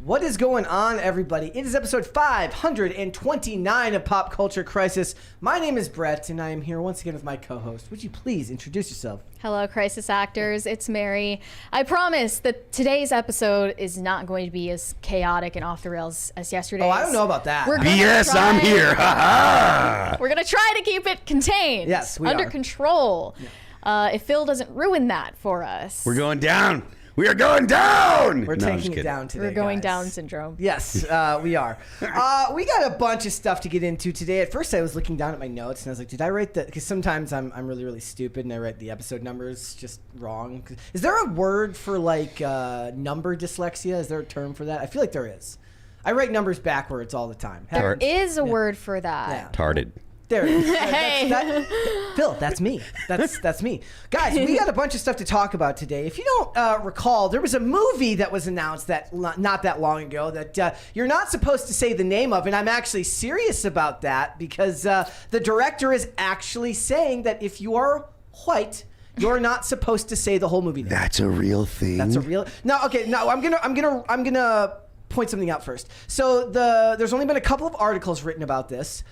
What is going on, everybody? It is episode 529 of Pop Culture Crisis. My name is Brett, and I am here once again with my co-host. Would you please introduce yourself? Hello, Crisis Actors. It's Mary. I promise that today's episode is not going to be as chaotic and off the rails as yesterday's. Oh, I don't know about that. Yes, I'm here. Ha ha! We're going to try to keep it contained. Yes, we under are. control. Yeah. If Phil doesn't ruin that for us. We're going down. We are going down. We're taking it down today. We're going guys. down syndrome. Yes, we are. We got a bunch of stuff to get into today. At first, I was looking down at my notes, and I was like, did I write the... Because sometimes I'm really, really stupid, and I write the episode numbers just wrong. Is there a word for, like, number dyslexia? Is there a term for that? I feel like there is. I write numbers backwards all the time. There is a word for that. Yeah. Tarded. There. Hey. Phil, that's me. That's me. Guys, we got a bunch of stuff to talk about today. If you don't recall, there was a movie that was announced that not that long ago that you're not supposed to say the name of, and I'm actually serious about that because the director is actually saying that if you are white, you're not supposed to say the whole movie name. That's a real thing. That's a real... No, okay, no, I'm gonna point something out first. So there's only been a couple of articles written about this.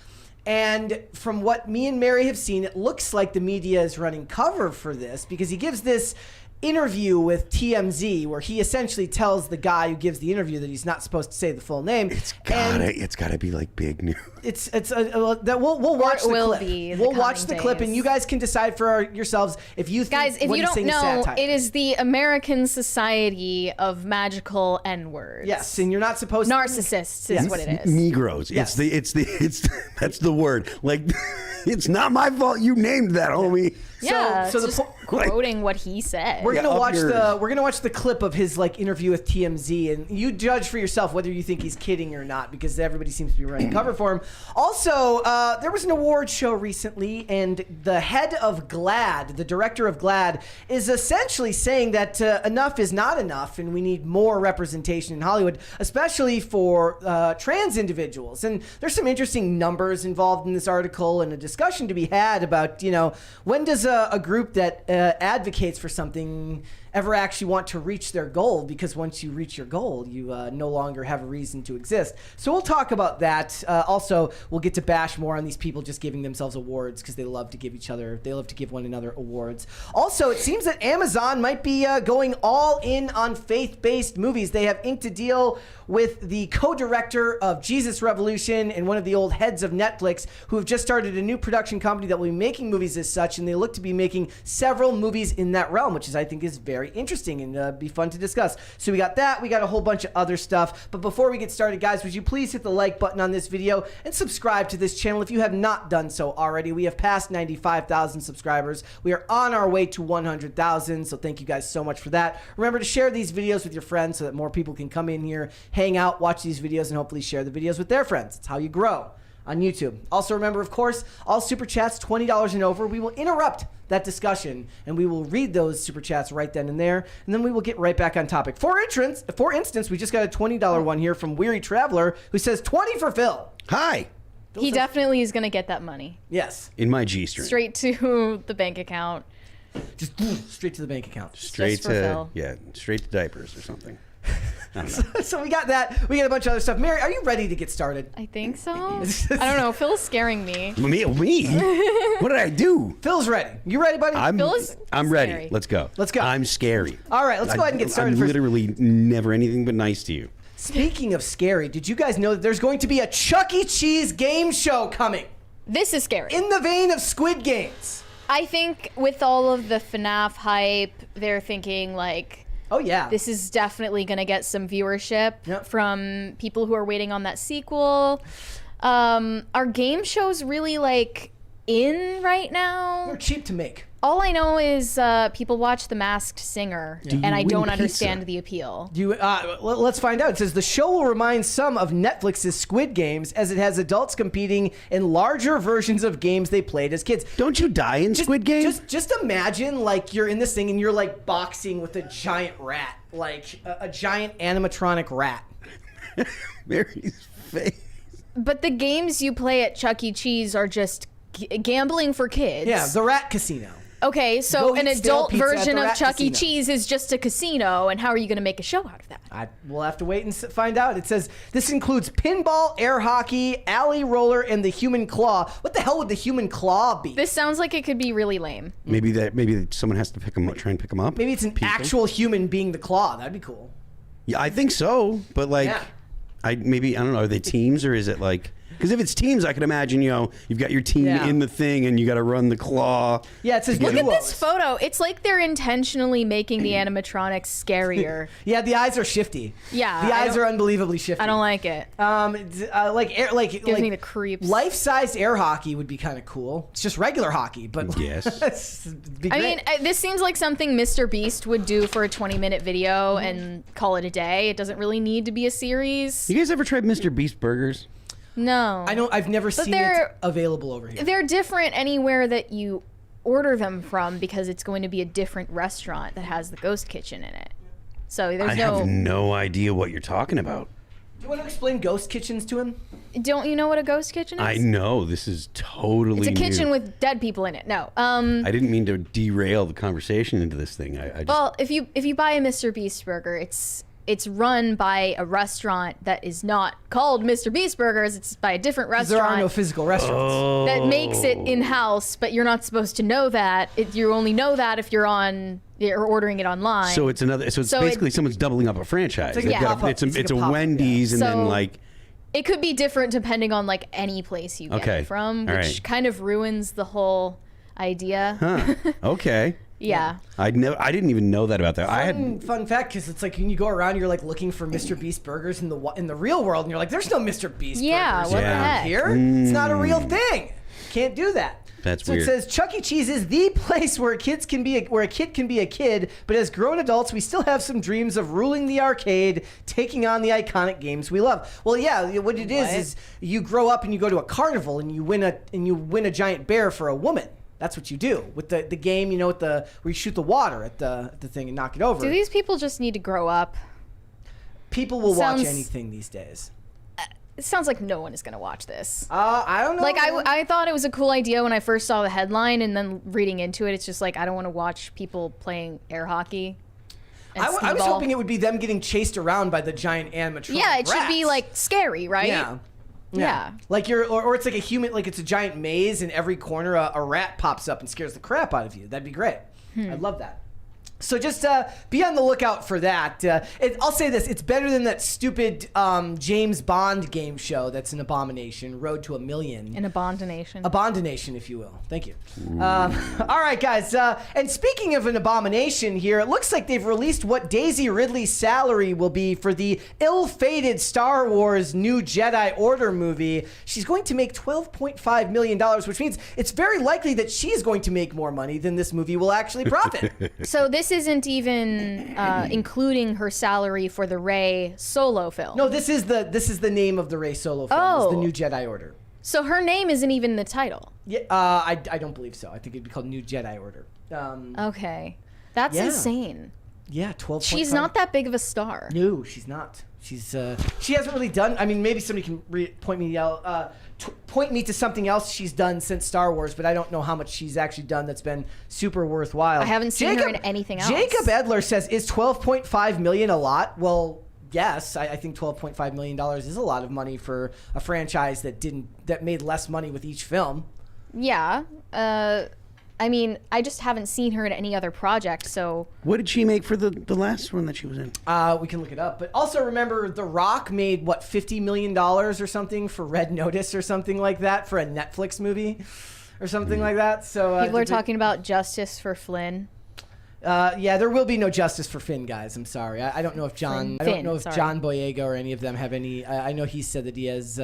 And from what me and Mary have seen, it looks like the media is running cover for this because he gives this interview with TMZ where he essentially tells the guy who gives the interview that he's not supposed to say the full name. It's gotta be like big news. That we'll watch the clip. We'll watch the clip, and you guys can decide for yourselves if you think Guys, if what you he's don't saying is know, satire. it is the American Society of Magical N-words. Yes, and you're not supposed Narcissists is what it is. Negroes. Yes. It's that's the word. Like, it's not my fault you named that, homie. Yeah, so just quoting what he said. We're gonna watch the clip of his like interview with TMZ, and you judge for yourself whether you think he's kidding or not, because everybody seems to be running cover for him. Also, there was an award show recently, and the head of GLAAD, the director of GLAAD, is essentially saying that enough is not enough, and we need more representation in Hollywood, especially for trans individuals. And there's some interesting numbers involved in this article, and a discussion to be had about, when does a group that advocates for something ever actually want to reach their goal, because once you reach your goal, you no longer have a reason to exist. So we'll talk about that. Also, we'll get to bash more on these people just giving themselves awards because they love to give one another awards. Also, it seems that Amazon might be going all in on faith-based movies. They have inked a deal with the co-director of Jesus Revolution and one of the old heads of Netflix, who have just started a new production company that will be making movies as such, and they look to be making several movies in that realm, which I think is very interesting and be fun to discuss. So we got that. We got a whole bunch of other stuff. But before we get started, guys, would you please hit the like button on this video and subscribe to this channel if you have not done so already. We have passed 95,000 subscribers. We are on our way to 100,000, so thank you guys so much for that. Remember to share these videos with your friends so that more people can come in here, hang out, watch these videos, and hopefully share the videos with their friends. It's how you grow on YouTube. Also remember, of course, all Super Chats, $20 and over, we will interrupt that discussion, and we will read those Super Chats right then and there, and then we will get right back on topic. For instance, we just got a $20 one here from Weary Traveler, who says 20 for Phil. Hi. He definitely is going to get that money. Yes. In my G-string. Straight to the bank account. Just straight to the bank account. Straight for Phil. straight to diapers or something. I don't know. So we got that. We got a bunch of other stuff. Mary, are you ready to get started? I think so. I don't know. Phil's scaring me. Me? What did I do? Phil's ready. You ready, buddy? I'm ready. Scary. Let's go. Let's go. I'm scary. All right, let's go ahead and get started. I'm literally never anything but nice to you. Speaking of scary, did you guys know that there's going to be a Chuck E. Cheese game show coming? This is scary. In the vein of Squid Games. I think with all of the FNAF hype, they're thinking like, oh yeah, this is definitely going to get some viewership from people who are waiting on that sequel. Are game shows really like in right now? They're cheap to make. All I know is people watch The Masked Singer, and I don't understand the appeal. Let's find out. It says the show will remind some of Netflix's Squid Games, as it has adults competing in larger versions of games they played as kids. Don't you die in Squid Games? Just imagine like you're in this thing and you're like boxing with a giant rat, like a giant animatronic rat. Mary's face. But the games you play at Chuck E. Cheese are just gambling for kids. Yeah, the rat casino. Okay, so Go an eat stale adult pizza at version the of Rat Chuck E. Casino. Cheese is just a casino, and how are you going to make a show out of that? We'll have to wait and find out. It says this includes pinball, air hockey, alley roller, and the human claw. What the hell would the human claw be? This sounds like it could be really lame. Maybe someone has to try and pick them up. Maybe it's an actual human being the claw. That'd be cool. Yeah, I think so. But like, Yeah. I don't know. Are they teams or is it like? Because if it's teams, I can imagine, you've got your team in the thing and you got to run the claw. Yeah, it says Look at this photo. It's like they're intentionally making the animatronics scarier. Yeah, the eyes are shifty. Yeah, the eyes are unbelievably shifty. I don't like it. Gives me the creeps. Life-sized air hockey would be kind of cool. It's just regular hockey, but yes. I mean, this seems like something Mr. Beast would do for a 20-minute video and call it a day. It doesn't really need to be a series. You guys ever tried Mr. Beast burgers? No. I've never seen it available over here. They're different anywhere that you order them from because it's going to be a different restaurant that has the ghost kitchen in it. So there's I have no idea what you're talking about. Do you want to explain ghost kitchens to him? Don't you know what a ghost kitchen is? I know. This is totally It's a kitchen new. with dead people in it. No. I didn't mean to derail the conversation into this thing. Well, if you buy a Mr. Beast burger, it's run by a restaurant that is not called Mr. Beast Burgers. It's by a different restaurant. There are no physical restaurants. That makes it in-house, but you're not supposed to know that. You only know that if you're ordering it online. So it's basically someone's doubling up a franchise. It's like It's a Wendy's and then like. It could be different depending on like any place you get it from, which kind of ruins the whole idea. Huh. Okay. Yeah. I didn't even know that about that. Fun fact, because it's like when you go around, you're like looking for Mr. Beast burgers in the real world, and you're like, there's no Mr. Beast burgers what the heck? here. It's not a real thing. Can't do that. That's weird. So it weird. says Chuck E. Cheese is the place where a kid can be a kid, but as grown adults, we still have some dreams of ruling the arcade, taking on the iconic games we love. Well, yeah, what it is you grow up and you go to a carnival and you win a giant bear for a woman. That's what you do with the game, where you shoot the water at the thing and knock it over. Do these people just need to grow up? People will watch anything these days. It sounds like no one is going to watch this. I don't know. Like, I thought it was a cool idea when I first saw the headline, and then reading into it, it's just like, I don't want to watch people playing air hockey. I was hoping it would be them getting chased around by the giant animatronic Yeah, it should rats. be, like, scary, right? Yeah. Like or it's like a human, like it's a giant maze, and every corner a rat pops up and scares the crap out of you. That'd be great. I'd love that. So just be on the lookout for that. I'll say this: it's better than that stupid James Bond game show that's an abomination. Road to a Million. An abomination. Abomination, if you will. Thank you. All right, guys. And speaking of an abomination here, it looks like they've released what Daisy Ridley's salary will be for the ill-fated Star Wars New Jedi Order movie. She's going to make $12.5 million, which means it's very likely that she's going to make more money than this movie will actually profit. So this isn't even including her salary for the Rey solo film. No, this is the name of the Rey solo film. It's the New Jedi Order. So her name isn't even the title. Yeah, I don't believe so. I think it'd be called New Jedi Order. Okay, that's insane. Yeah, 12. She's not that big of a star. No, she's not. She hasn't really done. I mean, maybe somebody can point me to something else she's done since Star Wars, but I don't know how much she's actually done that's been super worthwhile. I haven't seen her in anything else. Jacob Edler says, "Is $12.5 million a lot?" Well, yes, I think $12.5 million is a lot of money for a franchise that made less money with each film. Yeah. I mean, I just haven't seen her in any other project, so... What did she make for the last one that she was in? We can look it up. But also remember, The Rock made, $50 million or something for Red Notice or something like that for a Netflix movie or something like that. So people are talking about justice for Flynn. Yeah, there will be no justice for Finn, guys. I'm sorry. I don't know if John Boyega or any of them have any... I know he said that he has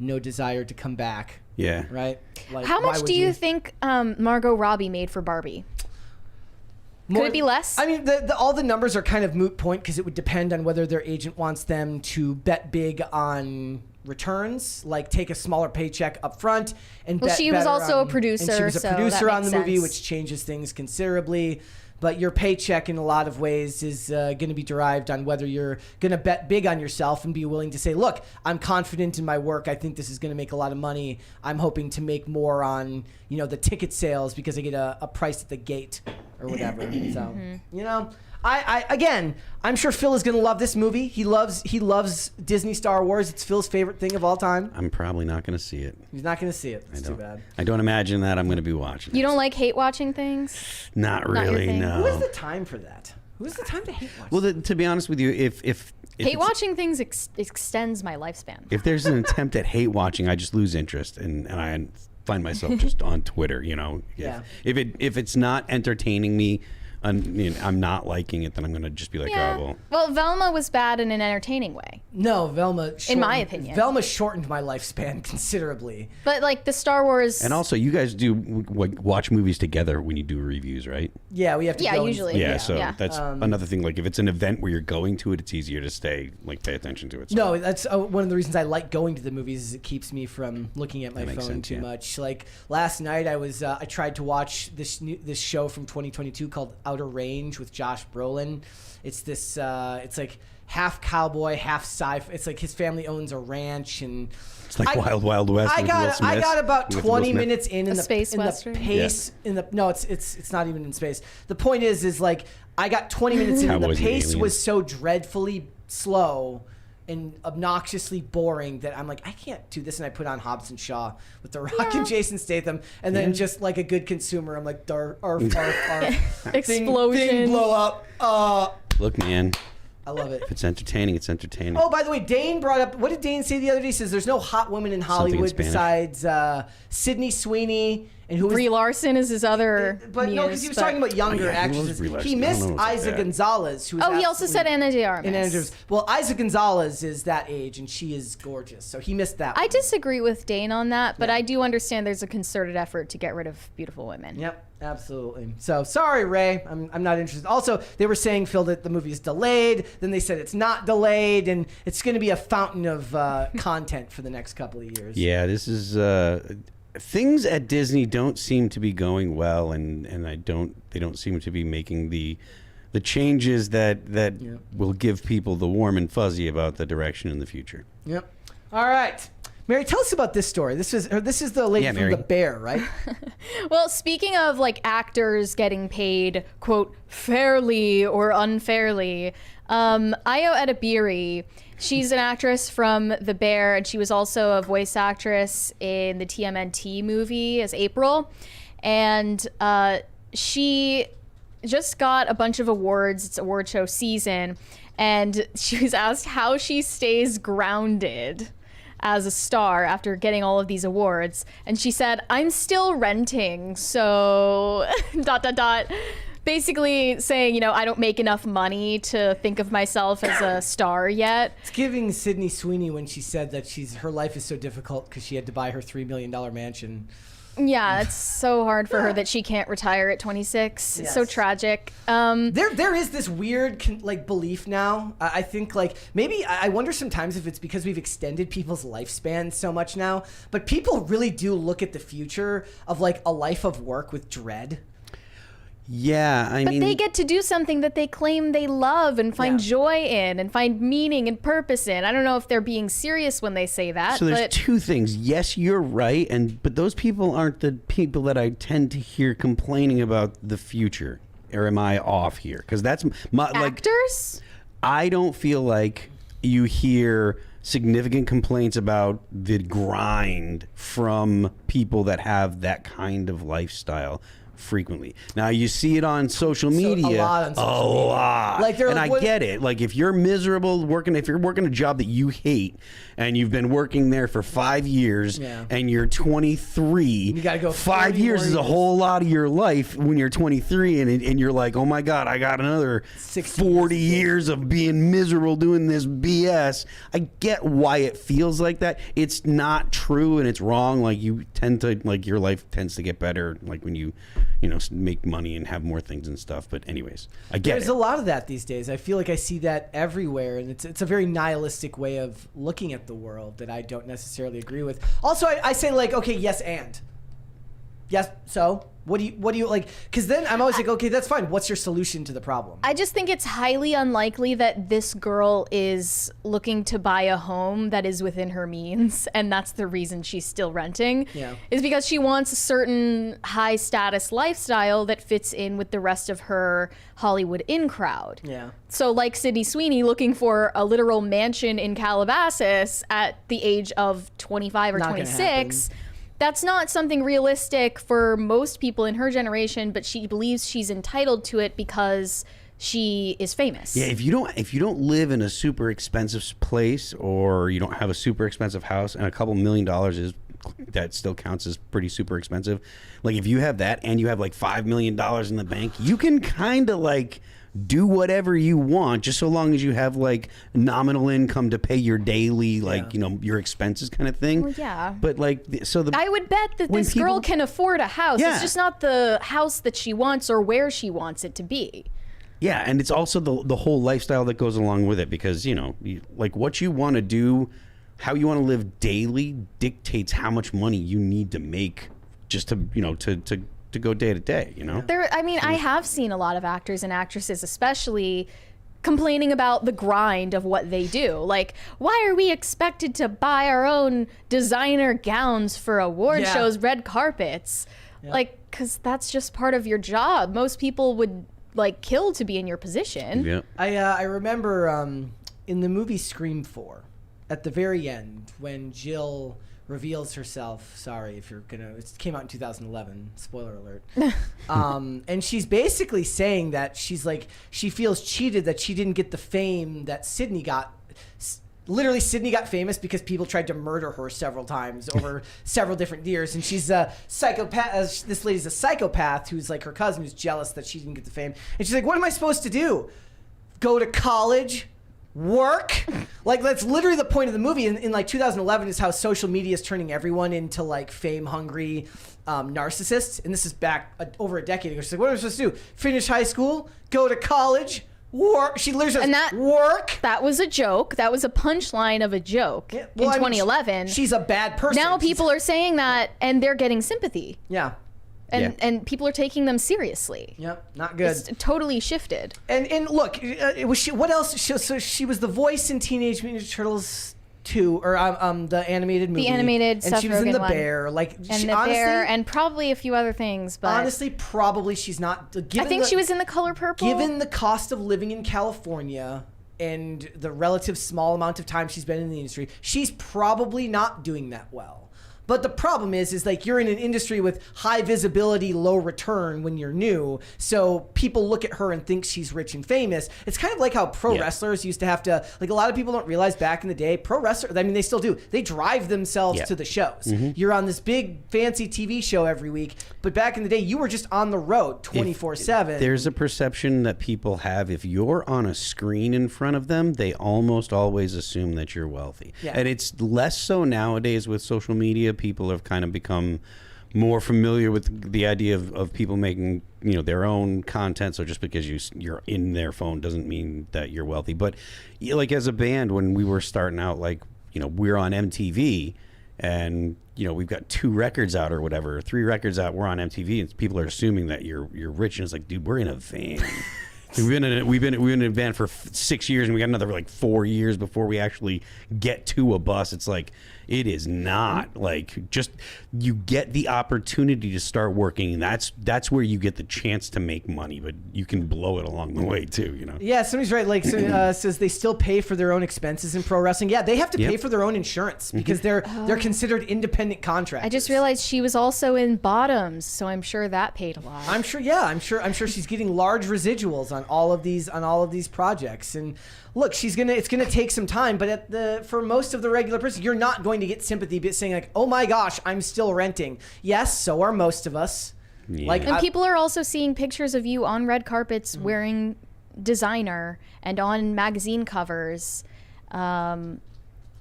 no desire to come back. Yeah. Right? Like, how much do you think Margot Robbie made for Barbie? Could it be less? I mean, all the numbers are kind of moot point because it would depend on whether their agent wants them to bet big on returns, like take a smaller paycheck up front. And she was also a producer. And she was a so producer that on the makes movie, sense. which changes things considerably. but your paycheck in a lot of ways is going to be derived on whether you're going to bet big on yourself and be willing to say, look, I'm confident in my work. I think this is going to make a lot of money. I'm hoping to make more on, the ticket sales because I get a price at the gate or whatever. So, I'm sure Phil is going to love this movie. He loves Disney Star Wars. It's Phil's favorite thing of all time. I'm probably not going to see it. He's not going to see it. It's too bad. I don't imagine that I'm going to be watching it. You don't like hate watching things? Not really, no. Who has the time for that? Who has the time to hate watch? Well, to be honest with you, if hate watching things extends my lifespan. If there's an attempt at hate watching, I just lose interest, and I find myself just on Twitter. Yeah. If it's not entertaining me, I'm not liking it, then I'm going to just be like, Well, Velma was bad in an entertaining way. No, Velma. In my opinion, Velma shortened my lifespan considerably. But like the Star Wars, and also you guys do watch movies together when you do reviews, right? Yeah, we have to. Go usually. That's another thing. Like if it's an event where you're going to it, it's easier to pay attention to it. So. No, that's one of the reasons I like going to the movies. Is it keeps me from looking at my phone too much. Like last night, I tried to watch this show from 2022 called Outer Range with Josh Brolin. It's this it's like half cowboy, half sci-fi. It's like his family owns a ranch, and it's like Wild Wild West. I got about 20 minutes in the space western. The pace in the no, it's not even in space. The point is like I got 20 minutes in, and the pace was so dreadfully slow and obnoxiously boring that I'm like, I can't do this. And I put on Hobbs and Shaw with The Rock and Jason Statham, and then just like a good consumer, I'm like, explosion, thing blow up. Look, man. I love it. If it's entertaining, it's entertaining. Oh, by the way, Dane brought up, what did Dane say the other day? He says there's no hot woman in Hollywood besides Sydney Sweeney. And who Brie Larson is his other But no, because he was talking about younger actresses. He missed Isa Gonzalez. Who he also said Ana de Armas. Well, Isa Gonzalez is that age, and she is gorgeous. So he missed that one. I disagree with Dane on that, but I do understand there's a concerted effort to get rid of beautiful women. Yep, absolutely. So sorry, Ray. I'm not interested. Also, they were saying, Phil, that the movie is delayed. Then they said it's not delayed, and it's going to be a fountain of content for the next couple of years. Yeah, this is... things at Disney don't seem to be going well, and they don't seem to be making the changes that will give people the warm and fuzzy about the direction in the future. Yep. All right. Mary, tell us about this story. This is the lady from The Bear, right? Well, speaking of like actors getting paid, quote, fairly or unfairly, Ayo Edebiri, she's an actress from The Bear, and she was also a voice actress in the TMNT movie as April. And she just got a bunch of awards. It's award show season. And she was asked how she stays grounded as a star after getting all of these awards. And she said, I'm still renting, so ... Basically saying, I don't make enough money to think of myself as a star yet. It's giving Sydney Sweeney when she said that her life is so difficult because she had to buy her $3 million mansion. Yeah, it's so hard for her that she can't retire at 26. It's so tragic. There is this weird belief now. I think maybe I wonder sometimes if it's because we've extended people's lifespan so much now. But people really do look at the future of a life of work with dread. Yeah, I mean... But they get to do something that they claim they love and find joy in and find meaning and purpose in. I don't know if they're being serious when they say that. So there's two things. Yes, you're right, but those people aren't the people that I tend to hear complaining about the future. Or am I off here? Because that's my... Actors? I don't feel like you hear significant complaints about the grind from people that have that kind of lifestyle frequently. Now you see it on social media. A lot. And I get it. If you're miserable if you're working a job that you hate and you've been working there for 5 years and you're 23, you gotta go 5 years is a whole lot of your life when you're 23 and you're like, oh my God, I got another 40 years of being miserable doing this BS. I get why it feels like that. It's not true and it's wrong. You tend to your life tends to get better when you make money and have more things and stuff. But anyways, I get There's a lot of that these days. I feel like I see that everywhere, and it's a very nihilistic way of looking at the world that I don't necessarily agree with. Also, I say okay, yes, and. Yes. So what do you like? Because then I'm always like, okay, that's fine. What's your solution to the problem? I just think it's highly unlikely that this girl is looking to buy a home that is within her means, and that's the reason she's still renting. Yeah. Is because she wants a certain high status lifestyle that fits in with the rest of her Hollywood in crowd. Yeah. So like Sydney Sweeney looking for a literal mansion in Calabasas at the age of 25 or Not gonna 26. That's not something realistic for most people in her generation, but she believes she's entitled to it because she is famous. Yeah, if you don't live in a super expensive place, or you don't have a super expensive house, and a couple $1 million that still counts as pretty super expensive. Like if you have that and you have like $5 million in the bank, you can kind of like do whatever you want, just so long as you have like nominal income to pay your daily, like, your expenses kind of thing. Well, yeah. But like, I would bet that when this girl people- can afford a house. Yeah. It's just not the house that she wants or where she wants it to be. Yeah, and it's also the whole lifestyle that goes along with it, because like what you want to do, how you want to live daily dictates how much money you need to make just to to go day to day. I have seen a lot of actors and actresses, especially, complaining about the grind of what they do. Like, why are we expected to buy our own designer gowns for award shows, red carpets? Yeah. Like, because that's just part of your job. Most people would like kill to be in your position. Yeah. I remember in the movie Scream 4, at the very end, when Jill reveals herself. Sorry if you're gonna. It came out in 2011. Spoiler alert. And she's basically saying that she feels cheated that she didn't get the fame that Sydney got. Literally, Sydney got famous because people tried to murder her several times over several different years, and she's a psychopath. This lady's a psychopath who's like her cousin, who's jealous that she didn't get the fame, and she's like, "What am I supposed to do? Go to college?" Work? Like, that's literally the point of the movie. In like 2011 is how social media is turning everyone into like fame hungry narcissists. And this is back over a decade ago. She's like, what am I supposed to do? Finish high school? Go to college? Work? She literally says, work? That was a joke. That was a punchline of a joke in 2011. She's a bad person. Now people are saying that and they're getting sympathy. Yeah. And people are taking them seriously. Yep, not good. It's totally shifted. And look, what else? So she was the voice in Teenage Mutant Ninja Turtles 2, or the animated movie. The animated and Seth she was in Rogen the one. Bear, like And she, the honestly, Bear, and probably a few other things. But honestly, probably she's not. I think she was in The Color Purple. Given the cost of living in California and the relative small amount of time she's been in the industry, she's probably not doing that well. But the problem is like you're in an industry with high visibility, low return when you're new. So people look at her and think she's rich and famous. It's kind of like how pro wrestlers used to have to, like a lot of people don't realize back in the day, pro wrestlers, I mean, they still do. They drive themselves to the shows. You're on this big fancy TV show every week. But back in the day, you were just on the road 24/7. There's a perception that people have, if you're on a screen in front of them, they almost always assume that you're wealthy. Yeah. And it's less so nowadays with social media. People have kind of become more familiar with the idea of people making their own content. So just because you're in their phone doesn't mean that you're wealthy. But like as a band, when we were starting out, like we're on MTV, and we've got 2 records out or whatever, 3 records out, we're on MTV, and people are assuming that you're rich, and it's like, dude, we're in a van. We've been in a van for 6 years, and we got another like 4 years before we actually get to a bus. It's like, it is not like just, you get the opportunity to start working, and that's where you get the chance to make money, but you can blow it along the way too. Yeah, somebody's right. Like says they still pay for their own expenses in pro wrestling. Yeah, they have to pay for their own insurance because they're considered independent contractors. I just realized she was also in Bottoms, so I'm sure that paid a lot. I'm sure. Yeah, I'm sure she's getting large residuals on all of these projects. And look, it's gonna take some time, but for most of the regular person, you're not going to get sympathy saying like, oh my gosh, I'm still renting. Yes, so are most of us. Yeah. And people are also seeing pictures of you on red carpets wearing designer and on magazine covers.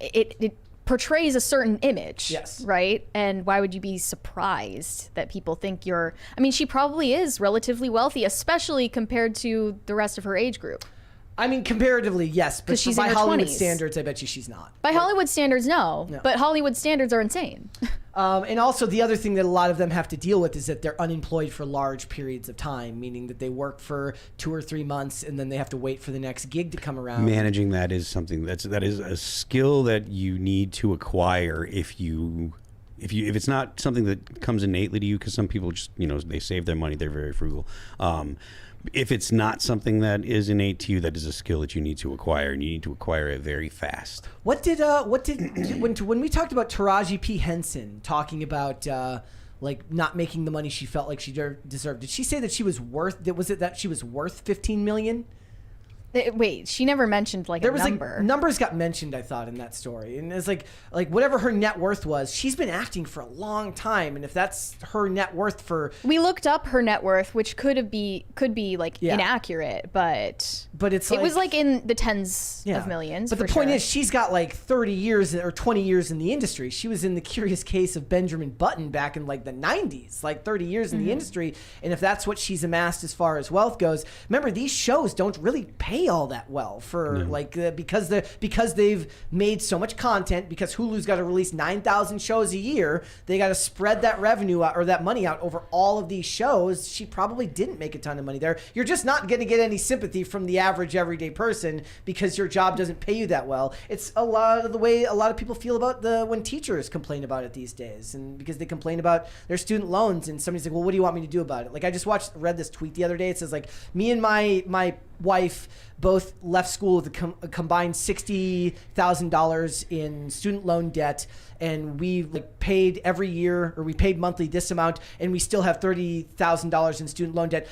It portrays a certain image, yes, right? And why would you be surprised that people think you're... I mean, she probably is relatively wealthy, especially compared to the rest of her age group. I mean, comparatively, yes, but by in her Hollywood 20s. standards, I bet you she's not. By Hollywood standards, no. But Hollywood standards are insane. And also the other thing that a lot of them have to deal with is that they're unemployed for large periods of time, meaning that they work for 2 or 3 months and then they have to wait for the next gig to come around. Managing that is something that is a skill that you need to acquire if it's not something that comes innately to you, because some people just, they save their money, they're very frugal. If it's not something that is innate to you, that is a skill that you need to acquire, and you need to acquire it very fast. When we talked about Taraji P. Henson talking about like not making the money she felt like she deserved, did she say that she was worth? Was it that she was worth $15 million? Wait, she never mentioned like there a was number. Like numbers got mentioned, I thought, in that story, and it's like whatever her net worth was, she's been acting for a long time, and if that's her net worth for, we looked up her net worth, which could be like inaccurate, but it's it was like in the tens of millions. But the point is, she's got like 30 years or 20 years in the industry. She was in The Curious Case of Benjamin Button back in like the 90s, like 30 years in the industry, and if that's what she's amassed as far as wealth goes, remember these shows don't really pay all that well for because they've made so much content, because Hulu's got to release 9,000 shows a year, they got to spread that revenue out, or that money out over all of these shows. She probably didn't make a ton of money there. You're just not going to get any sympathy from the average everyday person because your job doesn't pay you that well. It's a lot of the way a lot of people feel about when teachers complain about it these days, and because they complain about their student loans, and somebody's like, well, what do you want me to do about it? Like, I just read this tweet the other day. It says like, me and my wife both left school with a combined $60,000 in student loan debt, and we paid every year, or we paid monthly this amount, and we still have $30,000 in student loan debt.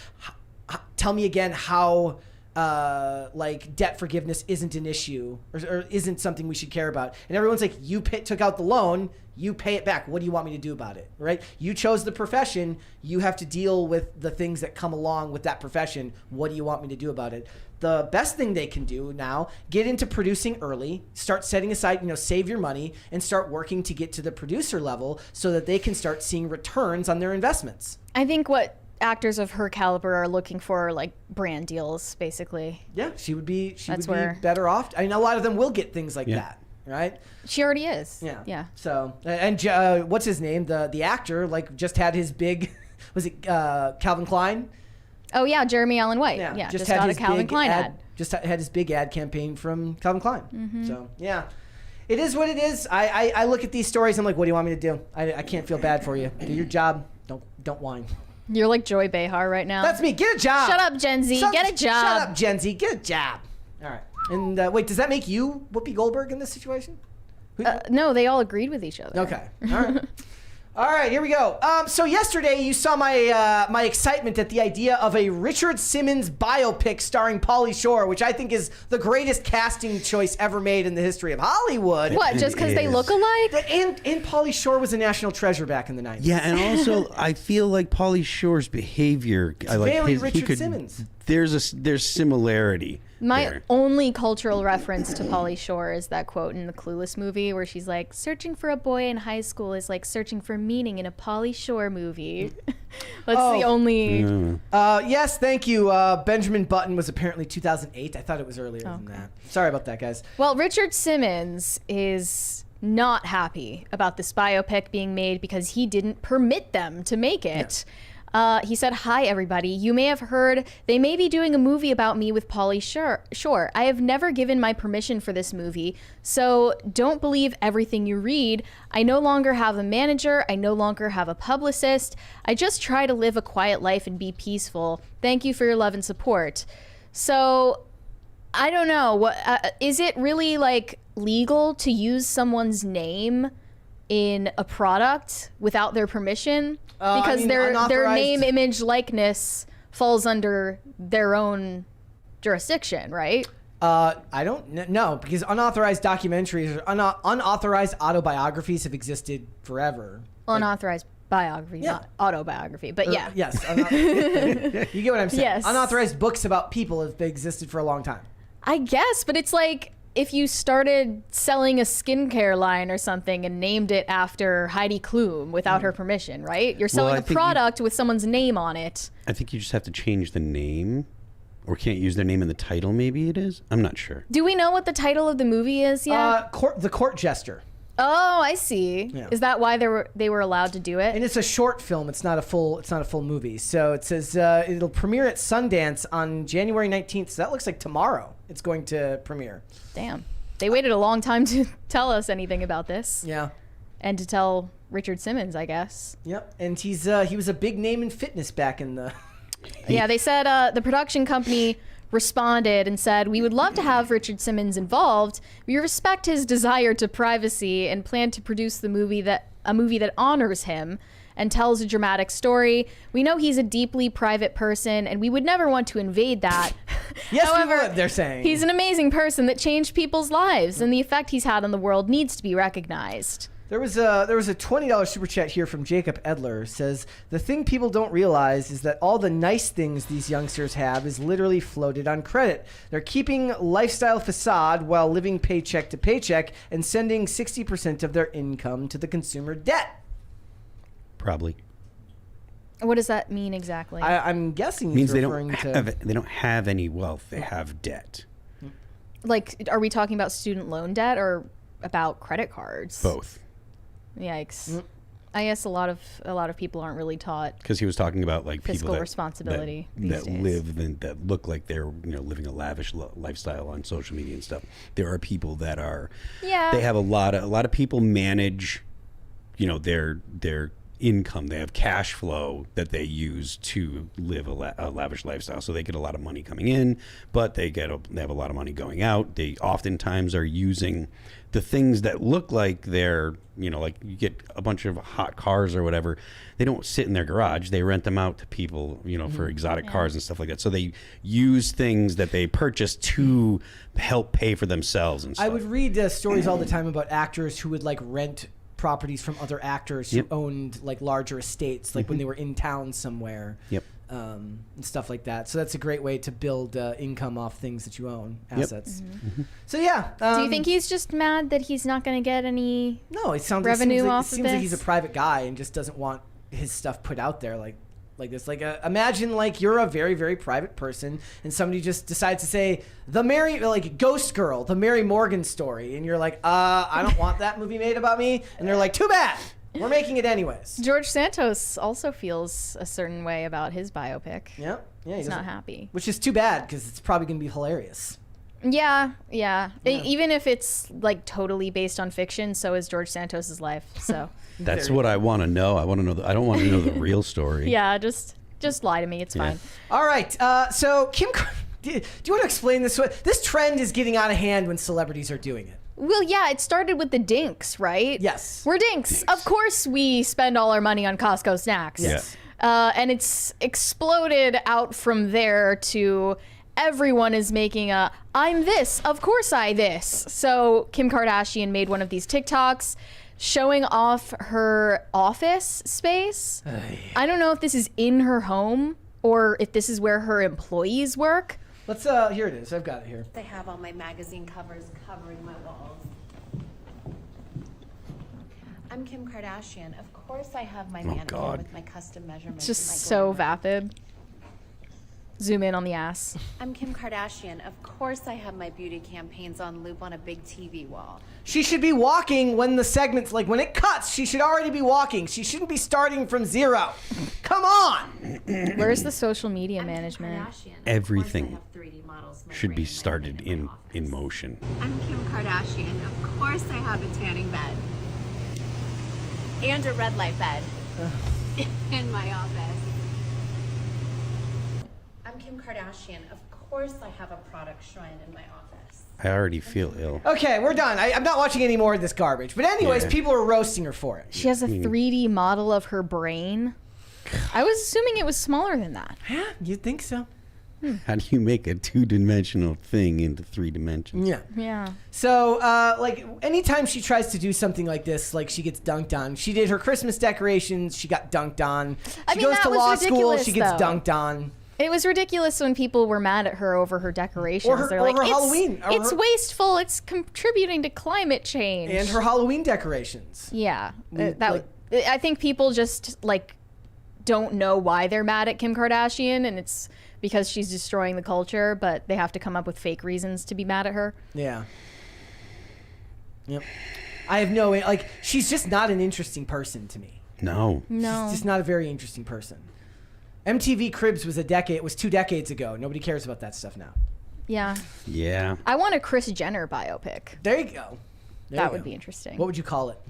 Tell me again how debt forgiveness isn't an issue, or isn't something we should care about. And everyone's like, you took out the loan, you pay it back. What do you want me to do about it? Right? You chose the profession. You have to deal with the things that come along with that profession. What do you want me to do about it? The best thing they can do now, get into producing early, start setting aside, save your money, and start working to get to the producer level so that they can start seeing returns on their investments. I think what actors of her caliber are looking for, like, brand deals, basically. Yeah, she would be better off. I mean, a lot of them will get things like that. Right? She already is. Yeah. So, and what's his name? The actor, just had his big, was it Calvin Klein? Oh yeah, Jeremy Allen White. Yeah, just got a Calvin Klein ad. Just had his big ad campaign from Calvin Klein. Mm-hmm. So yeah, it is what it is. I look at these stories. I'm like, what do you want me to do? I can't feel bad for you. Do your job. Don't whine. You're like Joy Behar right now. That's me. Get a job. Shut up, Gen Z. Get a job. Shut up, Gen Z. Get a job. All right. And wait, does that make you Whoopi Goldberg in this situation? No, they all agreed with each other. Okay. All right. All right, here we go. So yesterday you saw my excitement at the idea of a Richard Simmons biopic starring Pauly Shore, which I think is the greatest casting choice ever made in the history of Hollywood. What, just because they look alike? And Pauly Shore was a national treasure back in the 90s. Yeah, and also I feel like Pauly Shore's behavior, very Richard Simmons. There's similarity. My only cultural reference to Pauly Shore is that quote in the Clueless movie where she's like, searching for a boy in high school is like searching for meaning in a Pauly Shore movie. That's the only... Yes, thank you. Benjamin Button was apparently 2008. I thought it was earlier than that. Sorry about that, guys. Well, Richard Simmons is not happy about this biopic being made because he didn't permit them to make it. Yeah. He said, "Hi, everybody. You may have heard they may be doing a movie about me with Pauly Shore. I have never given my permission for this movie, so don't believe everything you read. I no longer have a manager. I no longer have a publicist. I just try to live a quiet life and be peaceful. Thank you for your love and support." So, I don't know. What is it really legal to use someone's name in a product without their permission? Because their name, image, likeness falls under their own jurisdiction, right? I don't know, because unauthorized documentaries or unauthorized autobiographies have existed forever. Unauthorized biography, not autobiography, but yeah. Yes. You get what I'm saying. Yes. Unauthorized books about people have existed for a long time. I guess, but it's like if you started selling a skincare line or something and named it after Heidi Klum without her permission, right? You're selling a product with someone's name on it. I think you just have to change the name, or can't use their name in the title, maybe it is? I'm not sure. Do we know what the title of the movie is yet? The Court Jester. Oh, I see. Yeah. Is that why they were allowed to do it? And it's a short film. It's not a full movie. So it says it'll premiere at Sundance on January 19th. So that looks like tomorrow. It's going to premiere. Damn. They waited a long time to tell us anything about this. Yeah. And to tell Richard Simmons, I guess. Yep. And he was a big name in fitness back in the. Yeah, they said the production company responded and said, "We would love to have Richard Simmons involved. We respect his desire to privacy and plan to produce a movie that honors him and tells a dramatic story. We know he's a deeply private person and we would never want to invade that." Yes, However, we would, they're saying. He's an amazing person that changed people's lives, and the effect he's had on the world needs to be recognized. There was a $20 super chat here from Jacob Edler. Says, the thing people don't realize is that all the nice things these youngsters have is literally floated on credit. They're keeping lifestyle facade while living paycheck to paycheck and sending 60% of their income to the consumer debt. Probably. What does that mean exactly? I'm guessing It means he's they referring don't have any wealth. They have debt. Like, are we talking about student loan debt or about credit cards? Both. Yikes. I guess a lot of people aren't really taught Because he was talking about like fiscal people responsibility that these days. live and that look like they're living a lavish lifestyle on social media and stuff. There are people that are. Yeah. They have a lot of people manage, their income. They have cash flow that they use to live a lavish lifestyle. So they get a lot of money coming in, but they have a lot of money going out. They oftentimes are using the things that look like they're, like you get a bunch of hot cars or whatever. They don't sit in their garage. They rent them out to people, for exotic cars and stuff like that. So they use things that they purchase to help pay for themselves and stuff. I would read stories all the time about actors who would like rent properties from other actors who owned like larger estates, like when they were in town somewhere. Yep. And stuff like that. So that's a great way to build income off things that you own, assets. So yeah. Do you think he's just mad that he's not going to get any No, it sounds revenue off it of seems like this? he's a private guy and just doesn't want his stuff put out there like this. Like imagine like you're a very, very private person and somebody just decides to say Ghost Girl, the Mary Morgan story, and you're like, I don't want that movie made about me, and they're like, too bad. We're making it anyways. George Santos also feels a certain way about his biopic. Yeah, He's not happy. Which is too bad because it's probably going to be hilarious. Yeah. Even if it's like totally based on fiction, so is George Santos's life. So That's what I want to know. I want to know. I don't want to know the real story. yeah, just lie to me. It's fine. All right. So Kim, do you want to explain this? This trend is getting out of hand when celebrities are doing it. Well, yeah, it started with the dinks, right? Yes. We're dinks. Of course we spend all our money on Costco snacks. Yes. And it's exploded out from there to everyone is making I'm this, of course I this. So Kim Kardashian made one of these TikToks showing off her office space. I don't know if this is in her home or if this is where her employees work. Let's here it is. I've got it here. I have all my magazine covers covering my walls. I'm Kim Kardashian. Of course I have my mannequin God. with my custom measurements. It's just and my so glamour. vapid. Zoom in on the ass. I'm Kim Kardashian. Of course I have my beauty campaigns on loop on a big TV wall. She should be walking when the segment's like when it cuts. She should already be walking. She shouldn't be starting from zero. Come on. Where's the social media I'm Kim management? Kardashian. Of Everything course I have 3D models should be migrating started my in office. motion. I'm Kim Kardashian. Of course I have a tanning bed. And a red light bed in my office. I'm Kim Kardashian. Of course I have a product shrine in my office. I already feel ill. Okay, we're done. I'm not watching any more of this garbage. But anyways, Yeah. people are roasting her for it. She has a 3D model of her brain. I was assuming it was smaller than that. Yeah, you'd think so. How do you make a two-dimensional thing into 3 dimensions? Yeah. Yeah. So, like, anytime she tries to do something like this, like, she gets dunked on. She did her Christmas decorations. She got dunked on. I She mean, goes that to was law school. ridiculous, She gets though. dunked on. It was ridiculous when people were mad at her over her decorations. Or her- They're or like, her it's, Halloween, or it's her- wasteful. It's contributing to climate change. And her Halloween decorations. Yeah. We- I think people just, like, don't know why they're mad at Kim Kardashian, and it's because she's destroying the culture, but they have to come up with fake reasons to be mad at her. Yeah. Yep. I have no like. She's just not an interesting person to me. No. She's just not a very interesting person. MTV Cribs was 2 decades ago. Nobody cares about that stuff now. Yeah. Yeah. I want a Kris Jenner biopic. There you go. That would be interesting. What would you call it?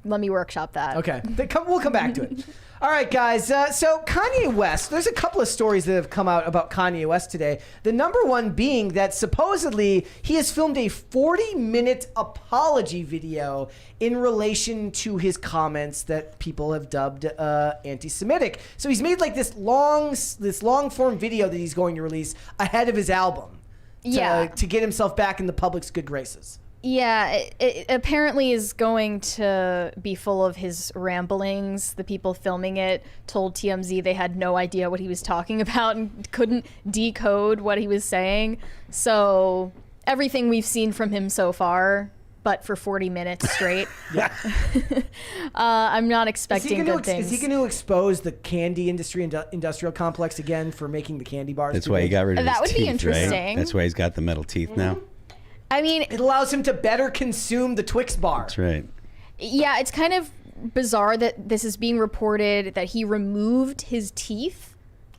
Let me workshop that. Okay. We'll come back to it. All right, guys. So Kanye West, there's a couple of stories that have come out about Kanye West today. The number one being that supposedly he has filmed a 40-minute apology video in relation to his comments that people have dubbed anti-Semitic. So he's made like this long-form video that he's going to release ahead of his album to get himself back in the public's good graces. Yeah, it apparently is going to be full of his ramblings. The people filming it told TMZ they had no idea what he was talking about and couldn't decode what he was saying. So everything we've seen from him so far, but for 40 minutes straight. I'm not expecting good things. Is he going to expose the candy industry and industrial complex again for making the candy bars? That's why he got rid of his teeth, That would be interesting. Right? That's why he's got the metal teeth now. I mean, it allows him to better consume the Twix bar. That's right. Yeah, it's kind of bizarre that this is being reported that he removed his teeth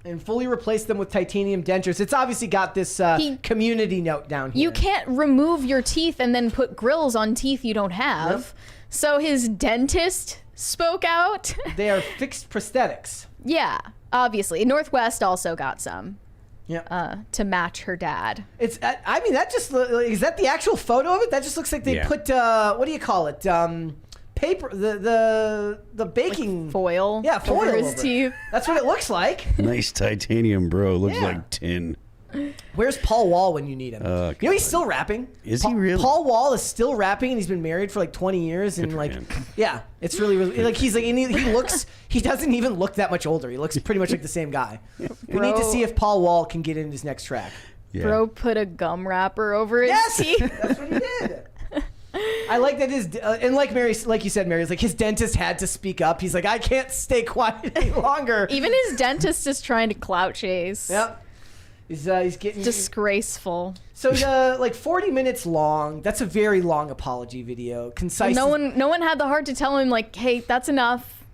and fully replaced them with titanium dentures. It's obviously got this community note down here. You can't remove your teeth and then put grills on teeth you don't have. Yep. So his dentist spoke out. They are fixed prosthetics. Yeah, obviously. Northwest also got some. Yeah. To match her dad. It's. I mean, that just is that the actual photo of it? That just looks like they put what do you call it? Paper. The baking like foil. Yeah, foil over his over teeth. That's what it looks like. Nice titanium, bro. Looks like tin. Where's Paul Wall when you need him? You know he's still rapping. Is he really? Paul Wall is still rapping, and he's been married for like 20 years, and like, yeah, it's really like he's like, and he doesn't even look that much older. He looks pretty much like the same guy. We need to see if Paul Wall can get in his next track. Yeah. Bro put a gum wrapper over his teeth. That's what he did. I like that and like Mary, like you said, Mary, it's like his dentist had to speak up. He's like, I can't stay quiet any longer. Even his dentist is trying to clout chase. Yep. He's getting disgraceful. So like 40 minutes long. That's a very long apology video. Concise. No one had the heart to tell him like, hey, that's enough.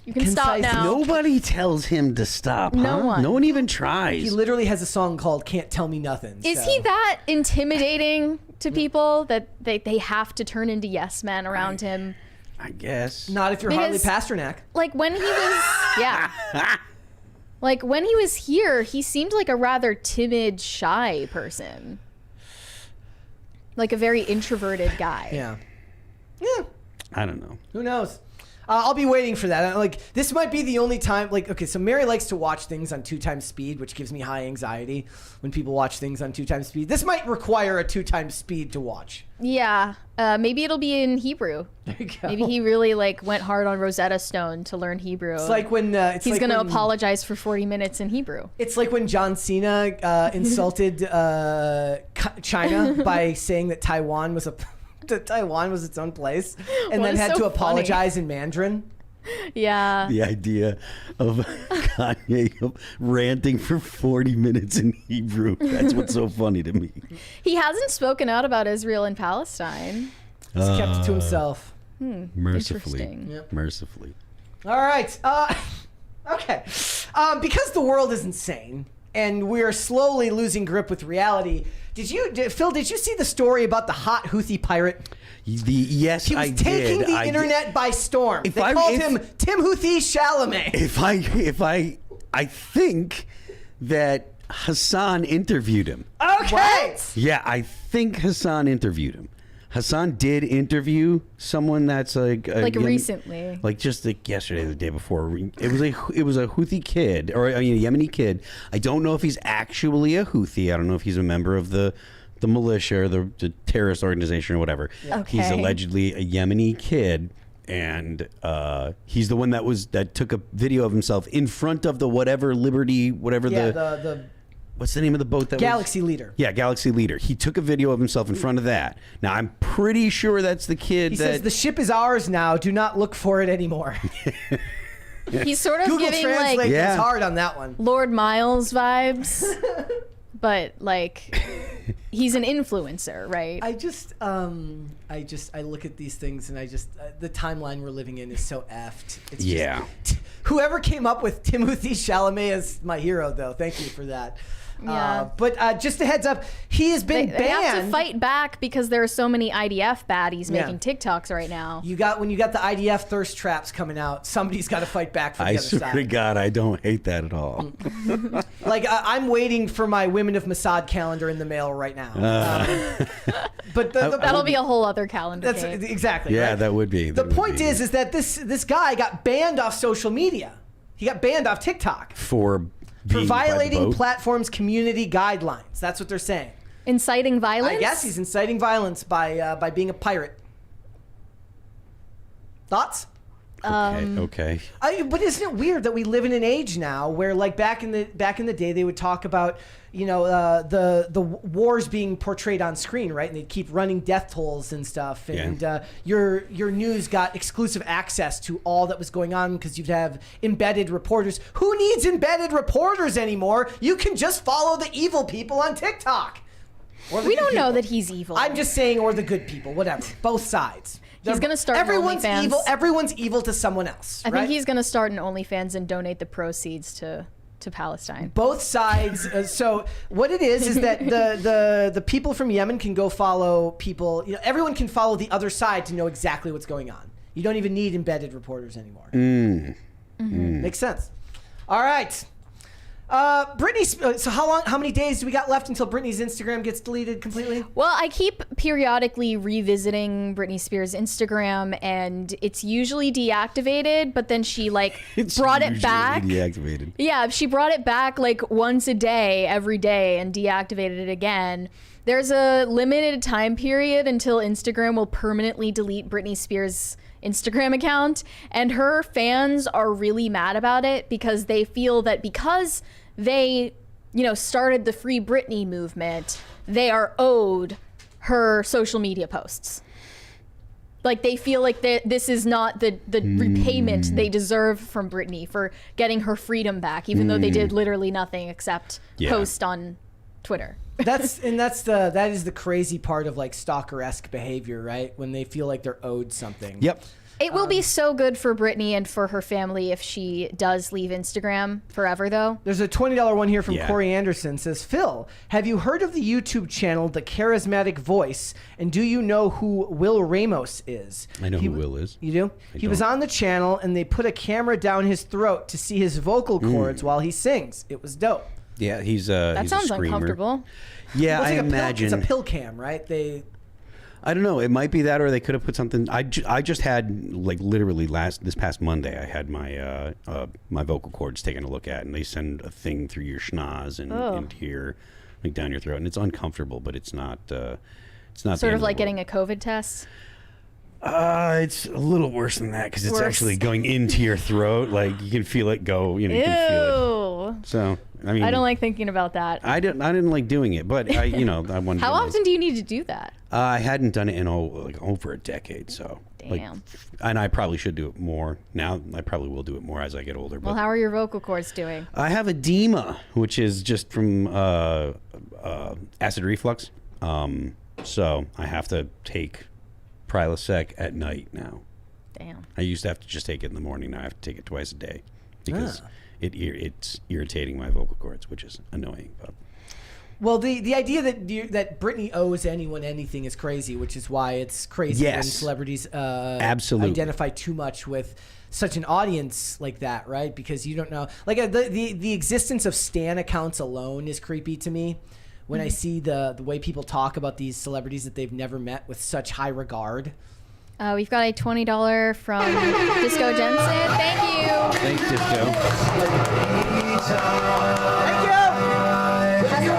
You can stop now. Nobody tells him to stop. No one. No one even tries. He literally has a song called "Can't Tell Me Nothing." Is he that intimidating to people that they have to turn into yes men around him? I guess. Not if you're Harley Pasternak. Like when he was like when he was here, he seemed like a rather timid, shy person. Like a very introverted guy. Yeah. I don't know. Who knows? I'll be waiting for that. Like, this might be the only time. Like, okay, so Mary likes to watch things on 2x speed, which gives me high anxiety when people watch things on 2x speed. This might require a 2x speed to watch. Yeah, maybe it'll be in Hebrew. There you go. Maybe he really like went hard on Rosetta Stone to learn Hebrew. It's like when he's going to apologize for 40 minutes in Hebrew. It's like when John Cena insulted China by saying that Taiwan was its own place, and then had to apologize in Mandarin. Yeah. The idea of Kanye ranting for 40 minutes in Hebrew. That's what's so funny to me. He hasn't spoken out about Israel and Palestine. He's kept it to himself. Mercifully. Yep. Mercifully. All right. Okay. Because the world is insane and we are slowly losing grip with reality. Phil, did you see the story about the hot Houthi pirate? Yes, he was I taking did. the internet by storm. They called him Timothy Chalamet. I think that Hassan interviewed him. Okay. What? Yeah, I think Hassan interviewed him. Hassan did interview someone that's recently, like just like yesterday, the day before. It was a Houthi kid, or a Yemeni kid. I don't know if he's actually a Houthi. I don't know if he's a member of the militia or the terrorist organization or whatever. Yeah. Okay. He's allegedly a Yemeni kid, and he's the one that took a video of himself in front of the what's the name of the boat? Galaxy Leader. Yeah, Galaxy Leader. He took a video of himself in front of that. Now, I'm pretty sure that's the kid He says, the ship is ours now. Do not look for it anymore. He's sort of Google giving Translate like is hard on that one. Lord Miles vibes. but like he's an influencer, right? I look at these things and the timeline we're living in is so effed. It's Yeah. Whoever came up with Timothée Chalamet as my hero, though, thank you for that. Yeah. But just a heads up, he has been banned. They have to fight back because there are so many IDF baddies making TikToks right now. When you got the IDF thirst traps coming out, somebody's got to fight back for the I other swear to side. God, I don't hate that at all. Like I'm waiting for my Women of Mossad calendar in the mail right now. But That'll be a whole other calendar. that's Kate. exactly Yeah, right? that would be. The point is that this guy got banned off social media. He got banned off TikTok for violating platforms' community guidelines. That's what they're saying. Inciting violence? I guess he's inciting violence by being a pirate. Thoughts? Okay. But isn't it weird that we live in an age now where, like back in the day, they would talk about the wars being portrayed on screen, right? And they'd keep running death tolls and stuff, and your news got exclusive access to all that was going on because you'd have embedded reporters. Who needs embedded reporters anymore? You can just follow the evil people on TikTok. We don't know that he's evil. I'm just saying, or the good people, whatever. Both sides. He's going to start Everyone's an OnlyFans. evil. Everyone's evil to someone else. I think he's going to start an OnlyFans and donate the proceeds to Palestine. Both sides. So what it is that the people from Yemen can go follow people. Everyone can follow the other side to know exactly what's going on. You don't even need embedded reporters anymore. Makes sense. All right. Britney, so how many days do we got left until Britney's Instagram gets deleted completely? Well, I keep periodically revisiting Britney Spears' Instagram, and it's usually deactivated, but then she brought it back. Deactivated. Yeah, she brought it back like once a day, every day, and deactivated it again. There's a limited time period until Instagram will permanently delete Britney Spears' Instagram account, and her fans are really mad about it because they feel that because they, started the Free Britney movement, they are owed her social media posts. Like they feel like this is not the repayment they deserve from Britney for getting her freedom back, even though they did literally nothing except post on Twitter. That is the crazy part of like stalker-esque behavior, right? When they feel like they're owed something. Yep. It will be so good for Britney and for her family if she does leave Instagram forever, though. There's a $20 one here from Corey Anderson. Says, Phil, have you heard of the YouTube channel The Charismatic Voice? And do you know who Will Ramos is? I know who Will is. You do? He was on the channel, and they put a camera down his throat to see his vocal cords while he sings. It was dope. Yeah, he's that he's sounds a screamer. uncomfortable. Yeah, Well, I imagine. It's a pill cam, right? I don't know. It might be that, or they could have put something. I just had literally this past Monday. I had my my vocal cords taken a look at, and they send a thing through your schnoz and into your down your throat, and it's uncomfortable, but it's not. It's not sort of like getting a COVID test. It's a little worse than that because it's actually going into your throat. Like you can feel it go. You can feel it. So I mean, I don't like thinking about that. I didn't like doing it, but I wanted. How often do you need to do that? I hadn't done it in over a decade, so. Damn. And I probably should do it more now. I probably will do it more as I get older. Well, how are your vocal cords doing? I have edema, which is just from acid reflux. So I have to take Prilosec at night now. Damn. I used to have to just take it in the morning. Now I have to take it twice a day because it's irritating my vocal cords, which is annoying. But. Well, the idea that Britney owes anyone anything is crazy, which is why it's crazy when celebrities absolutely identify too much with such an audience like that, right? Because you don't know, like the existence of stan accounts alone is creepy to me. When I see the way people talk about these celebrities that they've never met with such high regard. We've got a $20 from Disco Jensen. Thank you. Thanks, Disco. Thank you.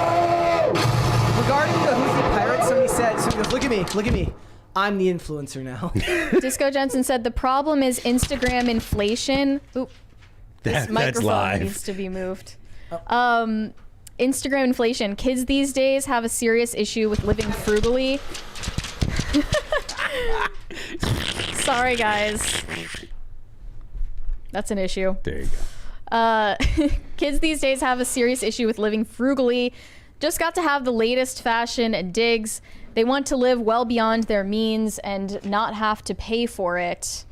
Regarding the Who's the Pirate, somebody goes, look at me. I'm the influencer now. Disco Jensen said the problem is Instagram inflation. Oop, this microphone needs to be moved. Instagram inflation. Kids these days have a serious issue with living frugally. Sorry, guys. That's an issue. There you go. Kids these days have a serious issue with living frugally just got to have the latest fashion and digs. They want to live well beyond their means and not have to pay for it.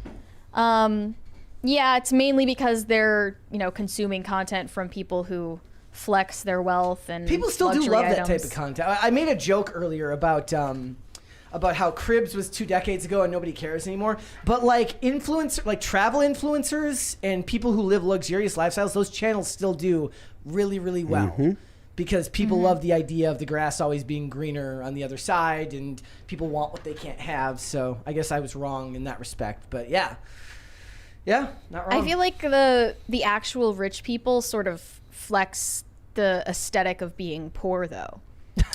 Yeah, it's mainly because they're, consuming content from people who flex their wealth and people still do luxury love items. that type of content. I made a joke earlier about how Cribs was 2 decades ago and nobody cares anymore. But like travel influencers and people who live luxurious lifestyles, those channels still do really, really well. Mm-hmm. Because people love the idea of the grass always being greener on the other side, and people want what they can't have. So I guess I was wrong in that respect. But yeah, not wrong. I feel like the actual rich people sort of flex the aesthetic of being poor, though,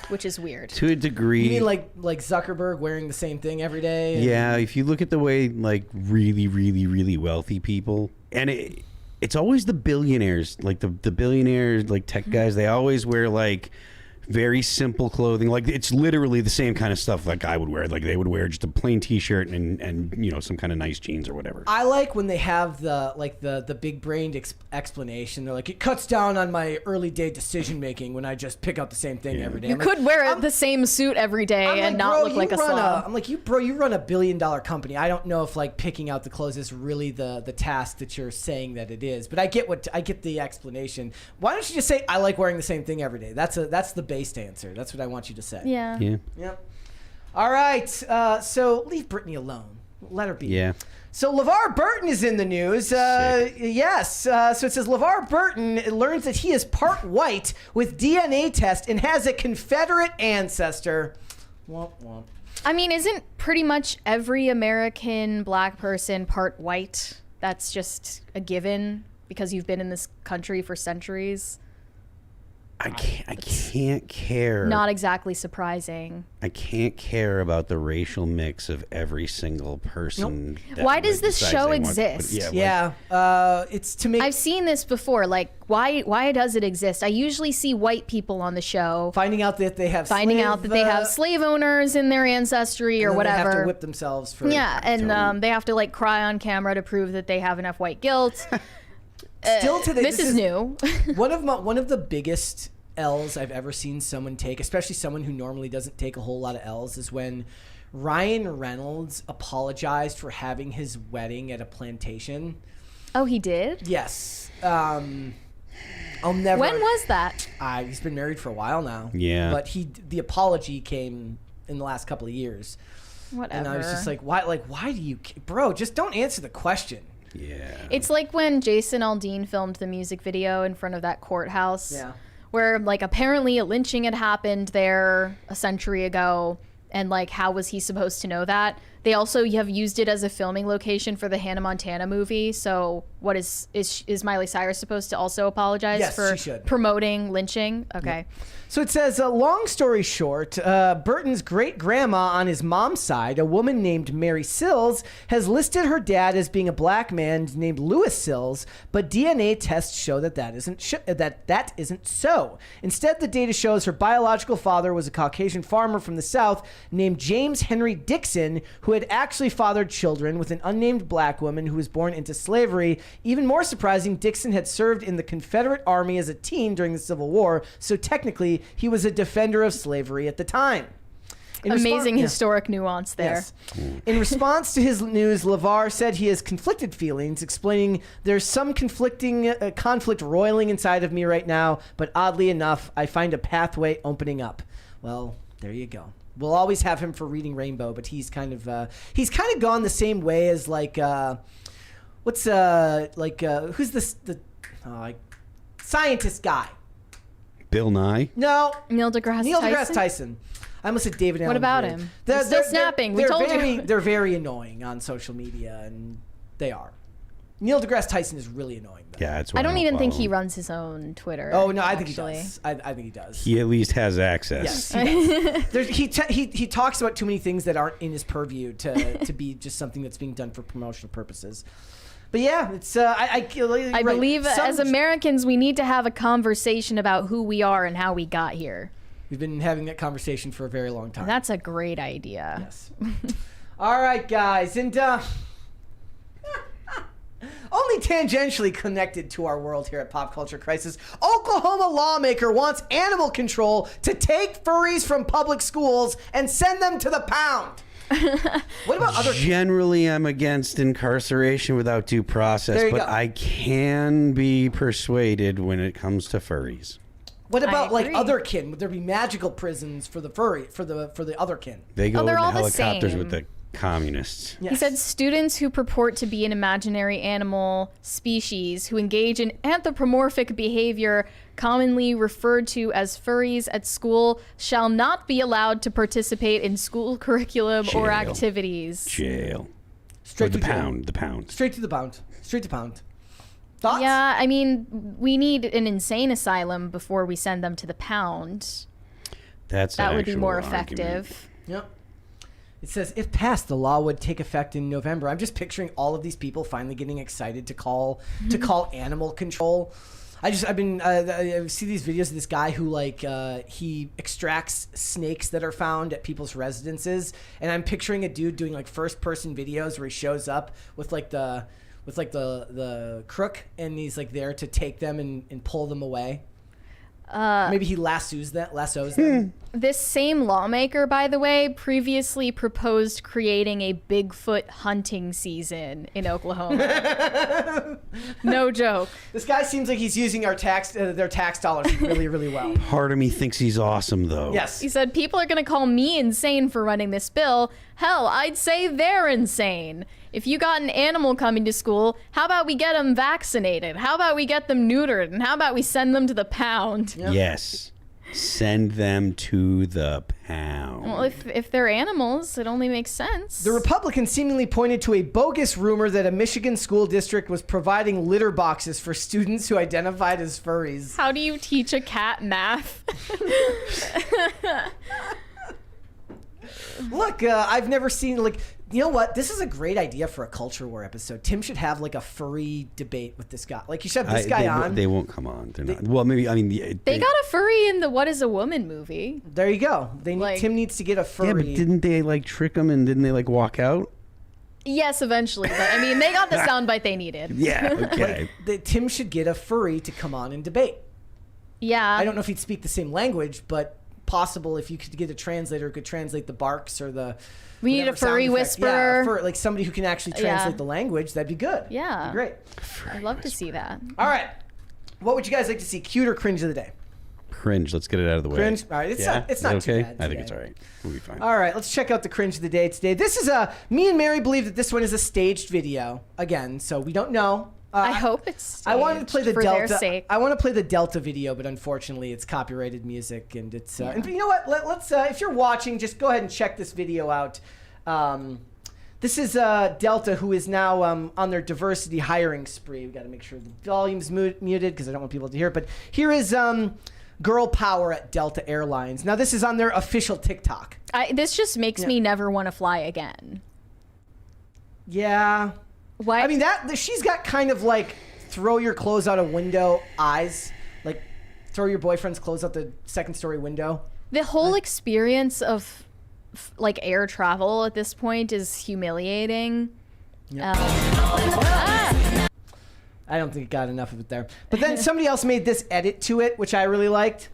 which is weird. To a degree. You mean like Zuckerberg wearing the same thing every day? Yeah, if you look at the way like really, really, really wealthy people, and it's always the billionaires, like the billionaires, like tech guys, they always wear like very simple clothing. Like it's literally the same kind of stuff like I would wear. Like they would wear just a plain t-shirt and some kind of nice jeans or whatever. I like when they have the big brained explanation. They're like, it cuts down on my early day decision making when I just pick out the same thing every day. You could wear the same suit every day and not look like a slob. I'm like, you run a $1 billion company. I don't know if like picking out the clothes is really the task that you're saying that it is, but I get the explanation. Why don't you just say I like wearing the same thing every day? That's the based answer. That's what I want you to say. Yeah. Yep. All right. So leave Brittany alone. Let her be. Yeah. So LeVar Burton is in the news. Yes. So it says LeVar Burton learns that he is part white with DNA test and has a Confederate ancestor. Womp womp. I mean, isn't pretty much every American black person part white? That's just a given because you've been in this country for centuries. I can't care. Not exactly surprising. I can't care about the racial mix of every single person. Why does this show exist? It's to make. I've seen this before. Like, why does it exist? I usually see white people on the show finding out that they have slave owners in their ancestry or whatever. They have to whip themselves for. Yeah, and they have to like cry on camera to prove that they have enough white guilt. Still today, this is new. one of the biggest L's I've ever seen someone take, especially someone who normally doesn't take a whole lot of L's, is when Ryan Reynolds apologized for having his wedding at a plantation. Oh, he did? Yes. I'll never. When was that? He's been married for a while now. Yeah. But the apology came in the last couple of years. Whatever. And I was just like, why? Like, why do you, bro? Just don't answer the question. Yeah. It's like when Jason Aldean filmed the music video in front of that courthouse. Yeah. Where like apparently a lynching had happened there a century ago, and like how was he supposed to know that? They also have used it as a filming location for the Hannah Montana movie. So what is Miley Cyrus supposed to also apologize for promoting lynching? Okay. Yep. So it says, long story short, Burton's great-grandma on his mom's side, a woman named Mary Sills, has listed her dad as being a black man named Louis Sills, but DNA tests show that isn't so. Instead, the data shows her biological father was a Caucasian farmer from the South named James Henry Dixon, who had actually fathered children with an unnamed black woman who was born into slavery. Even more surprising, Dixon had served in the Confederate Army as a teen during the Civil War, so technically he was a defender of slavery at the time. Amazing historic nuance there. Yes. In response to his news, LeVar said he has conflicted feelings, explaining there's some conflict roiling inside of me right now, but oddly enough, I find a pathway opening up. Well, there you go. We'll always have him for Reading Rainbow, but he's kind of gone the same way as like who's this scientist guy? Bill Nye? No. Neil deGrasse Tyson. I almost said David Allen. What about Greer. him? They're still snapping. We told you. They're very annoying on social media, and they are. Neil deGrasse Tyson is really annoying, though. Yeah, I don't even think he runs his own Twitter. Oh, no, I think he does. I think he does. He at least has access. Yes, he does. he talks about too many things that aren't in his purview to be just something that's being done for promotional purposes. But yeah, it's I believe as Americans we need to have a conversation about who we are and how we got here. We've been having that conversation for a very long time. That's a great idea. Yes. All right, guys, and Only tangentially connected to our world here at Pop Culture Crisis, Oklahoma lawmaker wants animal control to take furries from public schools and send them to the pound. What about other? Generally, I'm against incarceration without due process, but I can be persuaded when it comes to furries. What about like other kin? Would there be magical prisons for the for the other kin? They go in they're all the helicopters same. with the communists. Yes. He said students who purport to be an imaginary animal species who engage in anthropomorphic behavior, commonly referred to as furries at school, shall not be allowed to participate in school curriculum or activities. Jail. Straight to to jail. pound. The pound. Straight to the pound. Straight to pound. Thoughts? Yeah, I mean, we need an insane asylum before we send them to the pound. That would be more effective. Yep. It says, if passed, the law would take effect in November. I'm just picturing all of these people finally getting excited to call animal control. I see these videos of this guy who he extracts snakes that are found at people's residences, and I'm picturing a dude doing like first person videos where he shows up with the crook, and he's like there to take them and pull them away. Maybe he lassos them. This same lawmaker, by the way, previously proposed creating a Bigfoot hunting season in Oklahoma. No joke. This guy seems like he's using their tax dollars really, really well. Part of me thinks he's awesome, though. Yes. He said, people are going to call me insane for running this bill. Hell, I'd say they're insane. If you got an animal coming to school, how about we get them vaccinated? How about we get them neutered? And how about we send them to the pound? Yep. Yes. Send them to the pound. Well, if they're animals, it only makes sense. The Republicans seemingly pointed to a bogus rumor that a Michigan school district was providing litter boxes for students who identified as furries. How do you teach a cat math? Look, I've never seen, you know what? This is a great idea for a culture war episode. Tim should have like a furry debate with this guy. Like, you should have this guy on. They won't come on. They're not. Well, maybe, I mean. They got a furry in the What is a Woman movie. There you go. Tim needs to get a furry. Yeah, but didn't they trick him and didn't they walk out? Yes, eventually. But I mean, they got the soundbite they needed. Yeah, okay. Tim should get a furry to come on and debate. Yeah. I don't know if he'd speak the same language, but possible if you could get a translator who could translate the barks or the. We need a furry whisperer. Yeah, like somebody who can actually translate the language. That'd be good. Yeah. That'd be great. I'd love to see that. All right. What would you guys like to see? Cute or cringe of the day? Cringe. Let's get it out of the way. Cringe. All right. It's not okay? too bad. I think it's all right. We'll be fine. All right. Let's check out the cringe of the day today. This is me and Mary believe that this one is a staged video again, so we don't know. I hope it's staged I wanted to play the for Delta. their sake. I want to play the Delta video, but unfortunately, it's copyrighted music, and it's. And you know what? Let's. If you're watching, just go ahead and check this video out. This is Delta, who is now on their diversity hiring spree. We got to make sure the volume's muted because I don't want people to hear it. But here is girl power at Delta Airlines. Now this is on their official TikTok. This just makes me never want to fly again. Yeah. Why? I mean, she's got kind of like throw your clothes out a window eyes, like throw your boyfriend's clothes out the second story window. The whole experience of like air travel at this point is humiliating. Yep. I don't think it got enough of it there. But then somebody else made this edit to it, which I really liked,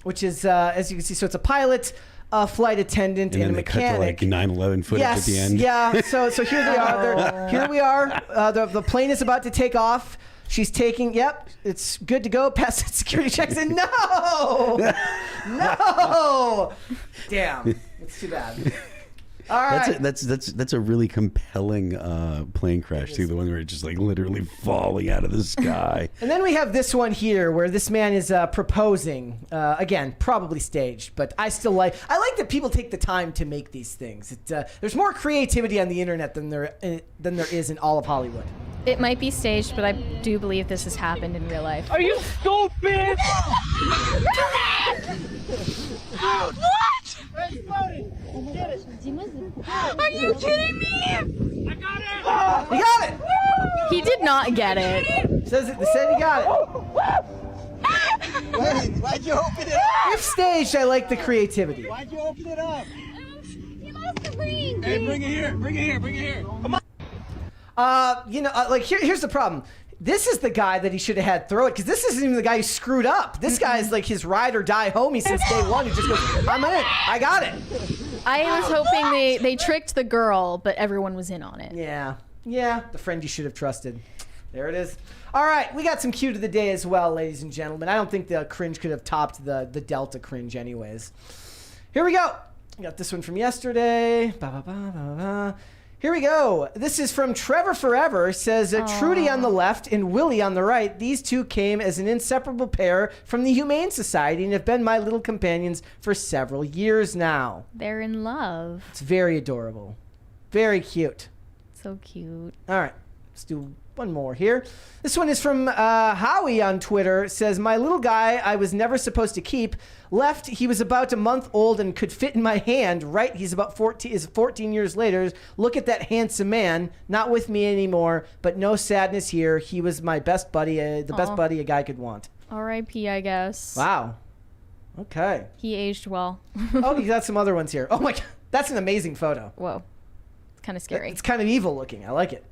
which is, as you can see, so it's a pilot, a flight attendant, and a mechanic. Cut to 9/11 footage at the end. Yeah, so here they are. Here we are. The plane is about to take off. She's taking, it's good to go. Past security checks. And no! Damn, it's too bad. All right. That's a really compelling plane crash too. The one where it's just literally falling out of the sky. And then we have this one here where this man is proposing. Again, probably staged, but I like that people take the time to make these things. There's more creativity on the internet than there is in all of Hollywood. It might be staged, but I do believe this has happened in real life. Are you stupid? What? Hey, buddy, get it. Are you kidding me? I got it. He got it. He did not get it. Said he got it. Wait, why'd you open it up? If staged, I like the creativity. Why'd you open it up? You lost the ring. Hey, bring it here. Bring it here. Bring it here. Come on. Here's the problem. This is the guy that he should have had throw it, because this isn't even the guy who screwed up. This guy's like his ride or die homie since day one. He just goes, I'm in. I got it. I was hoping they tricked the girl, but everyone was in on it. Yeah. The friend you should have trusted. There it is. All right, we got some cute of the day as well, ladies and gentlemen. I don't think the cringe could have topped the Delta cringe anyways. Here we go. I got this one from yesterday. Here we go. This is from Trevor Forever. Says, Trudy on the left and Willie on the right. These two came as an inseparable pair from the Humane Society and have been my little companions for several years now. They're in love. It's very adorable. Very cute. So cute. All right. Let's do one more here. This one is from Howie on Twitter. It says, my little guy I was never supposed to keep left. He was about a month old and could fit in my hand. Right. He's about 14 years later. Look at that handsome man. Not with me anymore, but no sadness here. He was my best buddy, the best buddy a guy could want. R.I.P. I guess. Wow. Okay. He aged well. Oh, you got some other ones here. Oh my God. That's an amazing photo. Whoa. It's kind of scary. It's kind of evil looking. I like it.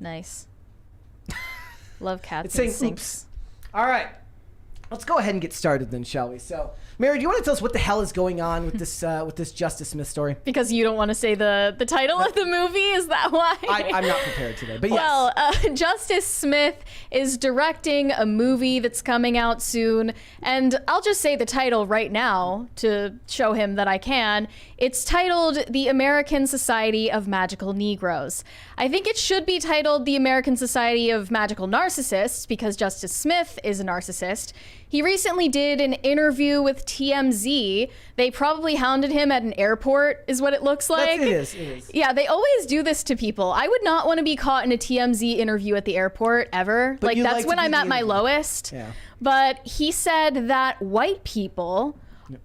Nice. Love cats. It's saying oops. All right. Let's go ahead and get started then, shall we? So, Mary, do you want to tell us what the hell is going on with this Justice Smith story? Because you don't want to say the title of the movie? Is that why? I'm not prepared today, but yes. Well, Justice Smith is directing a movie that's coming out soon, and I'll just say the title right now to show him that I can. It's titled The American Society of Magical Negroes. I think it should be titled The American Society of Magical Narcissists because Justice Smith is a narcissist. He recently did an interview with TMZ. They probably hounded him at an airport, is what it looks like. It is. Yeah, they always do this to people. I would not want to be caught in a TMZ interview at the airport ever. But That's when I'm at my lowest. Yeah. But he said that white people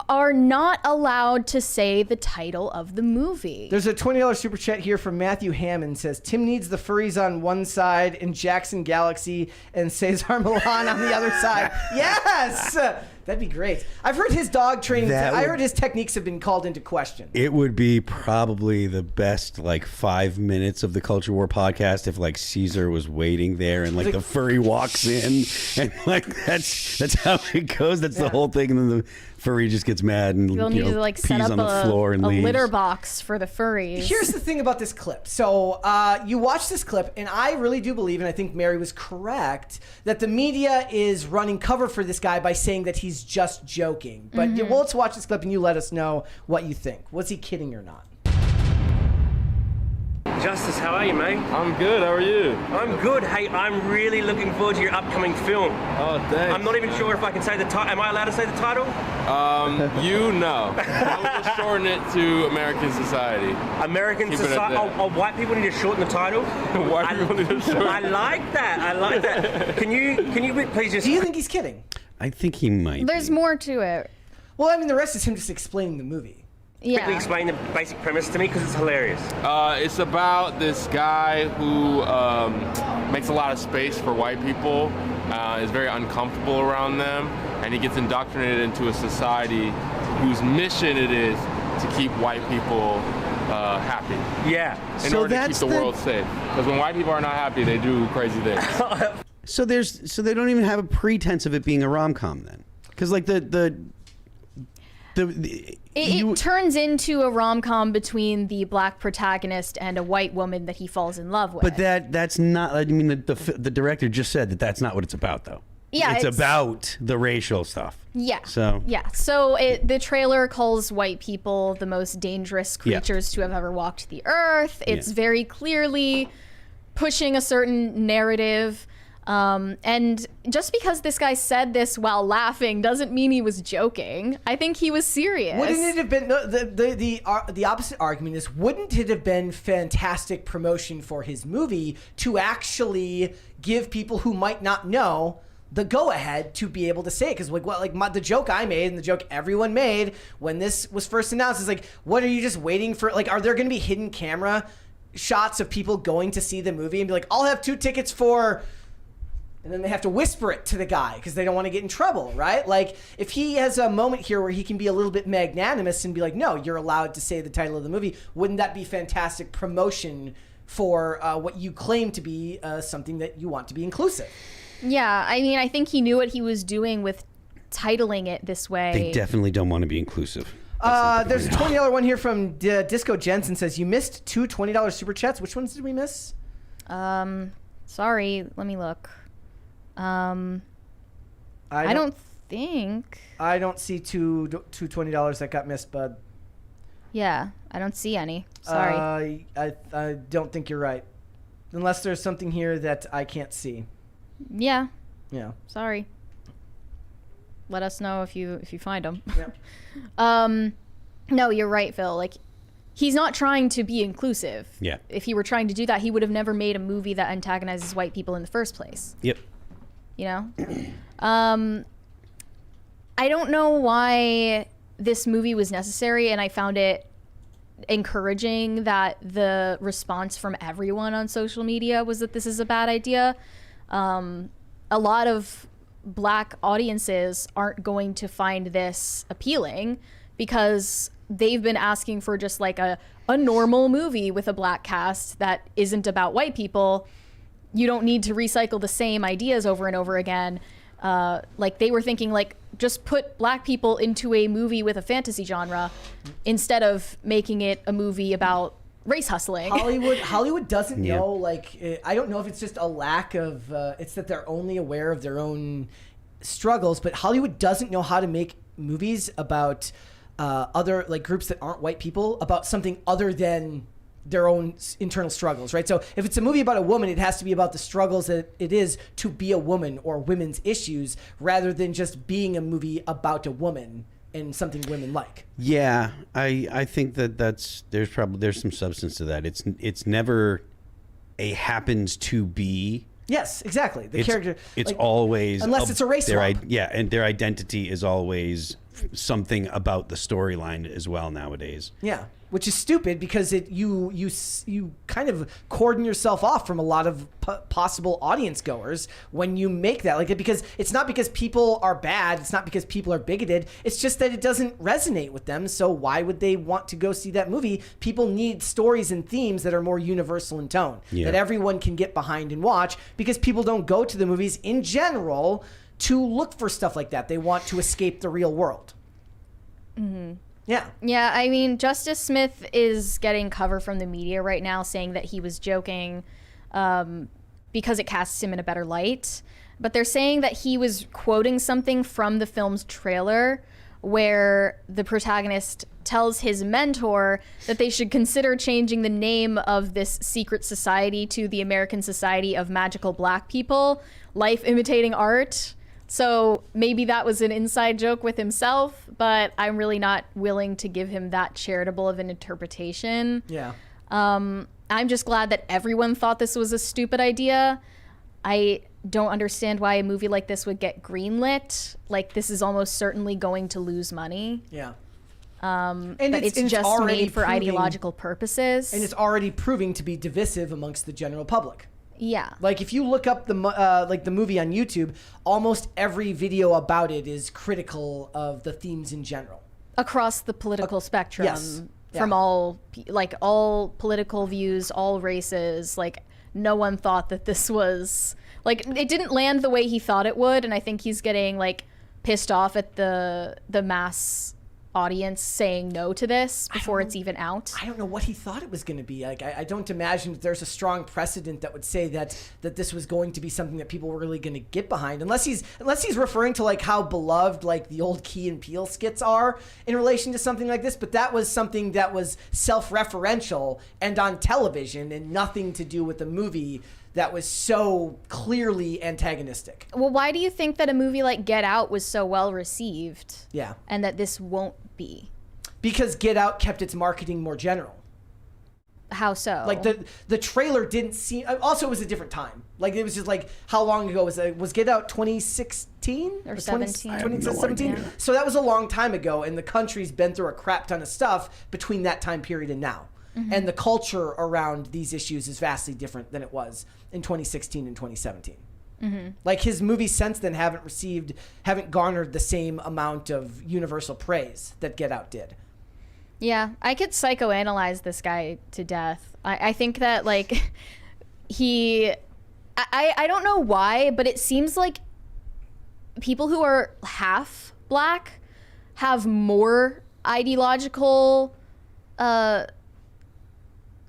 are not allowed to say the title of the movie. There's a $20 super chat here from Matthew Hammond. Says Tim needs the furries on one side and Jackson Galaxy and Cesar Milan on the other side. Yes, that'd be great. I've heard his dog training. I heard his techniques have been called into question. It would be probably the best 5 minutes of the Culture War podcast if Caesar was waiting there and the furry walks in and that's how it goes. That's the whole thing, and then the furry just gets mad and you'll need to set pees up on the floor and a leaves. litter box for the furries. Here's the thing about this clip. So you watch this clip, and I really do believe, and I think Mary was correct, that the media is running cover for this guy by saying that he's just joking. But let's watch this clip, and you let us know what you think. Was he kidding or not? Justice, how are you, mate? I'm good. How are you? I'm good. Hey, I'm really looking forward to your upcoming film. Oh, thanks. I'm not even sure if I can say the title. Am I allowed to say the title? You know. I would just shorten it to American Society. American Society. Oh, white people need to shorten the title. White people need to shorten. I like that. Can you please just? Do you think he's kidding? I think he might. There's more to it. Well, I mean, the rest is him just explaining the movie. Quickly explain the basic premise to me because it's hilarious. It's about this guy who makes a lot of space for white people, is very uncomfortable around them, and he gets indoctrinated into a society whose mission it is to keep white people happy. Yeah. In order to keep the world safe. Because when white people are not happy, they do crazy things. So they don't even have a pretense of it being a rom-com then, because It turns into a rom-com between the black protagonist and a white woman that he falls in love with. But that's not. I mean, the director just said that that's not what it's about, though. Yeah, it's about the racial stuff. Yeah. So the trailer calls white people the most dangerous creatures to have ever walked the earth. It's very clearly pushing a certain narrative. And just because this guy said this while laughing doesn't mean he was joking. I think he was serious. Wouldn't it have been the opposite argument is wouldn't it have been fantastic promotion for his movie to actually give people who might not know the go-ahead to be able to say it? Because the joke I made and the joke everyone made when this was first announced is what are you just waiting for? Are there going to be hidden camera shots of people going to see the movie and be like, I'll have 2 tickets for... And then they have to whisper it to the guy because they don't want to get in trouble, right? If he has a moment here where he can be a little bit magnanimous and be like, no, you're allowed to say the title of the movie, wouldn't that be fantastic promotion for what you claim to be something that you want to be inclusive. Yeah, I mean, I think he knew what he was doing with titling it this way. They definitely don't want to be inclusive. There's a $20 one here from Disco Jensen says, you missed two $20 super chats. Which ones did we miss? Sorry, let me look. I don't think. I don't see two $20 that got missed, bud. Yeah, I don't see any. Sorry. I don't think you're right. Unless there's something here that I can't see. Yeah. Yeah. Sorry. Let us know if you find them. Yeah. No, you're right, Phil. Like, he's not trying to be inclusive. Yeah. If he were trying to do that, he would have never made a movie that antagonizes white people in the first place. Yep. You know? I don't know why this movie was necessary, and I found it encouraging that the response from everyone on social media was that this is a bad idea. A lot of Black audiences aren't going to find this appealing because they've been asking for just like a normal movie with a Black cast that isn't about white people. You don't need to recycle the same ideas over and over again. Like they were thinking like, just put Black people into a movie with a fantasy genre instead of making it a movie about race hustling. Hollywood doesn't know, like, I don't know if it's just a lack of, it's that they're only aware of their own struggles, but Hollywood doesn't know how to make movies about other, like, groups that aren't white people, about something other than their own internal struggles, right? So if it's a movie about a woman, it has to be about the struggles that it is to be a woman or women's issues, rather than just being a movie about a woman and something women like. Yeah, I think there's some substance to that. It's never a happens to be. Yes, exactly. The character. It's like, always unless it's a race swap. Yeah, and their identity is always something about the storyline as well nowadays. Yeah, which is stupid because you kind of cordon yourself off from a lot of possible audience goers when you make that like it, because it's not because people are bad, it's not because people are bigoted, it's just that it doesn't resonate with them. So why would they want to go see that movie? People need stories and themes that are more universal in tone, that everyone can get behind and watch, because people don't go to the movies in general to look for stuff like that. They want to escape the real world. Mm-hmm. Yeah. Yeah, I mean, Justice Smith is getting cover from the media right now saying that he was joking because it casts him in a better light. But they're saying that he was quoting something from the film's trailer where the protagonist tells his mentor that they should consider changing the name of this secret society to the American Society of Magical Black People, Life Imitating Art. So maybe that was an inside joke with himself, but I'm really not willing to give him that charitable of an interpretation. Yeah. I'm just glad that everyone thought this was a stupid idea. I don't understand why a movie like this would get greenlit. Like, this is almost certainly going to lose money. Yeah. And it's just made for ideological purposes. And it's already proving to be divisive amongst the general public. Yeah. Like, if you look up the movie on YouTube, almost every video about it is critical of the themes in general. Across the political spectrum. Yes. From all political views, all races. Like, no one thought that this was... Like, it didn't land the way he thought it would, and I think he's getting, like, pissed off at the mass audience saying no to this before it's even out. I don't know what he thought it was going to be. Like, I don't imagine that there's a strong precedent that would say that this was going to be something that people were really going to get behind, unless he's referring to like how beloved like the old Key and Peele skits are in relation to something like this. But that was something that was self-referential and on television, and nothing to do with the movie that was so clearly antagonistic. Well, why do you think that a movie like Get Out was so well received? Yeah. And that this won't be? Because Get Out kept its marketing more general. How so? Like the trailer didn't seem... Also, it was a different time. Like, it was just like, how long ago was Get Out 2016? Or 17? 2017? Yeah. So that was a long time ago, and the country's been through a crap ton of stuff between that time period and now. Mm-hmm. And the culture around these issues is vastly different than it was in 2016 and 2017. Mm-hmm. Like, his movies since then haven't garnered the same amount of universal praise that Get Out did. Yeah, I could psychoanalyze this guy to death. I think that like I don't know why, but it seems like people who are half black have more ideological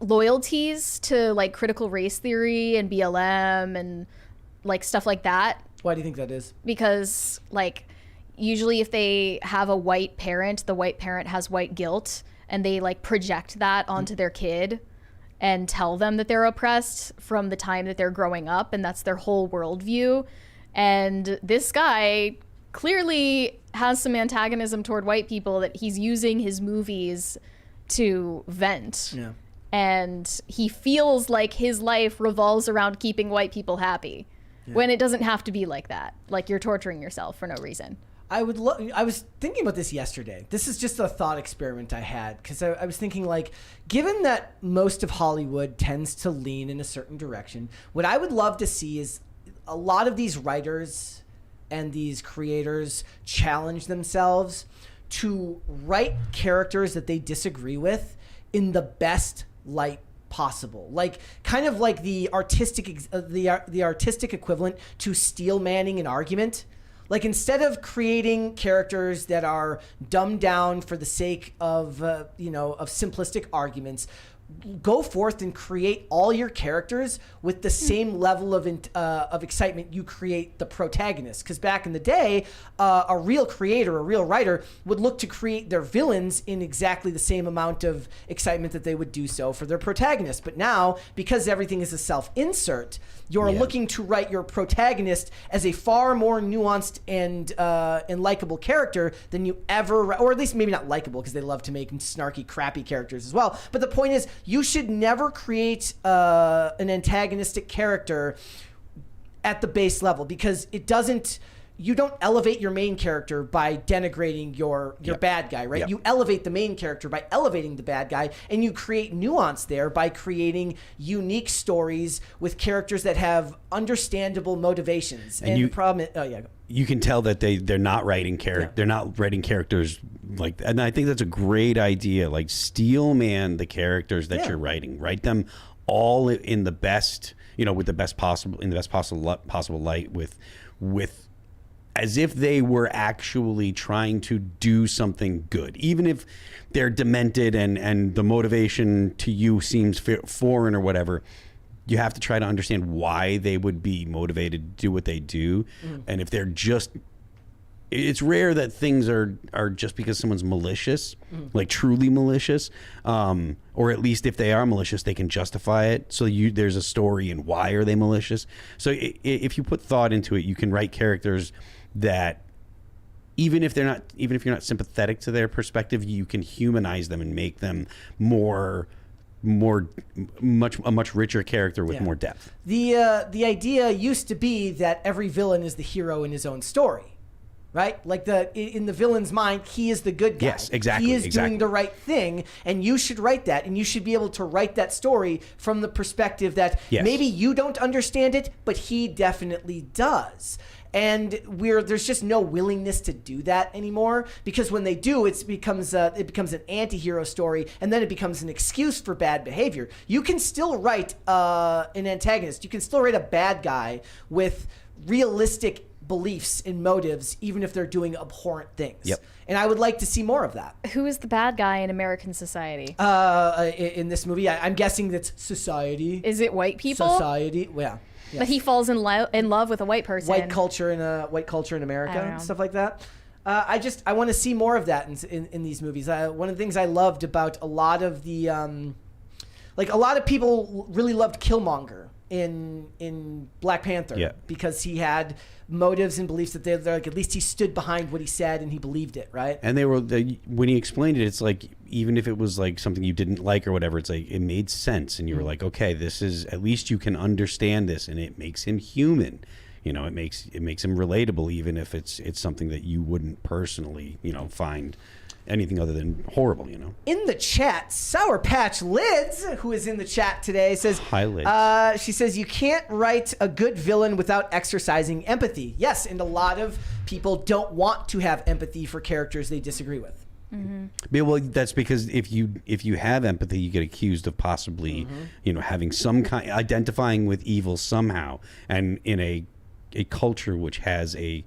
loyalties to like critical race theory and BLM and like stuff like that. Why do you think that is? Because like usually if they have a white parent, the white parent has white guilt and they like project that onto their kid and tell them that they're oppressed from the time that they're growing up, and that's their whole worldview. And this guy clearly has some antagonism toward white people that he's using his movies to vent. Yeah. And he feels like his life revolves around keeping white people happy, when it doesn't have to be like that. Like you're torturing yourself for no reason. I was thinking about this yesterday. This is just a thought experiment I had, because I was thinking, like, given that most of Hollywood tends to lean in a certain direction, what I would love to see is a lot of these writers and these creators challenge themselves to write characters that they disagree with in the best light possible, like kind of like the artistic equivalent to steel manning an argument. Like, instead of creating characters that are dumbed down for the sake of, of simplistic arguments, go forth and create all your characters with the same level of excitement you create the protagonist. Because back in the day, a real creator, a real writer would look to create their villains in exactly the same amount of excitement that they would do so for their protagonist. But now, because everything is a self-insert, you're looking to write your protagonist as a far more nuanced and likable character than you ever, or at least maybe not likable, because they love to make snarky, crappy characters as well. But the point is, you should never create an antagonistic character at the base level, because you don't elevate your main character by denigrating your bad guy, right? You elevate the main character by elevating the bad guy, and you create nuance there by creating unique stories with characters that have understandable motivations. And the problem is, you can tell that they're not writing they're not writing characters like, and I think that's a great idea. Like, steel man the characters that you're writing, write them all in the best, with the best possible, in the best possible light, with as if they were actually trying to do something good, even if they're demented and the motivation to you seems foreign or whatever. You have to try to understand why they would be motivated to do what they do. And if they're just, it's rare that things are just because someone's malicious, like truly malicious, or at least if they are malicious, they can justify it. So there's a story and why are they malicious. So if you put thought into it, you can write characters that even if you're not sympathetic to their perspective, you can humanize them and make them a much richer character with more depth. The idea used to be that every villain is the hero in his own story, right? Like in the villain's mind, he is the good guy. Yes, exactly. He is doing the right thing, and you should write that, and you should be able to write that story from the perspective that maybe you don't understand it, but he definitely does. And there's just no willingness to do that anymore, because when they do, it becomes an anti-hero story, and then it becomes an excuse for bad behavior. You can still write an antagonist. You can still write a bad guy with realistic beliefs and motives, even if they're doing abhorrent things. Yep. And I would like to see more of that. Who is the bad guy in American society? In this movie, I'm guessing that's society. Is it white people? Society, yeah. Yes. But he falls in love with a white person. White culture in America, stuff like that. I want to see more of that in these movies. One of the things I loved about a lot of the, a lot of people really loved Killmonger in Black Panther, because he had motives and beliefs that they're like, at least he stood behind what he said and he believed it, right? And when he explained it, it's like, even if it was like something you didn't like or whatever, it's like it made sense, and you were like, okay, this is, at least you can understand this, and it makes him human. It makes him relatable, even if it's something that you wouldn't personally, find anything other than horrible, In the chat, Sour Patch Lids, who is in the chat today, says, "Hi, Lids." She says, you can't write a good villain without exercising empathy. Yes, and a lot of people don't want to have empathy for characters they disagree with. Yeah, well, that's because if you have empathy, you get accused of possibly, having some kind, identifying with evil somehow, and in a culture which has a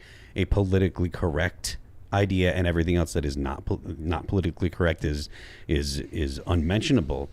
politically correct idea, and everything else that is not politically correct is unmentionable.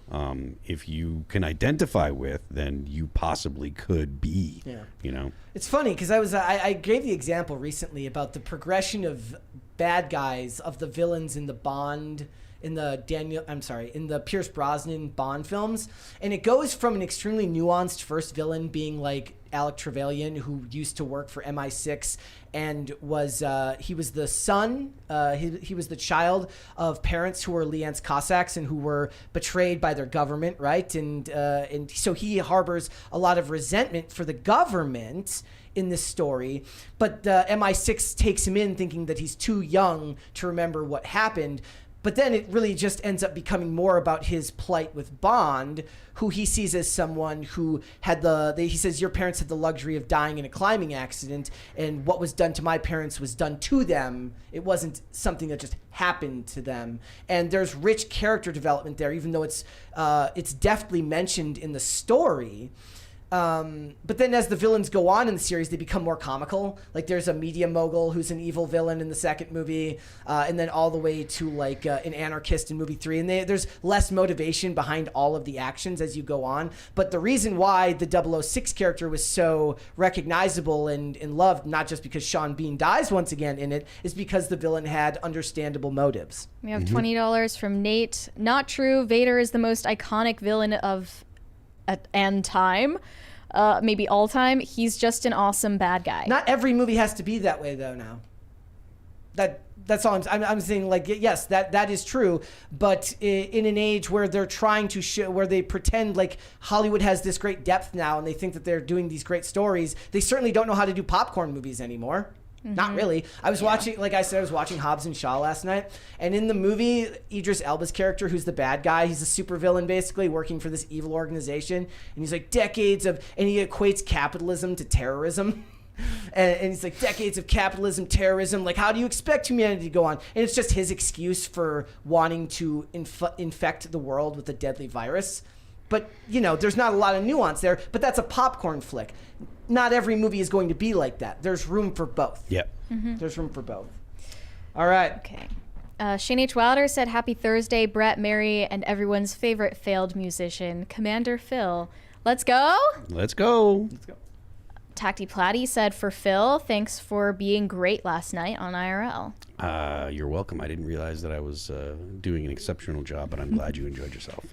If you can identify with, then you possibly could be. Yeah. It's funny because I gave the example recently about the progression of bad guys, of the villains in the Bond, in the Pierce Brosnan Bond films, and it goes from an extremely nuanced first villain being like Alec Trevelyan, who used to work for MI6 and he was the son, he was the child of parents who were Liance Cossacks and who were betrayed by their government, right? And so he harbors a lot of resentment for the government in this story, but MI6 takes him in thinking that he's too young to remember what happened. But then it really just ends up becoming more about his plight with Bond, who he sees as someone who had he says, your parents had the luxury of dying in a climbing accident, and what was done to my parents was done to them. It wasn't something that just happened to them. And there's rich character development there, even though it's deftly mentioned in the story. But then as the villains go on in the series, they become more comical. Like there's a media mogul who's an evil villain in the second movie, and then all the way to like an anarchist in movie 3. And there's less motivation behind all of the actions as you go on. But the reason why the 006 character was so recognizable and loved, not just because Sean Bean dies once again in it, is because the villain had understandable motives. We have $20 from Nate. Not true. Vader is the most iconic villain of and time, maybe all time. He's just an awesome bad guy. Not every movie has to be that way though now. That's all I'm saying. Like, yes, that is true, but in an age where they're trying to show, where they pretend like Hollywood has this great depth now and they think that they're doing these great stories, they certainly don't know how to do popcorn movies anymore. Not really. I was watching, like I said, I was watching Hobbs and Shaw last night, and in the movie, Idris Elba's character, who's the bad guy, he's a supervillain basically working for this evil organization, and he's like and he equates capitalism to terrorism. And he's like, decades of capitalism, terrorism, like how do you expect humanity to go on? And it's just his excuse for wanting to infect the world with a deadly virus. But, there's not a lot of nuance there, but that's a popcorn flick. Not every movie is going to be like that. There's room for both. Yep. There's room for both. All right. Okay. Shane H. Wilder said, happy Thursday, Brett, Mary, and everyone's favorite failed musician, Commander Phil. Let's go? Let's go. Tacty Platty said, for Phil, thanks for being great last night on IRL. You're welcome. I didn't realize that I was doing an exceptional job, but I'm glad you enjoyed yourself.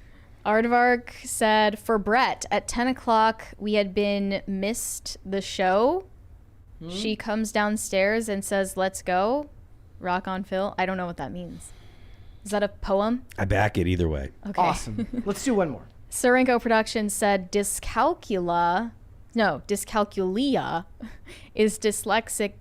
Aardvark said, for Brett, at 10 o'clock, we had been missed the show. She comes downstairs and says, let's go. Rock on, Phil. I don't know what that means. Is that a poem? I back it either way. Okay. Awesome. Let's do one more. Serenko Productions said, dyscalculia is dyslexia.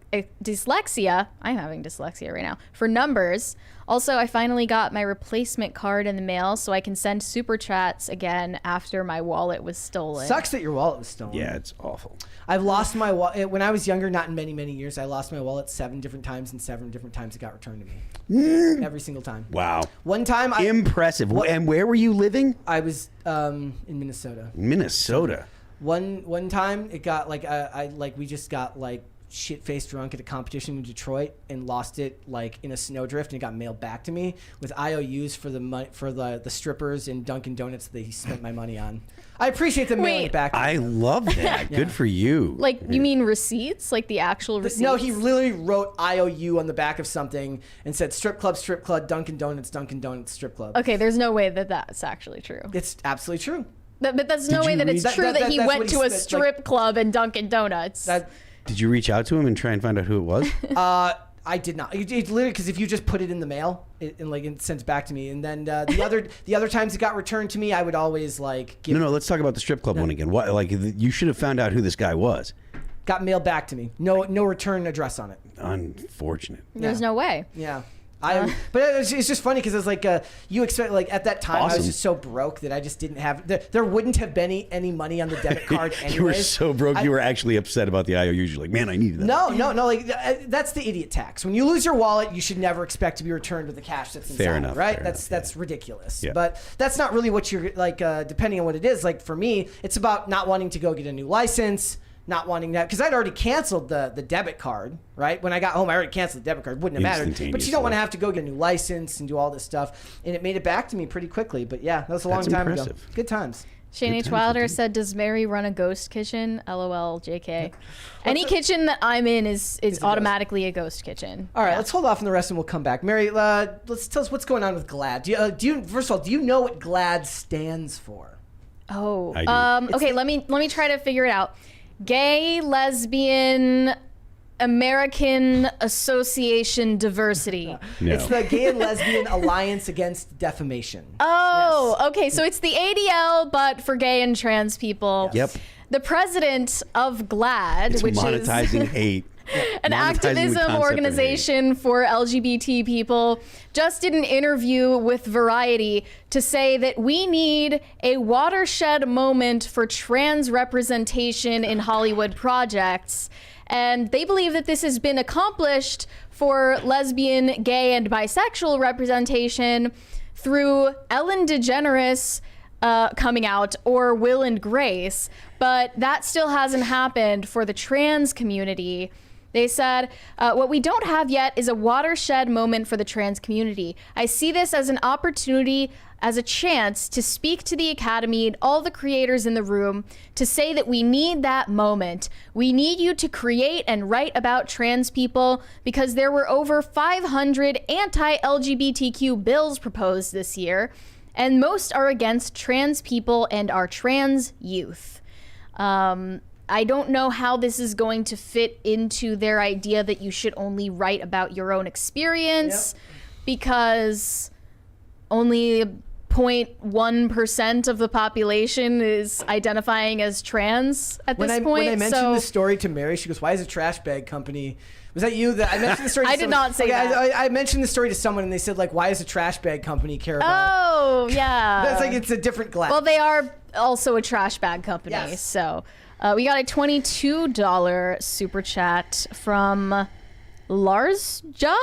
I'm having dyslexia right now. For numbers. Also, I finally got my replacement card in the mail so I can send Superchats again after my wallet was stolen. Sucks that your wallet was stolen. Yeah, it's awful. I've lost my wallet. When I was younger, not in many, many years, I lost my wallet 7 different times, and 7 different times it got returned to me. Every single time. Wow. One time Impressive. And where were you living? I was in Minnesota. Minnesota. One time it got we just got like shit-faced drunk at a competition in Detroit and lost it like in a snowdrift, and it got mailed back to me with IOUs for the strippers and Dunkin' Donuts that they spent my money on. I appreciate them mailing it back to me. I love that. Good for you. Like, you mean receipts? Like the actual receipts? No, he literally wrote IOU on the back of something and said strip club, Dunkin' Donuts, strip club. Okay, there's no way that that's actually true. It's absolutely true. But that's no way that it's true that he went to a strip club and Dunkin' Donuts. Did you reach out to him and try and find out who it was? I did not. It literally, because if you just put it in the mail, it sends back to me, and then the other times it got returned to me, I would always like give. No. Let's talk about the strip club one again. What? Like, you should have found out who this guy was. Got mailed back to me. No return address on it. Unfortunate. There's no way. Yeah. But it's just funny because it's like you expect, like at that time I was just so broke that I just didn't have there wouldn't have been any money on the debit card anyways. You were so broke you were actually upset about the IOUs. You're like, man, I needed that. No, like that's the idiot tax. When you lose your wallet, you should never expect to be returned with the cash that's inside. Fair enough, right? fair That's ridiculous. Yeah. But that's not really what you're like. Depending on what it is, like for me, it's about not wanting to go get a new license. Not wanting that because I'd already canceled the debit card, right? When I got home, I already canceled the debit card. Wouldn't have mattered. But you don't want to have to go get a new license and do all this stuff. And it made it back to me pretty quickly. But yeah, that was a long time ago. Good times. Shane H. Wilder said, "Does Mary run a ghost kitchen?" LOL, JK. Any kitchen that I'm in is automatically a ghost kitchen. All right, let's hold off on the rest and we'll come back. Mary, let's tell us what's going on with GLAAD. Do you first of all, do you know what GLAAD stands for? Oh, I do. Okay. Let me try to figure it out. Gay, lesbian, American Association Diversity. No. It's the Gay and Lesbian Alliance Against Defamation. Oh, yes. Okay. So it's the ADL, but for gay and trans people. Yep. The president of GLAAD, It's which monetizing is hate. an Monetizing the activism concept of organization for LGBT people, just did an interview with Variety to say that we need a watershed moment for trans representation in Hollywood projects. And they believe that this has been accomplished for lesbian, gay, and bisexual representation through Ellen DeGeneres coming out or Will and Grace, but that still hasn't happened for the trans community. They said, what we don't have yet is a watershed moment for the trans community. I see this as an opportunity, as a chance to speak to the Academy and all the creators in the room to say that we need that moment. We need you to create and write about trans people because there were over 500 anti-LGBTQ bills proposed this year, and most are against trans people and our trans youth. I don't know how this is going to fit into their idea that you should only write about your own experience, because only 0.1% of the population is identifying as trans at this point. When I mentioned the story to Mary, she goes, "Why is a trash bag company?" Was that you? That I mentioned the story. I did not say that. I mentioned the story to someone, and they said, like, "Why is a trash bag company care about?" Oh, yeah. That's like it's a different GLAAD. Well, they are also a trash bag company, Yes. so. We got a $22 super chat from Larsja,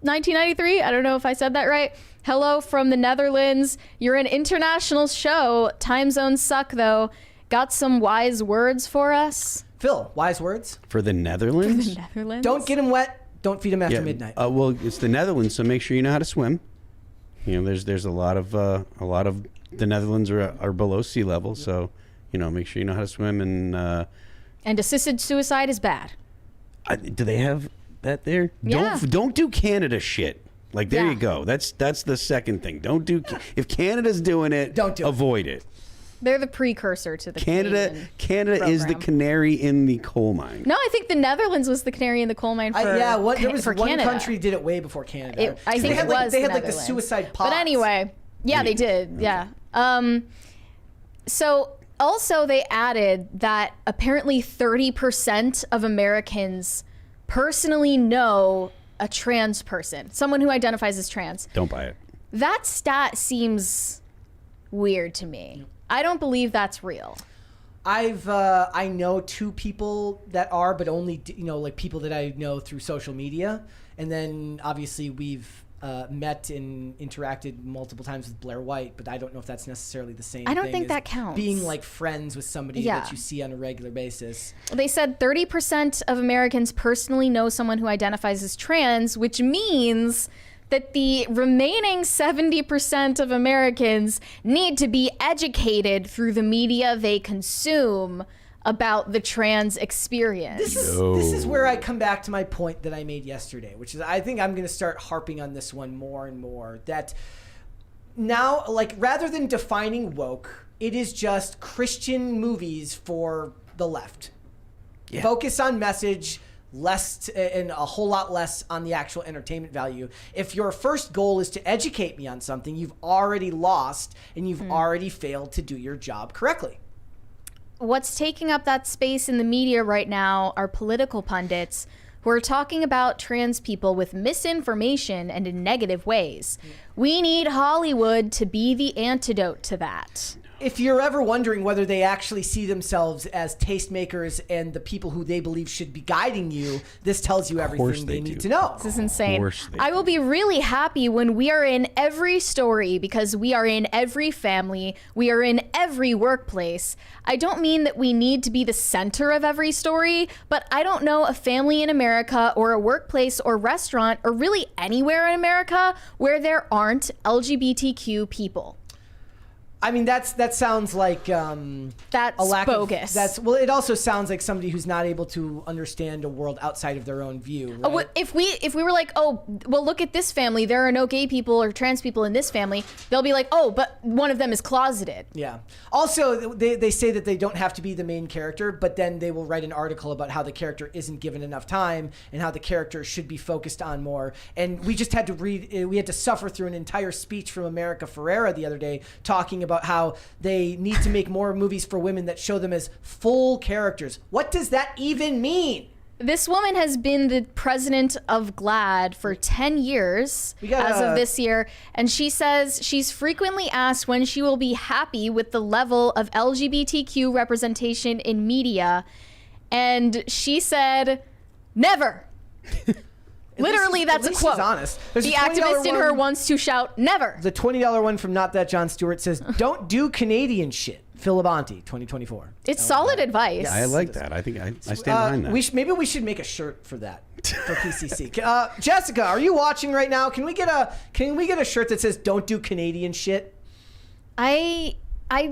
1993. I don't know if I said that right. Hello from the Netherlands. You're an international show. Time zones suck, though. Got some wise words for us? Phil, wise words For the Netherlands? Netherlands? Don't get them wet. Don't feed them after midnight. Well, it's the Netherlands, so make sure you know how to swim. You know, there's a lot of the Netherlands are below sea level, so make sure you know how to swim. And assisted suicide is bad. Do they have that there? Yeah. Don't do Canada shit. Like, there you go. That's the second thing. Don't do if Canada's doing it. Don't do it. Avoid it. They're the precursor to the Canada Canadian is the program. canary in the coal mine. No, I think the Netherlands was the canary in the coal mine for there was for one Canada. country did it way before Canada. I think they had it was they the had like the Netherlands. suicide pods. But anyway, yeah, they did. Yeah. So also they added that apparently 30% of Americans personally know a trans person, someone who identifies as trans. Don't buy it. That stat seems weird to me. I don't believe that's real. I know two people that are, but only like people that I know through social media, and then obviously we've met and interacted multiple times with Blair White, but I don't know if that's necessarily the same. I don't thing think as that counts. Being like friends with somebody that you see on a regular basis. They said 30% of Americans personally know someone who identifies as trans, which means that the remaining 70% of Americans need to be educated through the media they consume about the trans experience. This is where I come back to my point that I made yesterday, which is I think I'm going to start harping on this one more and more, that now, like, rather than defining woke, it is just Christian movies for the left. Yeah. Focus on message, less and a whole lot less on the actual entertainment value. If your first goal is to educate me on something, you've already lost and you've already failed to do your job correctly. What's taking up that space in the media right now are political pundits who are talking about trans people with misinformation and in negative ways. We need Hollywood to be the antidote to that. If you're ever wondering whether they actually see themselves as tastemakers and the people who they believe should be guiding you, this tells you everything they need to know. This is insane. I will be really happy when we are in every story, because we are in every family, we are in every workplace. I don't mean that we need to be the center of every story, but I don't know a family in America or a workplace or restaurant or really anywhere in America where there aren't LGBTQ people. I mean, that sounds like that's a lack bogus. Well, it also sounds like somebody who's not able to understand a world outside of their own view. Right? If we were like, oh, well, look at this family, there are no gay people or trans people in this family, they'll be like, oh, but one of them is closeted. Yeah. Also, they say that they don't have to be the main character, but then they will write an article about how the character isn't given enough time and how the character should be focused on more. And we just had to suffer through an entire speech from America Ferrera the other day talking about how they need to make more movies for women that show them as full characters. What does that even mean? This woman has been the president of GLAAD for 10 years as of this year, and she says she's frequently asked when she will be happy with the level of LGBTQ representation in media, and she said, never. Literally, that's a quote. She's honest. The activist in her wants to shout, never. The $20 one from Not That Jon Stewart says, don't do Canadian shit. Phil Labonte, 2024. It's solid advice. Yeah, I like that. I think I stand behind that. Maybe we should make a shirt for that, for PCC. Jessica, are you watching right now? Can we get a shirt that says "Don't do Canadian shit"? I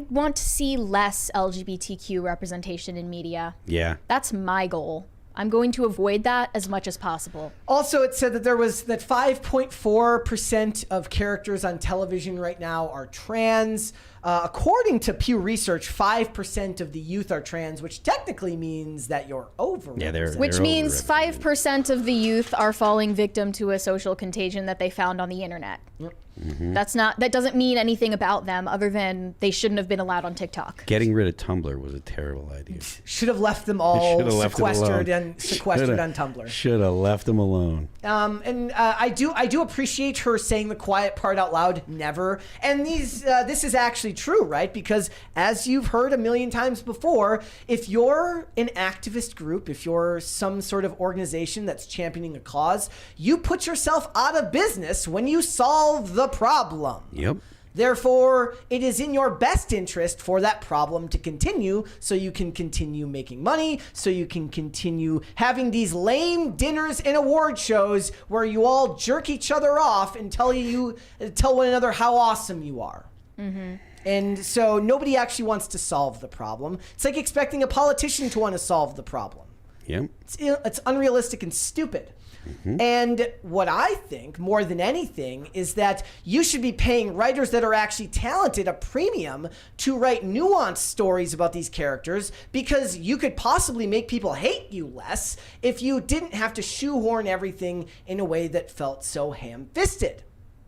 want to see less LGBTQ representation in media. Yeah. That's my goal. I'm going to avoid that as much as possible. Also, it said that there was that 5.4% of characters on television right now are trans. According to Pew Research, 5% of the youth are trans, which technically means that you're overrepresented. Yeah, they're which means 5% of the youth are falling victim to a social contagion that they found on the internet. Yep. Mm-hmm. That doesn't mean anything about them other than they shouldn't have been allowed on TikTok. Getting rid of Tumblr was a terrible idea. Should have left them all sequestered on Tumblr. Should have left them alone. I do appreciate her saying the quiet part out loud, never. And this is actually true, right? Because as you've heard a million times before, if you're an activist group, if you're some sort of organization that's championing a cause, you put yourself out of business when you solve the problem. Yep. Therefore, it is in your best interest for that problem to continue so you can continue making money, so you can continue having these lame dinners and award shows where you all jerk each other off and tell one another how awesome you are. Mm-hmm. And so nobody actually wants to solve the problem. It's like expecting a politician to want to solve the problem. Yep. It's unrealistic and stupid. Mm-hmm. And what I think, more than anything, is that you should be paying writers that are actually talented a premium to write nuanced stories about these characters, because you could possibly make people hate you less if you didn't have to shoehorn everything in a way that felt so ham-fisted.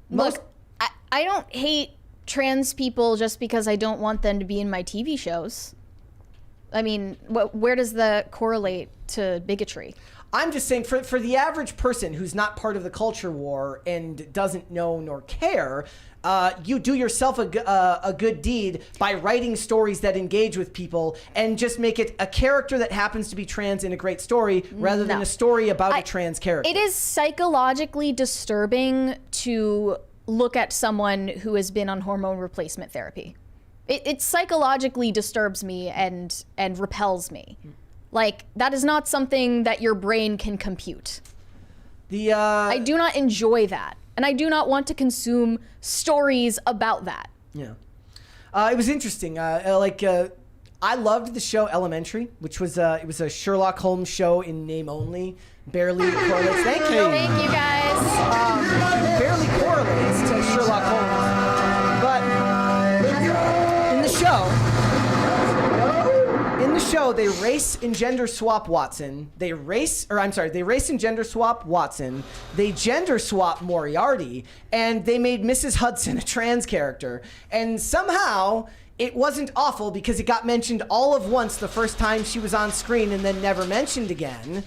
Look, I don't hate trans people just because I don't want them to be in my TV shows. I mean, where does that correlate to bigotry? I'm just saying, for the average person who's not part of the culture war and doesn't know nor care, you do yourself a good deed by writing stories that engage with people and just make it a character that happens to be trans in a great story rather than a story about a trans character. It is psychologically disturbing to look at someone who has been on hormone replacement therapy. It psychologically disturbs me and repels me. Like, that is not something that your brain can compute. I do not enjoy that, and I do not want to consume stories about that. Yeah. It was interesting. I loved the show Elementary, which was it was a Sherlock Holmes show in name only. Barely correlates. Thank you. Thank you, guys. Barely correlates to Sherlock Holmes. But in the show, they race and gender swap Watson. They race and gender swap Watson. They gender swap Moriarty, and they made Mrs. Hudson a trans character. And somehow it wasn't awful because it got mentioned all of once the first time she was on screen and then never mentioned again.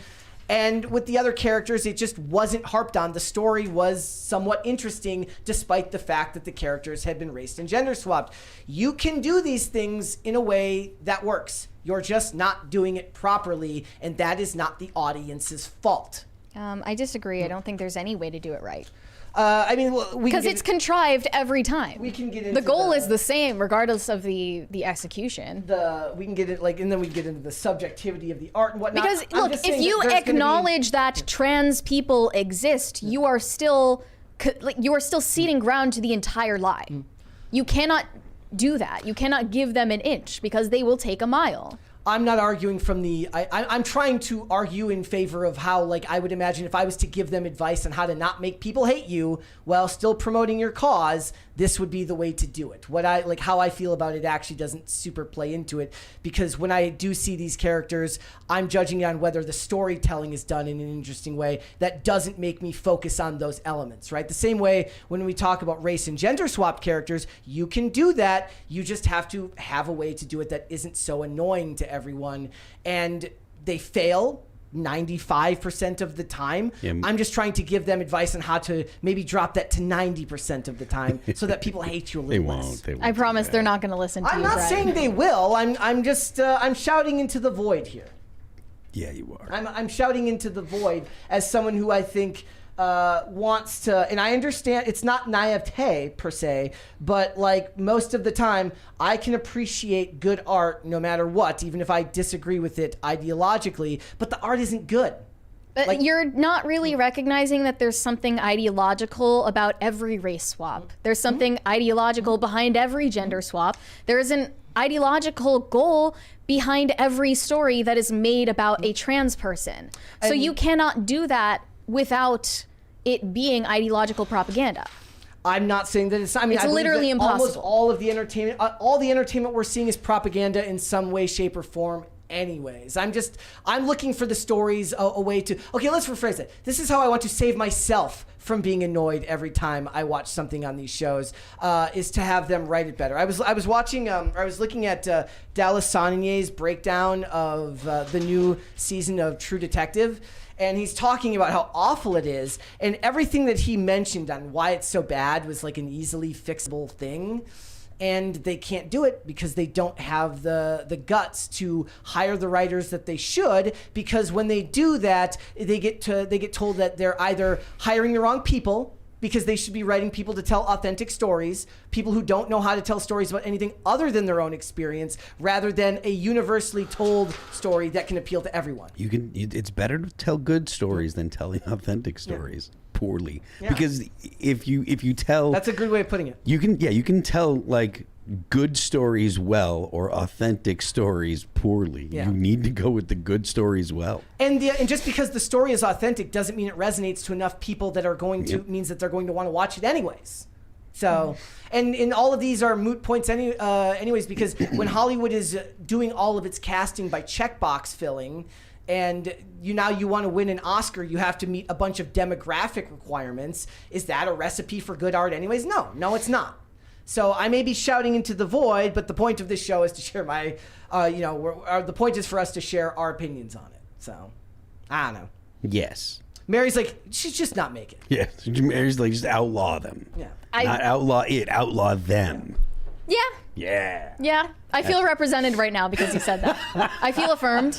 And with the other characters, it just wasn't harped on. The story was somewhat interesting, despite the fact that the characters had been raced and gender swapped. You can do these things in a way that works. You're just not doing it properly, and that is not the audience's fault. I disagree. I don't think there's any way to do it right. I mean, because it's contrived every time. We can get into the goal is the same regardless of the execution. We can get it and then we get into the subjectivity of the art and whatnot. Because look, if you acknowledge that trans people exist, you are still ceding ground to the entire lie. You cannot do that. You cannot give them an inch because they will take a mile. I'm not arguing from the. I'm trying to argue in favor of how, like, I would imagine if I was to give them advice on how to not make people hate you while still promoting your cause, this would be the way to do it. How I feel about it actually doesn't super play into it, because when I do see these characters, I'm judging on whether the storytelling is done in an interesting way that doesn't make me focus on those elements, right? The same way when we talk about race and gender swapped characters, you can do that. You just have to have a way to do it that isn't so annoying to everyone, and they fail 95% of the time. Yeah. I'm just trying to give them advice on how to maybe drop that to 90% of the time so that people hate you a little less. They won't. I promise they're not going to listen to you. I'm not saying they will. I'm just I'm shouting into the void here. Yeah, you are. I'm shouting into the void as someone who I think wants to, and I understand it's not naivete per se, but like most of the time I can appreciate good art no matter what, even if I disagree with it ideologically, but the art isn't good. But you're not really recognizing that there's something ideological about every race swap. There's something ideological behind every gender swap. There is an ideological goal behind every story that is made about a trans person. So you cannot do that without it being ideological propaganda. I'm not saying that it's. I mean, it's literally impossible. Almost all of the entertainment we're seeing is propaganda in some way, shape, or form. Anyways, I'm looking for the stories a way to. Okay, let's rephrase it. This is how I want to save myself from being annoyed every time I watch something on these shows. Is to have them write it better. I was watching. I was looking at Dallas Sonier's breakdown of the new season of True Detective. And he's talking about how awful it is, and everything that he mentioned on why it's so bad was like an easily fixable thing. And they can't do it because they don't have the guts to hire the writers that they should, because when they do that, they get told that they're either hiring the wrong people, because they should be writing people to tell authentic stories, people who don't know how to tell stories about anything other than their own experience, rather than a universally told story that can appeal to everyone. It's better to tell good stories than telling authentic stories poorly. Yeah. Because if you tell, that's a good way of putting it. You can tell like good stories well or authentic stories poorly. Yeah. You need to go with the good stories well. And just because the story is authentic doesn't mean it resonates to enough people that are going to means that they're going to want to watch it anyways. So, and all of these are moot points anyways, because when Hollywood is doing all of its casting by checkbox filling, and you want to win an Oscar, you have to meet a bunch of demographic requirements. Is that a recipe for good art anyways? No, it's not. So I may be shouting into the void, but the point of this show is to share my, the point is for us to share our opinions on it. So, I don't know. Yes. Mary's like, she's just not making it. Yeah, Mary's like, just outlaw them. Yeah. Not outlaw it, outlaw them. Yeah. Yeah. Yeah. I feel represented right now because you said that. I feel affirmed.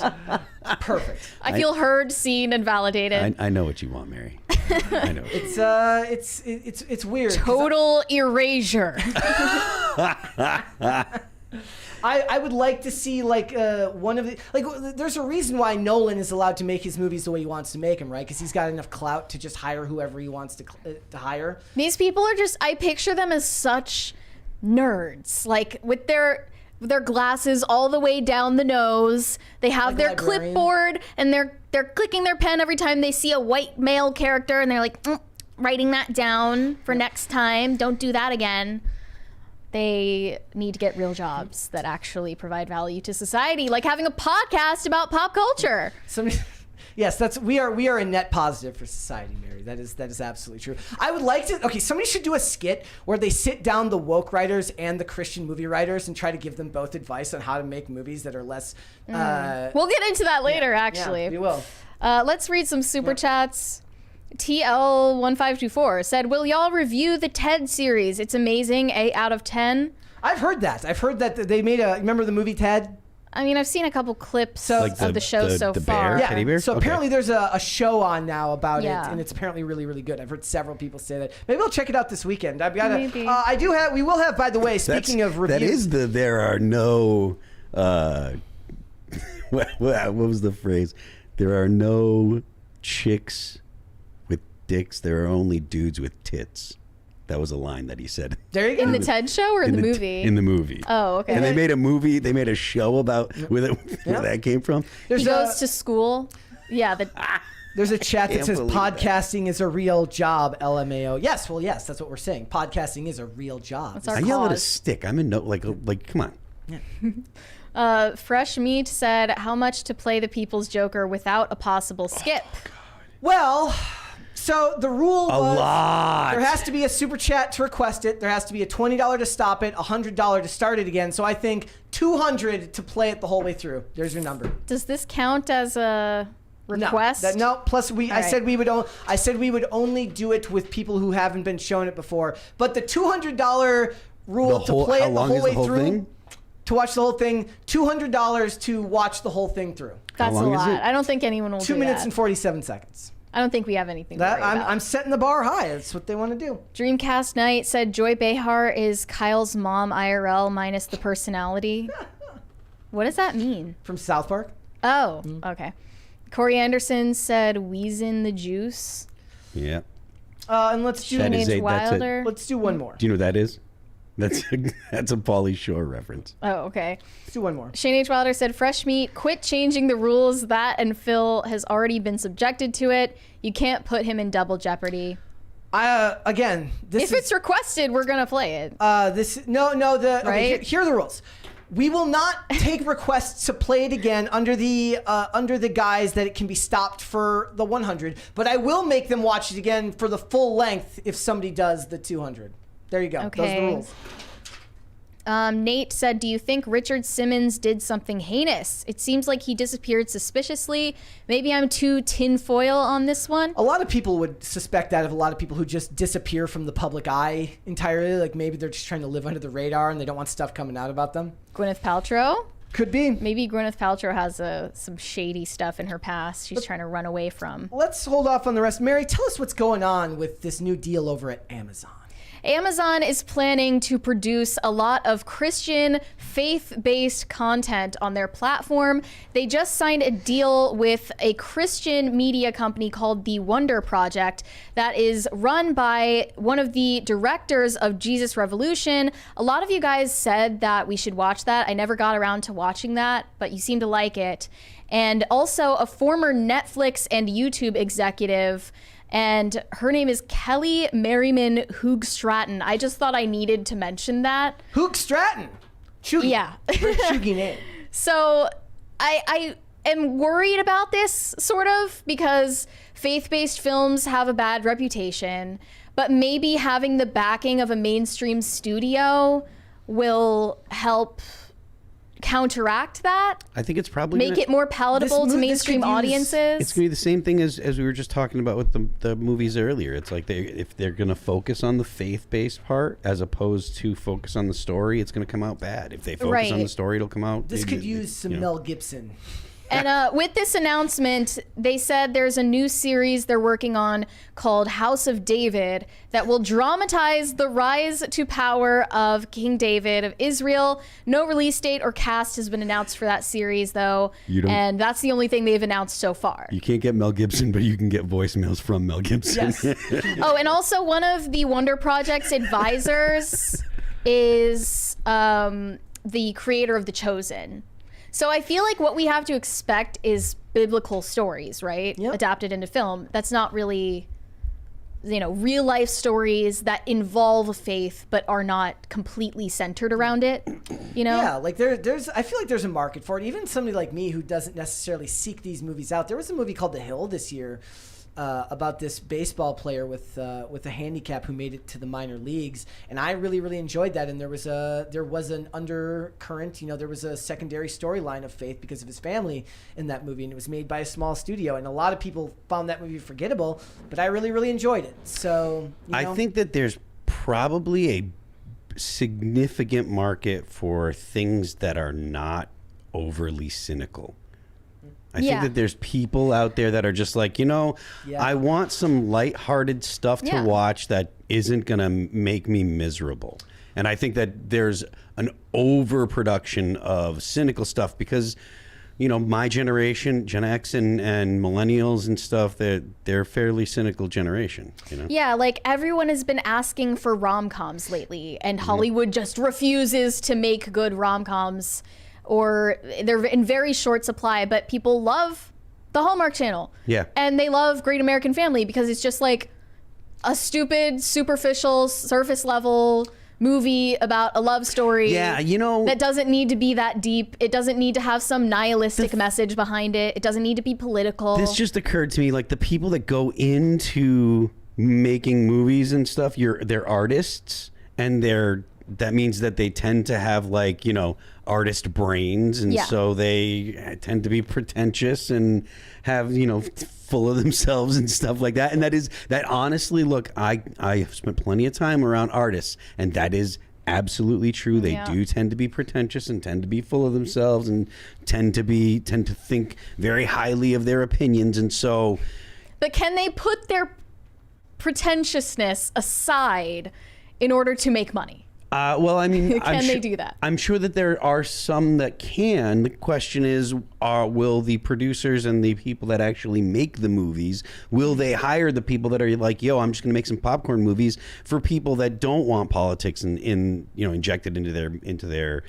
Perfect. I feel heard, seen, and validated. I know what you want, Mary. I know. It's weird. Total erasure. I would like to see one of the there's a reason why Nolan is allowed to make his movies the way he wants to make them, right? Because he's got enough clout to just hire whoever he wants to hire. These people are I picture them as such nerds, like with their glasses all the way down the nose. They have their clipboard and they're clicking their pen every time they see a white male character, and they're like writing that down for next time. Don't do that again. They need to get real jobs that actually provide value to society, like having a podcast about pop culture. Yes, we are a net positive for society, Mary. That is absolutely true. I would like to. Okay, somebody should do a skit where they sit down the woke writers and the Christian movie writers and try to give them both advice on how to make movies that are less. We'll get into that later, actually. Yeah, we will. Let's read some super chats. TL1524 said, will y'all review the Ted series? It's amazing. 8 out of 10. I've heard that. I've heard that they made a. Remember the movie Ted? I mean, I've seen a couple clips Like of the show so the far. bear? Teddy bear? So Okay. apparently there's a show on now about Yeah. it, and it's apparently really, really good. I've heard several people say that. Maybe I'll check it out this weekend. I've got Maybe. I do have. We will have. By the way, speaking of reviews, That is there are no. What was the phrase? There are no chicks with dicks. There are only dudes with tits. That was a line that he said. There you go. In the Ted show or in the movie? In the movie. Oh, okay. And they made a movie. They made a show about where that came from. He goes to school. Yeah. There's a chat that Can't says believe podcasting is a real job. LMAO. Yes, well, yes, that's what we're saying. Podcasting is a real job. That's our I yell at a cause. stick. I'm in no like come on. Fresh Meat said, how much to play the People's Joker without a possible skip? Well, so the rule was lot. there has to be a super chat to request it. There has to be a $20 to stop it, $100 to start it again. So I think $200 to play it the whole way through. There's your number. Does this count as a request? No. Plus, I right. said we would only do it with people who haven't been shown it before. But the $200 rule to play how it the long whole is way the whole through. thing? To watch the whole thing, $200 to watch the whole thing through. That's a long is lot. it? I don't think anyone will 2 do minutes that. and 47 seconds. I don't think we have anything to That worry about. I'm setting the bar high. That's what they want to do. Dreamcast Night said Joy Behar is Kyle's mom IRL minus the personality. What does that mean? From South Park. Oh, okay. Corey Anderson said Weezin the Juice. Yeah. And let's do That is Teenage that's Wilder. let's do one more. Do you know what that is? That's a Pauly Shore reference. Oh, okay. Let's do one more. Shane H. Wilder said, Fresh Meat, quit changing the rules. That and Phil has already been subjected to it. You can't put him in double jeopardy. Again, this If it's requested, we're going to play it. okay, Right? here are the rules. We will not take requests to play it again under the guise that it can be stopped for the 100, but I will make them watch it again for the full length if somebody does the 200. There you go. Okay. Those are the rules. Nate said, do you think Richard Simmons did something heinous? It seems like he disappeared suspiciously. Maybe I'm too tinfoil on this one. A lot of people would suspect that of a lot of people who just disappear from the public eye entirely. Like maybe they're just trying to live under the radar and they don't want stuff coming out about them. Gwyneth Paltrow? Could be. Maybe Gwyneth Paltrow has some shady stuff in her past she's trying to run away from. Let's hold off on the rest. Mary, tell us what's going on with this new deal over at Amazon. Amazon is planning to produce a lot of Christian faith-based content on their platform. They just signed a deal with a Christian media company called The Wonder Project that is run by one of the directors of Jesus Revolution. A lot of you guys said that we should watch that. I never got around to watching that, but you seem to like it. And also a former Netflix and YouTube executive, and her name is Kelly Merriman Hoog Stratton. I just thought I needed to mention that. Hoog Stratton. Chuggy. Yeah. Very chuggy name. So I am worried about this, sort of, because faith-based films have a bad reputation, but maybe having the backing of a mainstream studio will help counteract that. I think it's probably Make it more palatable to mainstream audiences. It's gonna be the same thing as we were just talking about with the movies earlier. It's like if they're gonna focus on the faith-based part as opposed to focus on the story, it's gonna come out bad. If they focus on the story, it'll come out. This could use some Mel Gibson. And with this announcement, they said there's a new series they're working on called House of David that will dramatize the rise to power of King David of Israel. No release date or cast has been announced for that series, though. And that's the only thing they've announced so far. You can't get Mel Gibson, but you can get voicemails from Mel Gibson. Yes. Oh, and also one of the Wonder Project's advisors is the creator of The Chosen. So I feel like what we have to expect is biblical stories, right? Yep. Adapted into film. That's not really, real life stories that involve faith but are not completely centered around it, Yeah, like there's I feel like there's a market for it. Even somebody like me who doesn't necessarily seek these movies out. There was a movie called The Hill this year about this baseball player with a handicap who made it to the minor leagues, and I really, really enjoyed that. And there was an undercurrent, there was a secondary storyline of faith because of his family in that movie, and it was made by a small studio. And a lot of people found that movie forgettable, but I really, really enjoyed it. So I think that there's probably a significant market for things that are not overly cynical. I think that there's people out there that are just like, I want some lighthearted stuff to watch that isn't going to make me miserable. And I think that there's an overproduction of cynical stuff because, my generation, Gen X and millennials and stuff, they're fairly cynical generation. Yeah, like everyone has been asking for rom-coms lately, and Hollywood just refuses to make good rom-coms, or they're in very short supply, but people love the Hallmark Channel. Yeah. And they love Great American Family because it's just like a stupid, superficial, surface level movie about a love story. Yeah, that doesn't need to be that deep. It doesn't need to have some nihilistic message behind it. It doesn't need to be political. This just occurred to me, like the people that go into making movies and stuff, they're artists, and that means that they tend to have like, artist brains, and so they tend to be pretentious and have, full of themselves and stuff like that. And that honestly, look, I have spent plenty of time around artists, and that is absolutely true. They do tend to be pretentious and tend to be full of themselves and tend to think very highly of their opinions. And so, but can they put their pretentiousness aside in order to make money? Well, I mean, can they do that? I'm sure that there are some that can. The question is, will the producers and the people that actually make the movies, will they hire the people that are like, I'm just going to make some popcorn movies for people that don't want politics injected into their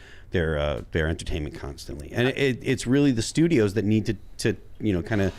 entertainment constantly? And it's really the studios that need to kind of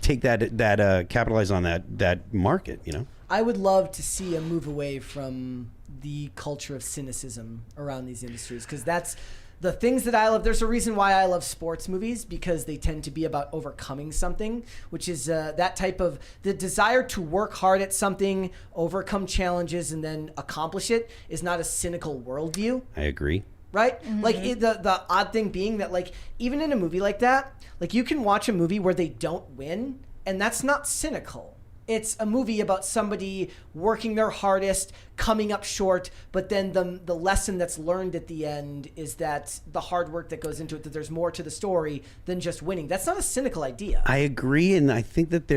take that capitalize on that market. I would love to see a move away from the culture of cynicism around these industries, because that's the things that I love. There's a reason why I love sports movies, because they tend to be about overcoming something, which is that type of the desire to work hard at something, overcome challenges, and then accomplish it is not a cynical worldview. I agree. Right? Mm-hmm. Like the odd thing being that, like, even in a movie like that, like you can watch a movie where they don't win, and that's not cynical. It's a movie about somebody working their hardest, coming up short, but then the lesson that's learned at the end is that the hard work that goes into it, that there's more to the story than just winning. That's not a cynical idea. I agree, and I think that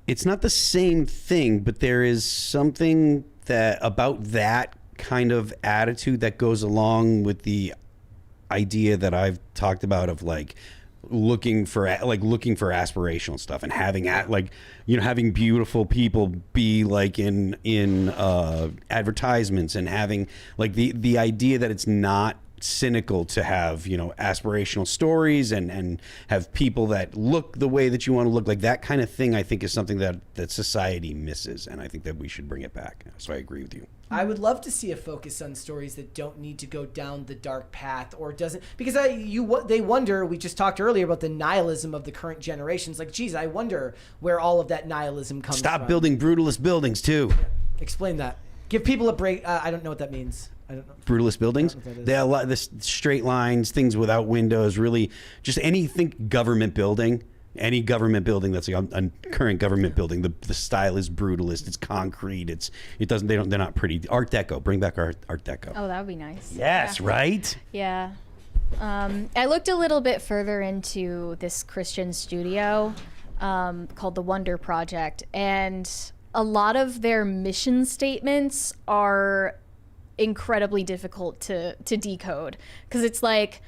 it's not the same thing, but there is something about that kind of attitude that goes along with the idea that I've talked about of like looking for aspirational stuff and having having beautiful people be like in advertisements, and having like the idea that it's not cynical to have aspirational stories and have people that look the way that you want to look. Like that kind of thing, I think, is something that society misses, and I think that we should bring it back. So I agree with you. I would love to see a focus on stories that don't need to go down the dark path, or doesn't, because they wonder. We just talked earlier about the nihilism of the current generations. Like, geez, I wonder where all of that nihilism comes from. Stop building brutalist buildings too. Explain that. Give people a break. I don't know what that means. I don't know. Brutalist buildings. They have a lot of this straight lines, things without windows. Really, just anything government building. Any government building that's like a current government building, the style is brutalist. It's concrete. They're not pretty. Art Deco. Bring back Art Deco. Oh, that would be nice. Yes, yeah. Right? Yeah. I looked a little bit further into this Christian studio called the Wonder Project, and a lot of their mission statements are incredibly difficult to decode, because it's like,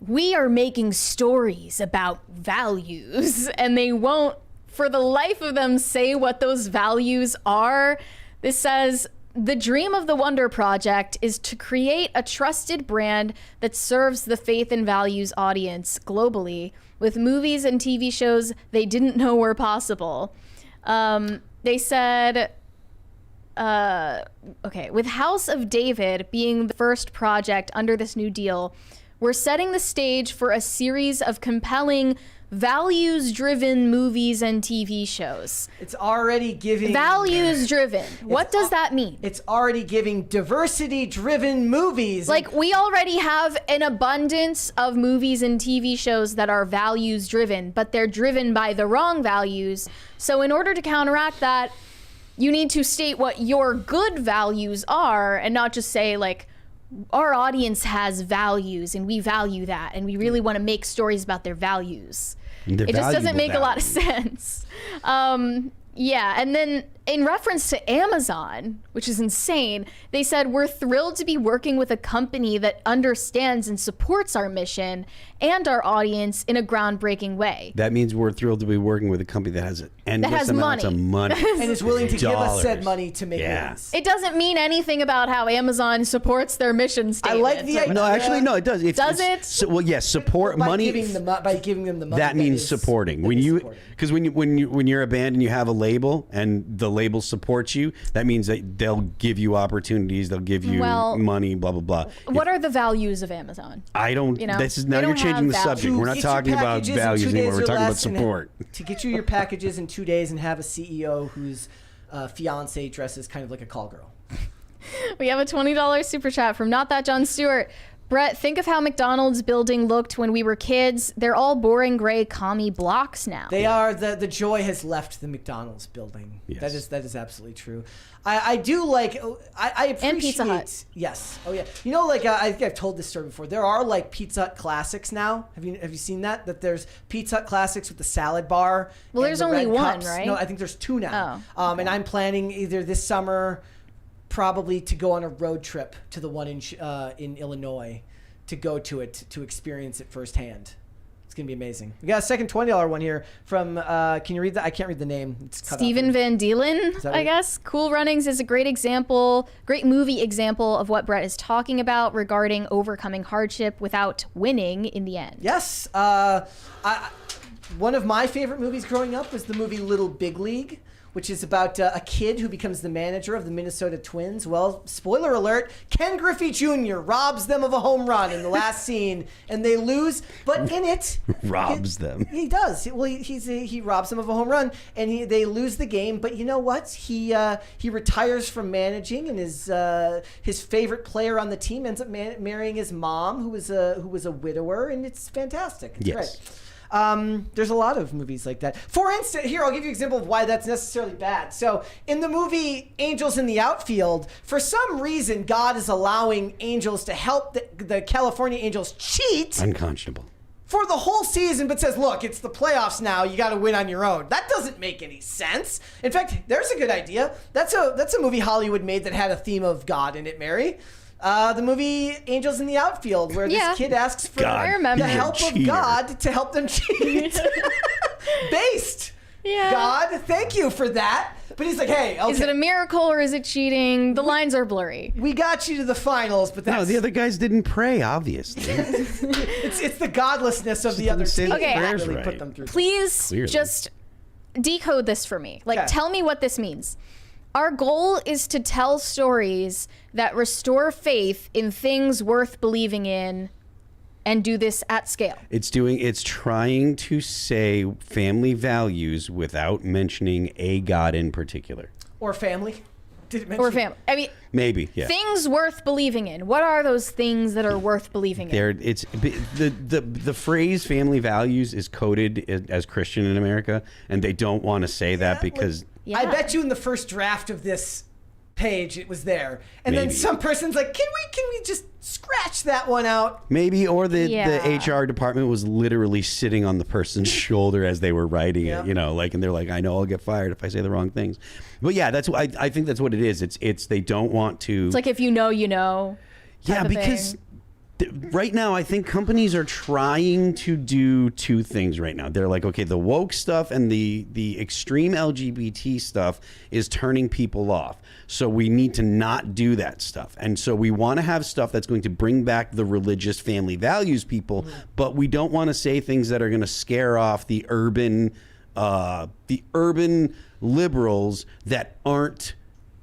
we are making stories about values, and they won't, for the life of them, say what those values are. This says, the dream of the Wonder Project is to create a trusted brand that serves the faith and values audience globally with movies and TV shows they didn't know were possible. They said, with House of David being the first project under this new deal, we're setting the stage for a series of compelling values-driven movies and TV shows. It's already giving Values-driven. What does that mean? It's already giving diversity-driven movies. Like, we already have an abundance of movies and TV shows that are values-driven, but they're driven by the wrong values. So in order to counteract that, you need to state what your good values are and not just say, like, our audience has values and we value that and we really want to make stories about their values. It just doesn't make a lot of sense. Yeah, and then in reference to Amazon, which is insane, they said, we're thrilled to be working with a company that understands and supports our mission and our audience in a groundbreaking way. That means we're thrilled to be working with a company that has endless amounts of money. And is willing to give us said money to make movies. It doesn't mean anything about how Amazon supports their mission statement. I like the idea. No, actually, no, it does. Does it? So, well, yes, support by money. by giving them the money. That means supporting. Because when you're a band and you have a label and the label supports you, that means that they'll give you opportunities, they'll give you money, blah blah blah. What are the values of Amazon? I don't. You know, this is now you're changing the subject. We're not talking about values anymore. We're talking about support. To get you your packages in 2 days and have a CEO whose fiance dresses kind of like a call girl. We have a $20 super chat from Not That John Stewart. Brett, think of how McDonald's building looked when we were kids. They're all boring gray commie blocks now. They are. The joy has left the McDonald's building. Yes. That is absolutely true. I do like. I appreciate. And Pizza Hut. Yes. Oh yeah. You know, like I think I've told this story before. There are like Pizza Hut classics now. Have you seen that? That there's Pizza Hut classics with the salad bar. Well, and there's the only red one, cups. right? No, I think there's 2 now. Oh. And I'm planning either this summer, probably to go on a road trip to the one in Illinois, to go to it to experience it firsthand. It's gonna be amazing. We got a second $20 one here from. Can you read that? I can't read the name. It's cut Steven off. Van Deelen, that I right? guess. Cool Runnings is a great movie example of what Brett is talking about regarding overcoming hardship without winning in the end. Yes. One of my favorite movies growing up was the movie Little Big League, which is about a kid who becomes the manager of the Minnesota Twins. Well, spoiler alert, Ken Griffey Jr. robs them of a home run in the last scene, and they lose. But in it... Robs them. He does. Well, he robs them of a home run, and they lose the game. But you know what? He retires from managing, and his favorite player on the team ends up marrying his mom, who was a widower, and it's fantastic. It's great. There's a lot of movies like that. For instance, here, I'll give you an example of why that's necessarily bad. So in the movie Angels in the Outfield, for some reason, God is allowing angels to help the California Angels cheat. Unconscionable. For the whole season, but says, look, it's the playoffs now. You got to win on your own. That doesn't make any sense. In fact, there's a good idea. That's a movie Hollywood made that had a theme of God in it, Mary. The movie Angels in the Outfield, where this kid asks for the help of God to help them cheat. Based. Yeah. God, thank you for that. But he's like, hey, okay. Is it a miracle or is it cheating? The lines are blurry. We got you to the finals, but that's... No, the other guys didn't pray, obviously. it's the godlessness of the other team. Okay, that really right. put them through. Please just decode this for me. Like, tell me what this means. Our goal is to tell stories that restore faith in things worth believing in and do this at scale. It's trying to say family values without mentioning a God in particular. Or family. Did it mention? Or family. I mean, maybe, yeah. Things worth believing in. What are those things that are worth believing in? It's the phrase family values is coded as Christian in America, and they don't want to say that because... I bet you in the first draft of this page it was there, and Maybe. then some person's like, "Can we just scratch that one out?" Maybe, or the HR department was literally sitting on the person's shoulder as they were writing it, and they're like, "I know I'll get fired if I say the wrong things." But yeah, that's what I think that's what it is. It's they don't want to. It's like if you know, you know. Yeah, because. Right now, I think companies are trying to do 2 things right now. They're like, okay, the woke stuff and the extreme LGBT stuff is turning people off. So we need to not do that stuff. And so we want to have stuff that's going to bring back the religious family values people, but we don't want to say things that are going to scare off the urban liberals that aren't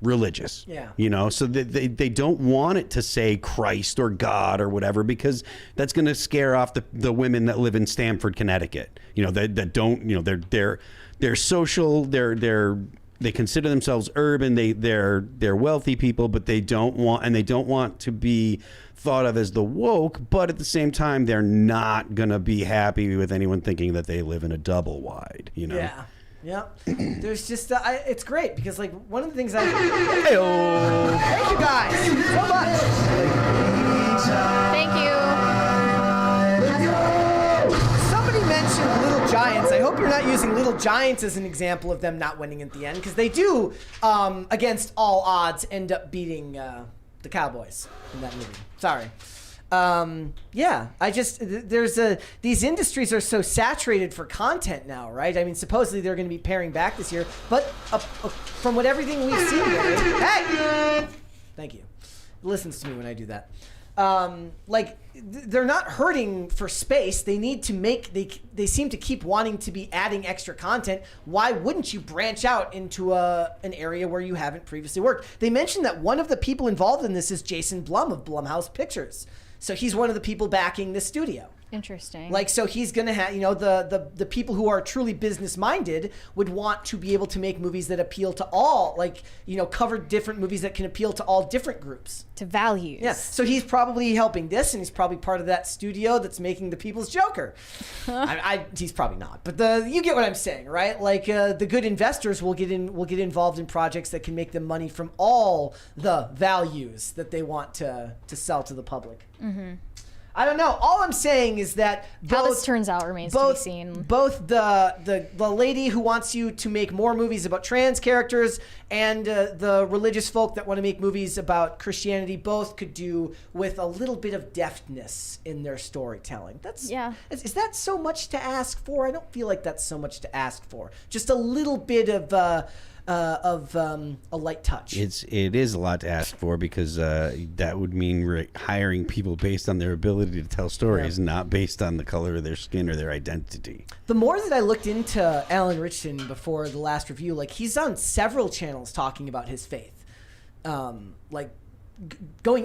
religious. Yeah. You know, so they don't want it to say Christ or God or whatever, because that's going to scare off the women that live in Stamford, Connecticut. You know, that don't, you know, they're social, they consider themselves urban, they're wealthy people, but they don't want to be thought of as the woke, but at the same time they're not going to be happy with anyone thinking that they live in a double wide, you know. Yeah. Yeah, there's just it's great because like one of the things thank you guys so much. Thank you. Somebody mentioned Little Giants. I hope you're not using Little Giants as an example of them not winning at the end, because they do, against all odds, end up beating the Cowboys in that movie. Sorry. Yeah, these industries are so saturated for content now, right? I mean, supposedly they're going to be paring back this year, but from everything we've seen, hey, thank you. Listens to me when I do that. They're not hurting for space. They need to they seem to keep wanting to be adding extra content. Why wouldn't you branch out into an area where you haven't previously worked? They mentioned that one of the people involved in this is Jason Blum of Blumhouse Pictures. So he's one of the people backing the studio. Interesting. Like, so he's going to have, you know, the people who are truly business minded would want to be able to make movies that appeal to all, like, you know, cover different movies that can appeal to all different groups. To values. Yeah. So he's probably helping this, and he's probably part of that studio that's making the People's Joker. He's probably not, but you get what I'm saying, right? Like, the good investors will get involved in projects that can make them money from all the values that they want to sell to the public. Mm-hmm. I don't know. All I'm saying is that how this turns out remains to be seen. Both the lady who wants you to make more movies about trans characters and the religious folk that want to make movies about Christianity both could do with a little bit of deftness in their storytelling. Is that so much to ask for? I don't feel like that's so much to ask for. Just a little bit of a light touch. It is a lot to ask for, because that would mean hiring people based on their ability to tell stories, not based on the color of their skin or their identity. The more that I looked into Alan Ritchson before the last review, like, he's on several channels talking about his faith, going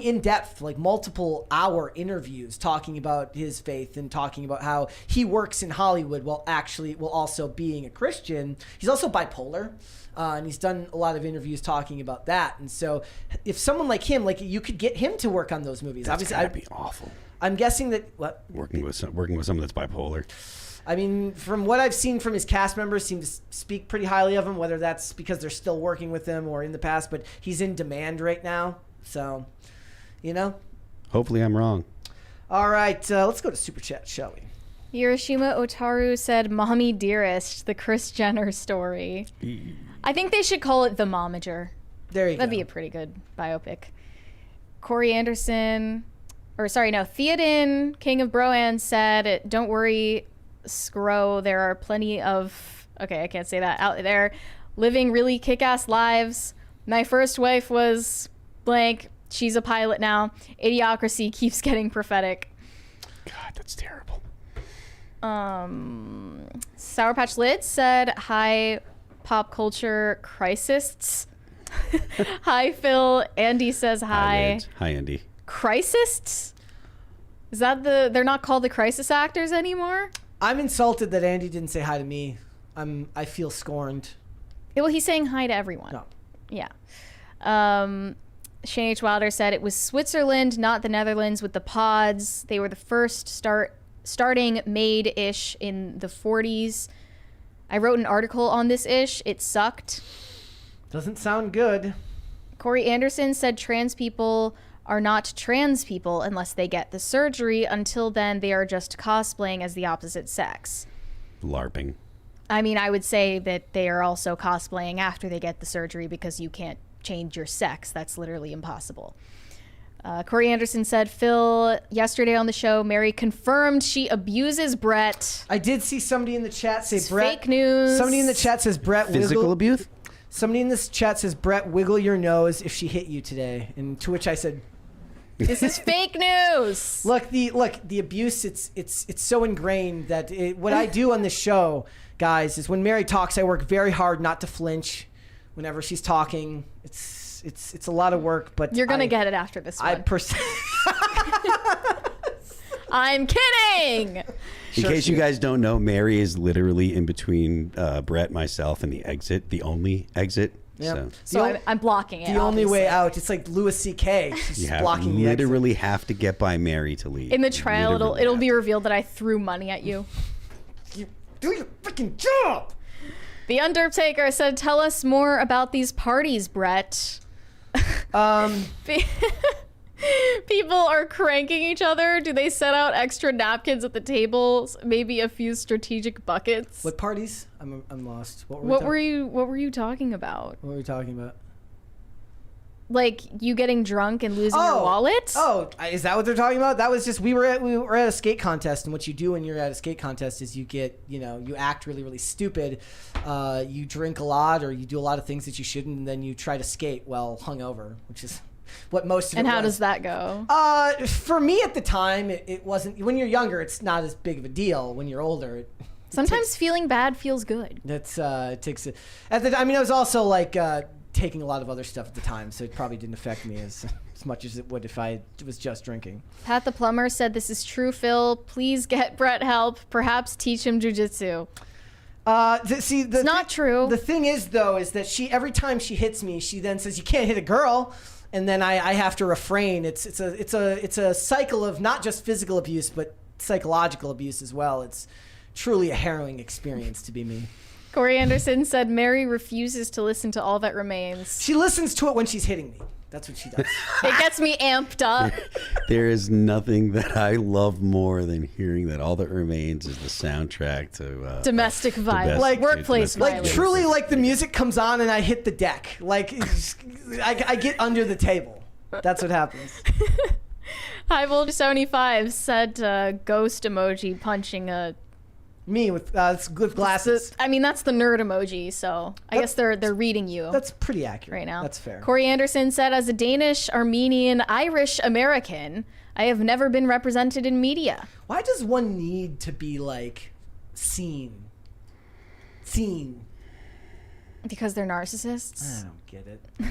in depth, like multiple hour interviews talking about his faith and talking about how he works in Hollywood while also being a Christian. He's also bipolar. And he's done a lot of interviews talking about that. And so if someone like him, like, you could get him to work on those movies. That's obviously, gotta be awful. I'm guessing that working with someone that's bipolar. I mean, from what I've seen from his cast members, seem to speak pretty highly of him, whether that's because they're still working with him or in the past, but he's in demand right now. So, you know. Hopefully I'm wrong. All right, let's go to Super Chat, shall we? Hiroshima Otaru said, "Mommy Dearest, the Kris Jenner story." I think they should call it The Momager. There you go. That'd be a pretty good biopic. Corey Anderson, Theoden, King of Broan, said, "Don't worry, Scro, there are plenty of," okay, I can't say that, out there, living really kick-ass lives. My first wife was blank. She's a pilot now. Idiocracy keeps getting prophetic. God, that's terrible. Sour Patch Lid said, "Hi, pop culture crisists." Hi, Phil. Andy says hi. Hi, Andy. Crisists? Is that they're not called the crisis actors anymore? I'm insulted that Andy didn't say hi to me. I feel scorned. Well, he's saying hi to everyone. No. Yeah. Shane H. Wilder said, "It was Switzerland, not the Netherlands, with the pods. They were the first starting made-ish in the 40s. I wrote an article on this ish. It sucked." Doesn't sound good. Corey Anderson said, "Trans people are not trans people unless they get the surgery. Until then, they are just cosplaying as the opposite sex." LARPing. I mean, I would say that they are also cosplaying after they get the surgery, because you can't change your sex. That's literally impossible. Corey Anderson said, "Phil, yesterday on the show, Mary confirmed she abuses Brett." I did see somebody in the chat say It's Brett. fake news. Somebody in the chat says Brett Physical abuse? Somebody in this chat says, "Brett, wiggle your nose if she hit you today." And to which I said, "This is fake news." Look, the abuse. It's so ingrained that what I do on this show, guys, is when Mary talks, I work very hard not to flinch. Whenever she's talking, it's it's a lot of work, but You're gonna get it after this one. I'm kidding. In case you guys don't know, Mary is literally in between Brett, myself, and the exit, the only exit. Yep. So I'm blocking it. The only way out. It's like Louis C.K. She's You blocking the exit. literally have to get by Mary to leave. In the trial, Literally it'll have be to. revealed that I threw money at you. You do your freaking job. The Undertaker said, "Tell us more about these parties, Brett." People are cranking each other. Do they set out extra napkins at the tables? Maybe a few strategic buckets. What parties? I'm lost. What were you talking about? What were we talking about? Like you getting drunk and losing your wallet? Oh, is that what they're talking about? That was just we were at a skate contest, and what you do when you're at a skate contest is you act really, really stupid. You drink a lot, or you do a lot of things that you shouldn't, and then you try to skate while hungover, which is what most of it And how was. does that go? For me at the time, it wasn't. When you're younger, it's not as big of a deal. When you're older, Sometimes feeling bad feels good. it takes it. At the, I mean, I was also like taking a lot of other stuff at the time, so it probably didn't affect me as much as it would if I was just drinking. Pat the plumber said, "This is true, Phil. Please get Brett help. Perhaps teach him jujitsu." It's not true. The thing is, though, is that every time she hits me, she then says, "You can't hit a girl," and then I have to refrain. It's a cycle of not just physical abuse, but psychological abuse as well. It's truly a harrowing experience to be me. Corey Anderson said, "Mary refuses to listen to All That Remains." She listens to it when she's hitting me. That's what she does. It gets me amped up. There is nothing that I love more than hearing that All That Remains is the soundtrack to Domestic violence, Like workplace domestic violence. Like truly, like the music comes on and I hit the deck. Like I get under the table. That's what happens. High Voltage 75 said ghost emoji punching a. Me with glasses. I mean, that's the nerd emoji, so I guess they're reading you. That's pretty accurate right now. That's fair. Corey Anderson said, "As a Danish, Armenian, Irish American, I have never been represented in media." Why does one need to be like seen? Because they're narcissists. I don't get it. I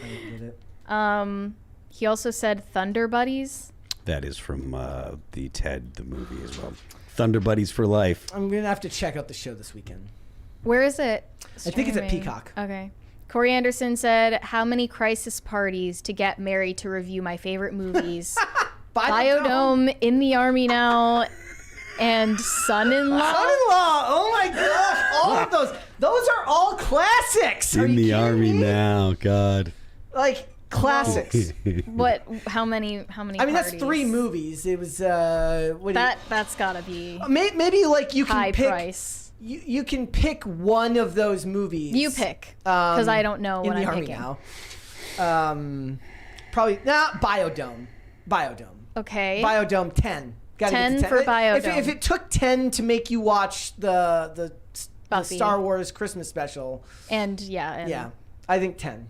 don't get it. He also said Thunder Buddies. That is from the Ted the movie as well. Thunder Buddies for life. I'm gonna have to check out the show this weekend. Where is it? I think it's at Streaming. Peacock. Okay. Corey Anderson said, "How many crisis parties to get Mary to review my favorite movies? Biodome, In the Army Now, and Son-in-Law." Son-in-law. Oh my gosh! All of those. Those are all classics. Are In you the kidding Army me? now, God. Like classics. What? How many? I mean, that's parties? 3 movies. It was what? That's gotta be Maybe like you can high pick. price. You can pick one of those movies. You pick, because I don't know in what the I'm Army picking. now. Probably not Biodome. Okay. Biodome 10. Gotta get 10 to for If Biodome. it took 10 to make you watch the Buffy. Star Wars Christmas special, and yeah, I think 10.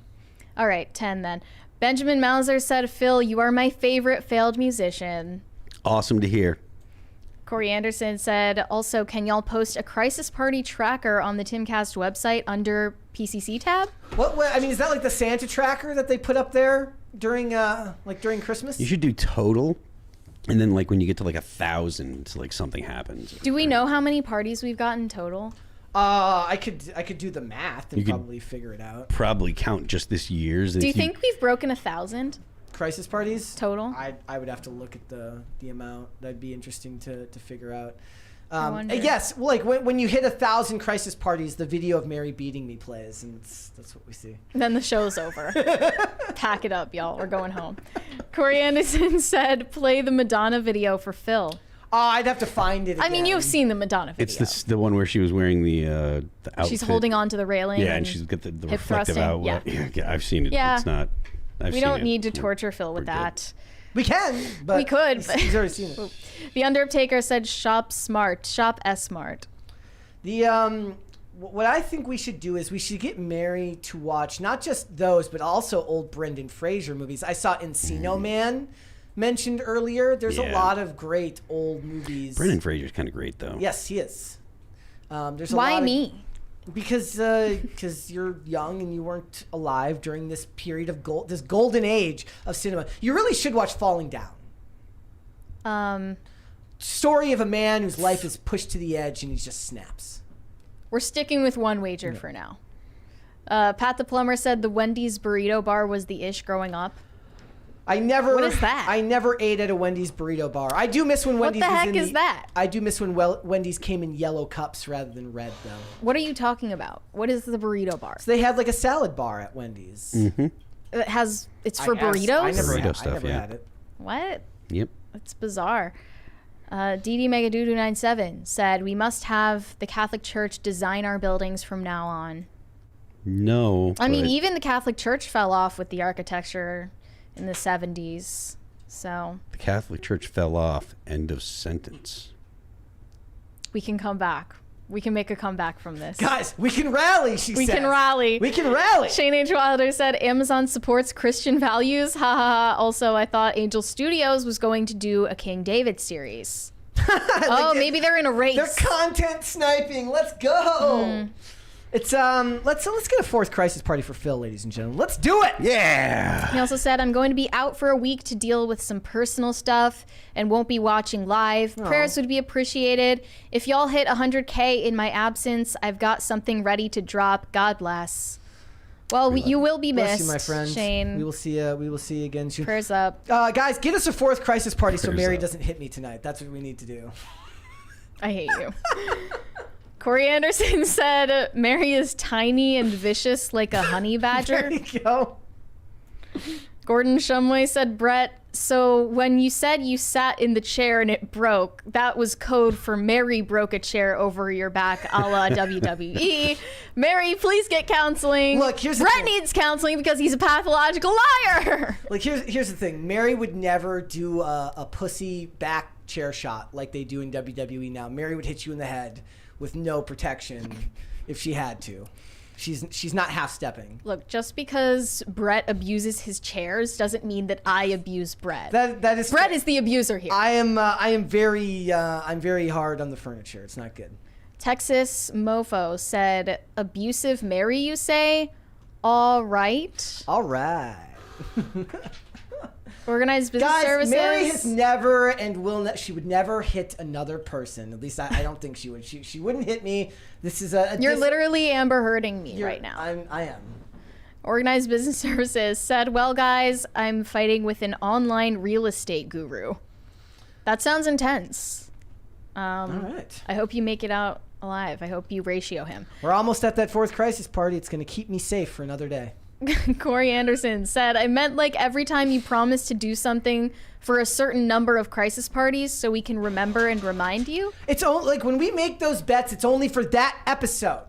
All right, 10 then. Benjamin Mauser said, "Phil, you are my favorite failed musician." Awesome to hear. Corey Anderson said, "Also, can y'all post a crisis party tracker on the Timcast website under PCC tab?" What I mean, is that like the Santa tracker that they put up there during Christmas? You should do total, and then like when you get to like 1,000, like something happens. Do we know how many parties we've gotten total? I could do the math and You could- probably figure it out. Probably count just this year's. Do you think we've broken 1,000 Crisis parties total? I would have to look at the amount. That'd be interesting to figure out. wonder. Yes, like when you hit 1,000 crisis parties, the video of Mary beating me plays, and that's what we see. Then the show's over. Pack it up, y'all. We're going home. Corey Anderson said, "Play the Madonna video for Phil." I'd have to find it again. I mean, you've seen the Madonna video. It's the one where she was wearing the outfit. She's holding on to the railing. Yeah, and she's got the hip reflective thrusting. outlet. Yeah, I've seen it. Yeah. It's not. We don't need to torture Phil with We're good. that. We can, but We could, He's, but- he's already seen it. The Undertaker said, "Shop smart. Shop S-smart." The what I think we should do is we should get Mary to watch not just those, but also old Brendan Fraser movies. I saw Encino Man mentioned earlier. There's a Yeah. lot of great old movies. Brendan Fraser's kind of great though. Yes, he is. There's a Why lot of, me? Because you're young and you weren't alive during this period of this golden age of cinema. You really should watch Falling Down. Story of a man whose life is pushed to the edge and he just snaps. We're sticking with one wager for now. Pat the Plumber said the Wendy's burrito bar was the ish growing up. What is that? I never ate at a Wendy's burrito bar. I do miss when Wendy's that? I do miss when Wendy's came in yellow cups rather than red, though. What are you talking about? What is the burrito bar? So they had like a salad bar at Wendy's. Mm-hmm. It's for burritos? I never Stuff, yeah. had it. What? Yep. It's bizarre. DD Megadoodoo97 said, we must have the Catholic Church design our buildings from now on. No. I mean, even the Catholic Church fell off with the architecture in the 70s. So the Catholic Church fell off. End of sentence. we can come back. We can make a comeback from this. Guys, we can rally, she says. We can rally. We can rally. Shane H. Wilder said, Amazon supports Christian values. Ha ha ha. Also, I thought Angel Studios was going to do a King David series. Maybe they're in a race. They're content sniping. Let's go. It's let's get a fourth crisis party for Phil, ladies and gentlemen. Let's do it. Yeah. He also said, I'm going to be out for a week to deal with some personal stuff and won't be watching live. Prayers would be appreciated. If y'all hit 100K in my absence, I've got something ready to drop. God bless. Well, you will be missed, Bless you, my friend. Shane. We will see you again soon. Prayers up. Guys, get us a fourth crisis party so Prayers Mary up. doesn't hit me tonight. That's what we need to do. I hate you. Corey Anderson said, Mary is tiny and vicious like a honey badger. There you go. Gordon Shumway said, Brett, so when you said you sat in the chair and it broke, that was code for Mary broke a chair over your back a la WWE. Mary, please get counseling. Look, here's the Brett thing. needs counseling because he's a pathological liar. Like here's the thing. Mary would never do a pussy back chair shot like they do in WWE now. Mary would hit you in the head with no protection if she had to. She's not half stepping. Look, just because Brett abuses his chairs doesn't mean that I abuse Brett. That is Brett is the abuser here. I am very hard on the furniture. It's not good. Texas Mofo said, abusive Mary, you say? All right. All right. Organized business Guys, services. Mary has never and will not. She would never hit another person. At least I don't think she would. She wouldn't hit me. This is You're literally Amber hurting me right now. I am. Organized business services said, well, guys, I'm fighting with an online real estate guru. That sounds intense. All right. I hope you make it out alive. I hope you ratio him. We're almost at that fourth crisis party. It's going to keep me safe for another day. Corey Anderson said, I meant like every time you promise to do something for a certain number of crisis parties so we can remember and remind you. It's only like when we make those bets, it's only for that episode.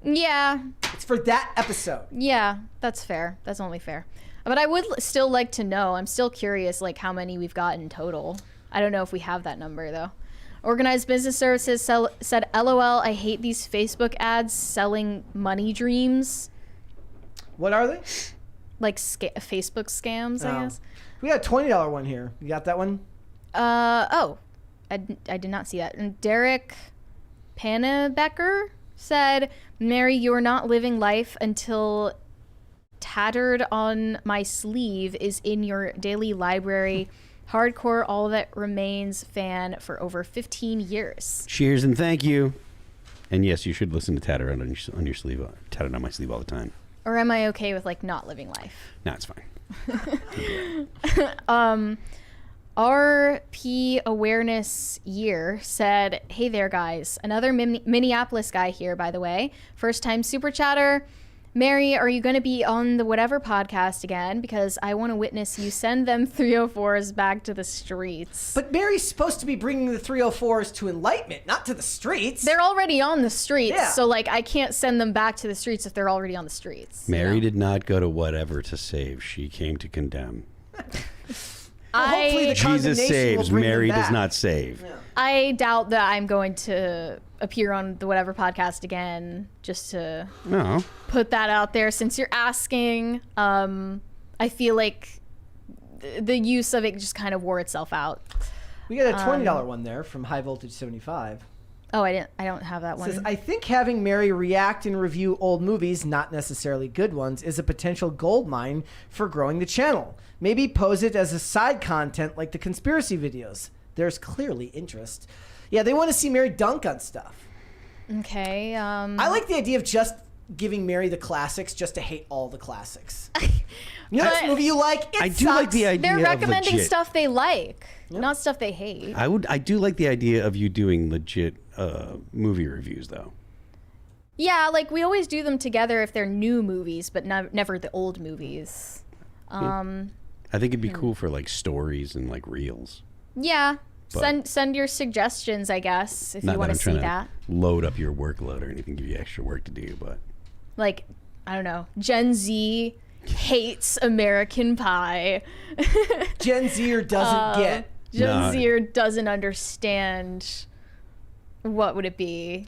Yeah. It's for that episode. Yeah, that's fair. That's only fair. But I would still like to know. I'm still curious like how many we've got in total. I don't know if we have that number though. Organized Business Services said, LOL, I hate these Facebook ads selling money dreams. What are they? Like Facebook scams, I guess. We got a $20 one here. You got that one? I did not see that. And Derek Pannebecker said, Mary, you're not living life until Tattered on My Sleeve is in your daily library. Hardcore All That Remains fan for over 15 years. Cheers and thank you. And yes, you should listen to Tattered on your sleeve, Tattered on My Sleeve all the time. Or am I okay with like not living life? No, it's fine. RP Awareness Year said, hey there guys, another Minneapolis guy here, by the way. First time super chatter. Mary, are you going to be on the whatever podcast again? Because I want to witness you send them 304s back to the streets. But Mary's supposed to be bringing the 304s to enlightenment, not to the streets. They're already on the streets, Yeah. so like I can't send them back to the streets if they're already on the streets. Mary did not go to whatever to save. She came to condemn. Hopefully the Jesus condemnation will saves. bring them Mary does back. not save. Yeah. I doubt that I'm going to appear on the whatever podcast again, just to No. put that out there since you're asking. I feel like the use of it just kind of wore itself out. We got a $20 one there from High Voltage 75. Oh, I don't have that one. Says, I think having Mary react and review old movies, not necessarily good ones, is a potential gold mine for growing the channel. Maybe pose it as a side content like the conspiracy videos. There's clearly interest. Yeah, they want to see Mary dunk on stuff. Okay. I like the idea of just giving Mary the classics just to hate all the classics. You know this movie you like? It I sucks. do like the idea. They're recommending of legit. stuff they like, not stuff they hate. I do like the idea of you doing legit movie reviews, though. Yeah, like we always do them together if they're new movies, but never the old movies. I think it'd be cool for like stories and like reels. Yeah. But- Send your suggestions, I guess, if Not you want that to I'm see trying that. to load up your workload or anything, give you extra work to do, but Like, I don't know, Gen Z hates American Pie. Gen Zer doesn't get. Gen Zer doesn't understand. What would it be?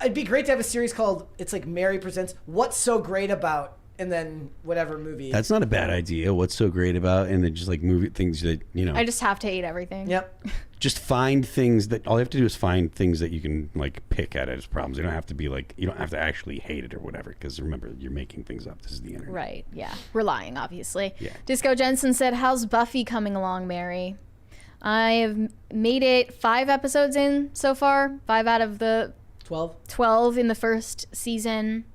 It'd be great to have a series called, it's like Mary Presents What's So Great About, and then whatever movie. that's not a bad idea. What's so great about, and then just like movie things that, you know, I just have to hate everything. Yep. just find things that all you have to do is find things that you can like pick at as problems. You don't have to be like, you don't have to actually hate it or whatever, because remember, you're making things up. This is the internet. Right, yeah. Relying, obviously. Yeah. Disco Jensen said, how's Buffy coming along, Mary? I have made it 5 episodes in so far. 5 out of the 12 in the first season.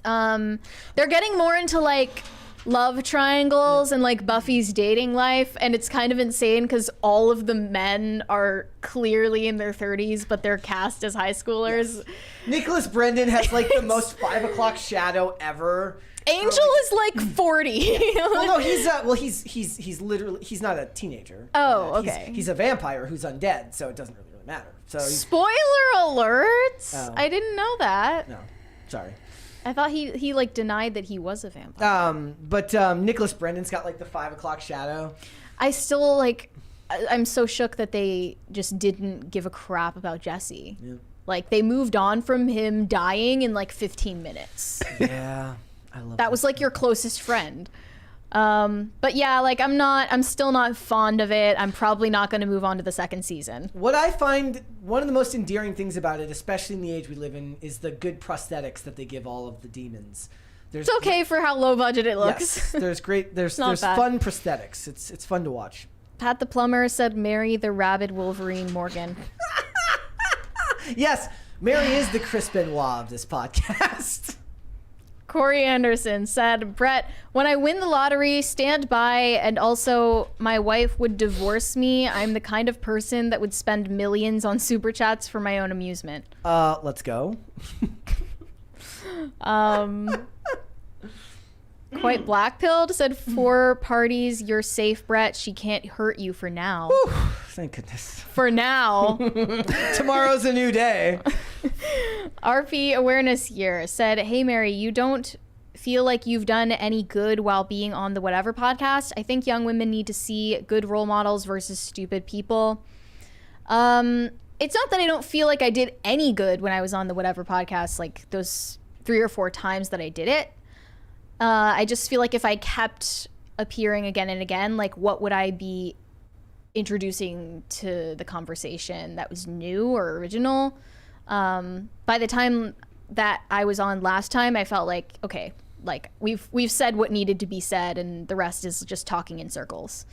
They're getting more into like love triangles and like Buffy's dating life, and it's kind of insane because all of the men are clearly in their 30s, but they're cast as high schoolers. Yes. Nicholas Brendan has like the most 5 o'clock shadow ever. Angel is like 40. Well, no, he's literally, he's not a teenager. Oh, okay. He's a vampire who's undead, so it doesn't really matter. So Spoiler alert! Oh. I didn't know that. No, sorry. I thought he like denied that he was a vampire. But Nicholas Brendan's got like the 5 o'clock shadow. I still like, I'm so shook that they just didn't give a crap about Jesse. Yeah. Like they moved on from him dying in like 15 minutes. Yeah, I love That was like your closest friend. But yeah, like I'm still not fond of it. I'm probably not going to move on to the second season. What I find one of the most endearing things about it, especially in the age we live in, is the good prosthetics that they give all of the demons. It's okay for how low budget it looks. Yes, there's great. There's not bad. fun prosthetics. It's fun to watch. Pat the plumber said, "Marry the rabid Wolverine Morgan." Yes, Mary is the Chris Benoit of this podcast. Corey Anderson said, Brett, when I win the lottery, stand by, and also my wife would divorce me. I'm the kind of person that would spend millions on Superchats for my own amusement. Let's go. Quite black-pilled said, 4 parties, you're safe, Brett. She can't hurt you for now. Whew, thank goodness. For now. Tomorrow's a new day. RP Awareness Year said, hey, Mary, you don't feel like you've done any good while being on the Whatever podcast. I think young women need to see good role models versus stupid people. It's not that I don't feel like I did any good when I was on the Whatever podcast, like those 3 or 4 times that I did it. I just feel like if I kept appearing again and again, like what would I be introducing to the conversation that was new or original? By the time that I was on last time, I felt like, okay, like we've said what needed to be said, and the rest is just talking in circles.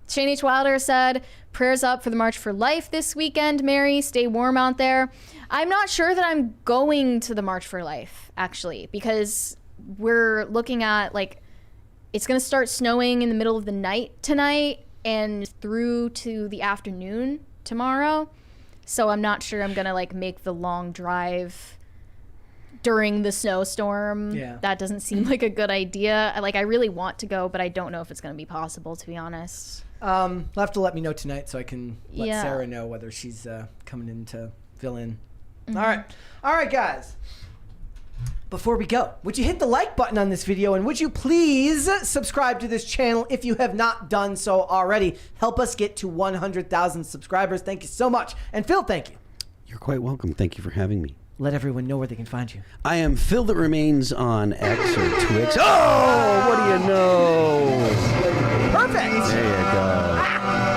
Shane H. Wilder said, prayers up for the March for Life this weekend, Mary. Stay warm out there. I'm not sure that I'm going to the March for Life, actually, because we're looking at, like, it's going to start snowing in the middle of the night tonight and through to the afternoon tomorrow. So I'm not sure I'm going to, like, make the long drive during the snowstorm. Yeah. That doesn't seem like a good idea. I really want to go, but I don't know if it's going to be possible, to be honest. You'll have to let me know tonight so I can let Yeah. Sarah know whether she's coming in to fill in. Mm-hmm. All right, guys. Before we go, would you hit the like button on this video, and would you please subscribe to this channel if you have not done so already? Help us get to 100,000 subscribers. Thank you so much. And Phil, thank you. You're quite welcome. Thank you for having me. Let everyone know where they can find you. I am Phil That Remains on X or 2X. Oh, what do you know? Perfect. There you go.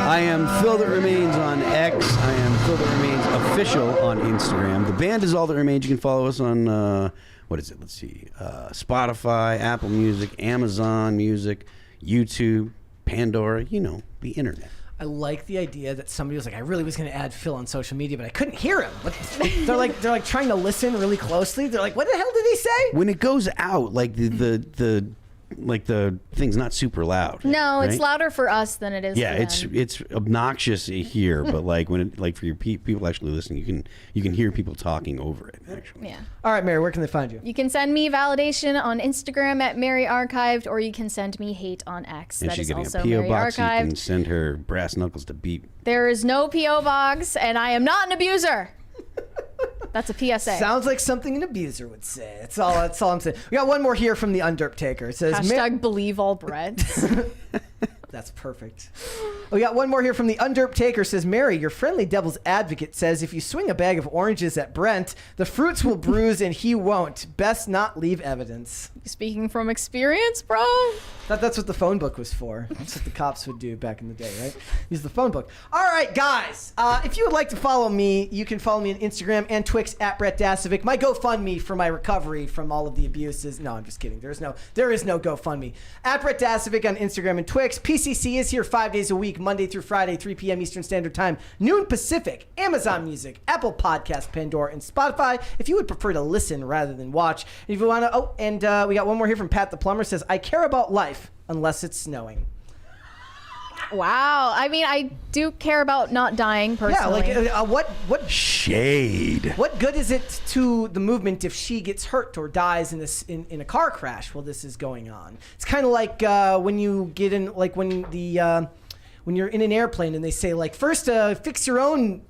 I am Phil That Remains on X. I am All That Remains official on Instagram. The band is All That Remains. You can follow us on, what is it? Let's see. Spotify, Apple Music, Amazon Music, YouTube, Pandora, the internet. I like the idea that somebody was like, I really was going to add Phil on social media, but I couldn't hear him. They're like trying to listen really closely. They're like, what the hell did he say? When it goes out, like the thing's not super loud. No, right? it's louder for us than it is. Yeah, for them. it's obnoxious here, but like when it for your people actually listening, you can hear people talking over it. Actually. Yeah. All right, Mary, where can they find you? You can send me validation on Instagram at Mary Archived, or you can send me hate on X. And That she's is getting also a P.O. Mary box. You Archived. can send her brass knuckles to beep. There is no P.O. box, and I am not an abuser. That's a PSA. Sounds like something an abuser would say. That's all I'm saying. We got one more here from the Undertaker. It says, Hashtag believe all breads. That's perfect. We got one more here from the Undertaker. Says, Mary, your friendly devil's advocate says if you swing a bag of oranges at Brent, the fruits will bruise and he won't. Best not leave evidence. Speaking from experience, bro. That's what the phone book was for. That's what the cops would do back in the day, right? Use the phone book. All right, guys. If you would like to follow me, you can follow me on Instagram and Twix at Brett Dasovic. My GoFundMe for my recovery from all of the abuses. No, I'm just kidding. There is no GoFundMe. At Brett Dasovic on Instagram and Twix. PCC is here 5 days a week, Monday through Friday, 3 p.m. Eastern Standard Time, noon Pacific, Amazon Music, Apple Podcasts, Pandora, and Spotify. If you would prefer to listen rather than watch. If you want to, we got one more here from Pat the Plumber. Says, I care about life unless it's snowing. Wow. I mean, I do care about not dying personally. Yeah, like what Shade. What good is it to the movement if she gets hurt or dies in a car crash while this is going on? It's kind of like when you get in, like when you're in an airplane and they say like first fix your own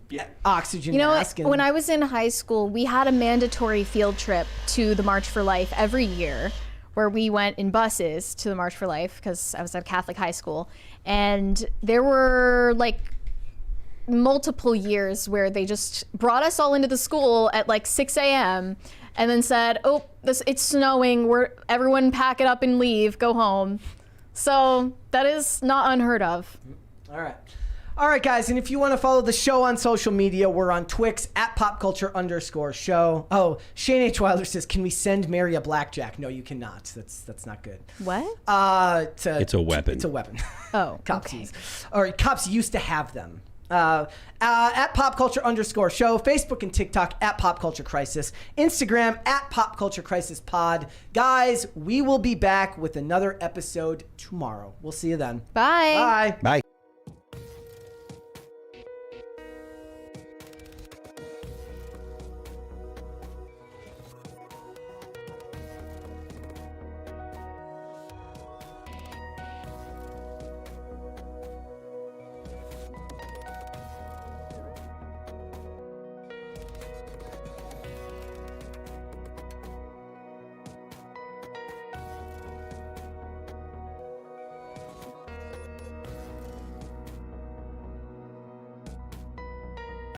oxygen mask. When I was in high school, we had a mandatory field trip to the March for Life every year, where we went in buses to the March for Life because I was at a Catholic high school, and there were like multiple years where they just brought us all into the school at like 6 a.m. and then said, "Oh, it's snowing. Everyone pack it up and leave. Go home." So that is not unheard of. All right, guys, and if you want to follow the show on social media, we're on Twix at popculture_show. Oh, Shane H. Wilder says, can we send Mary a blackjack? No, you cannot. That's not good. What? It's a weapon. It's a weapon. Oh, Cops okay. use. Or cops used to have them. At popculture_show, Facebook and TikTok at popculturecrisis, Instagram at popculturecrisispod. Guys, we will be back with another episode tomorrow. We'll see you then. Bye. Bye. Bye.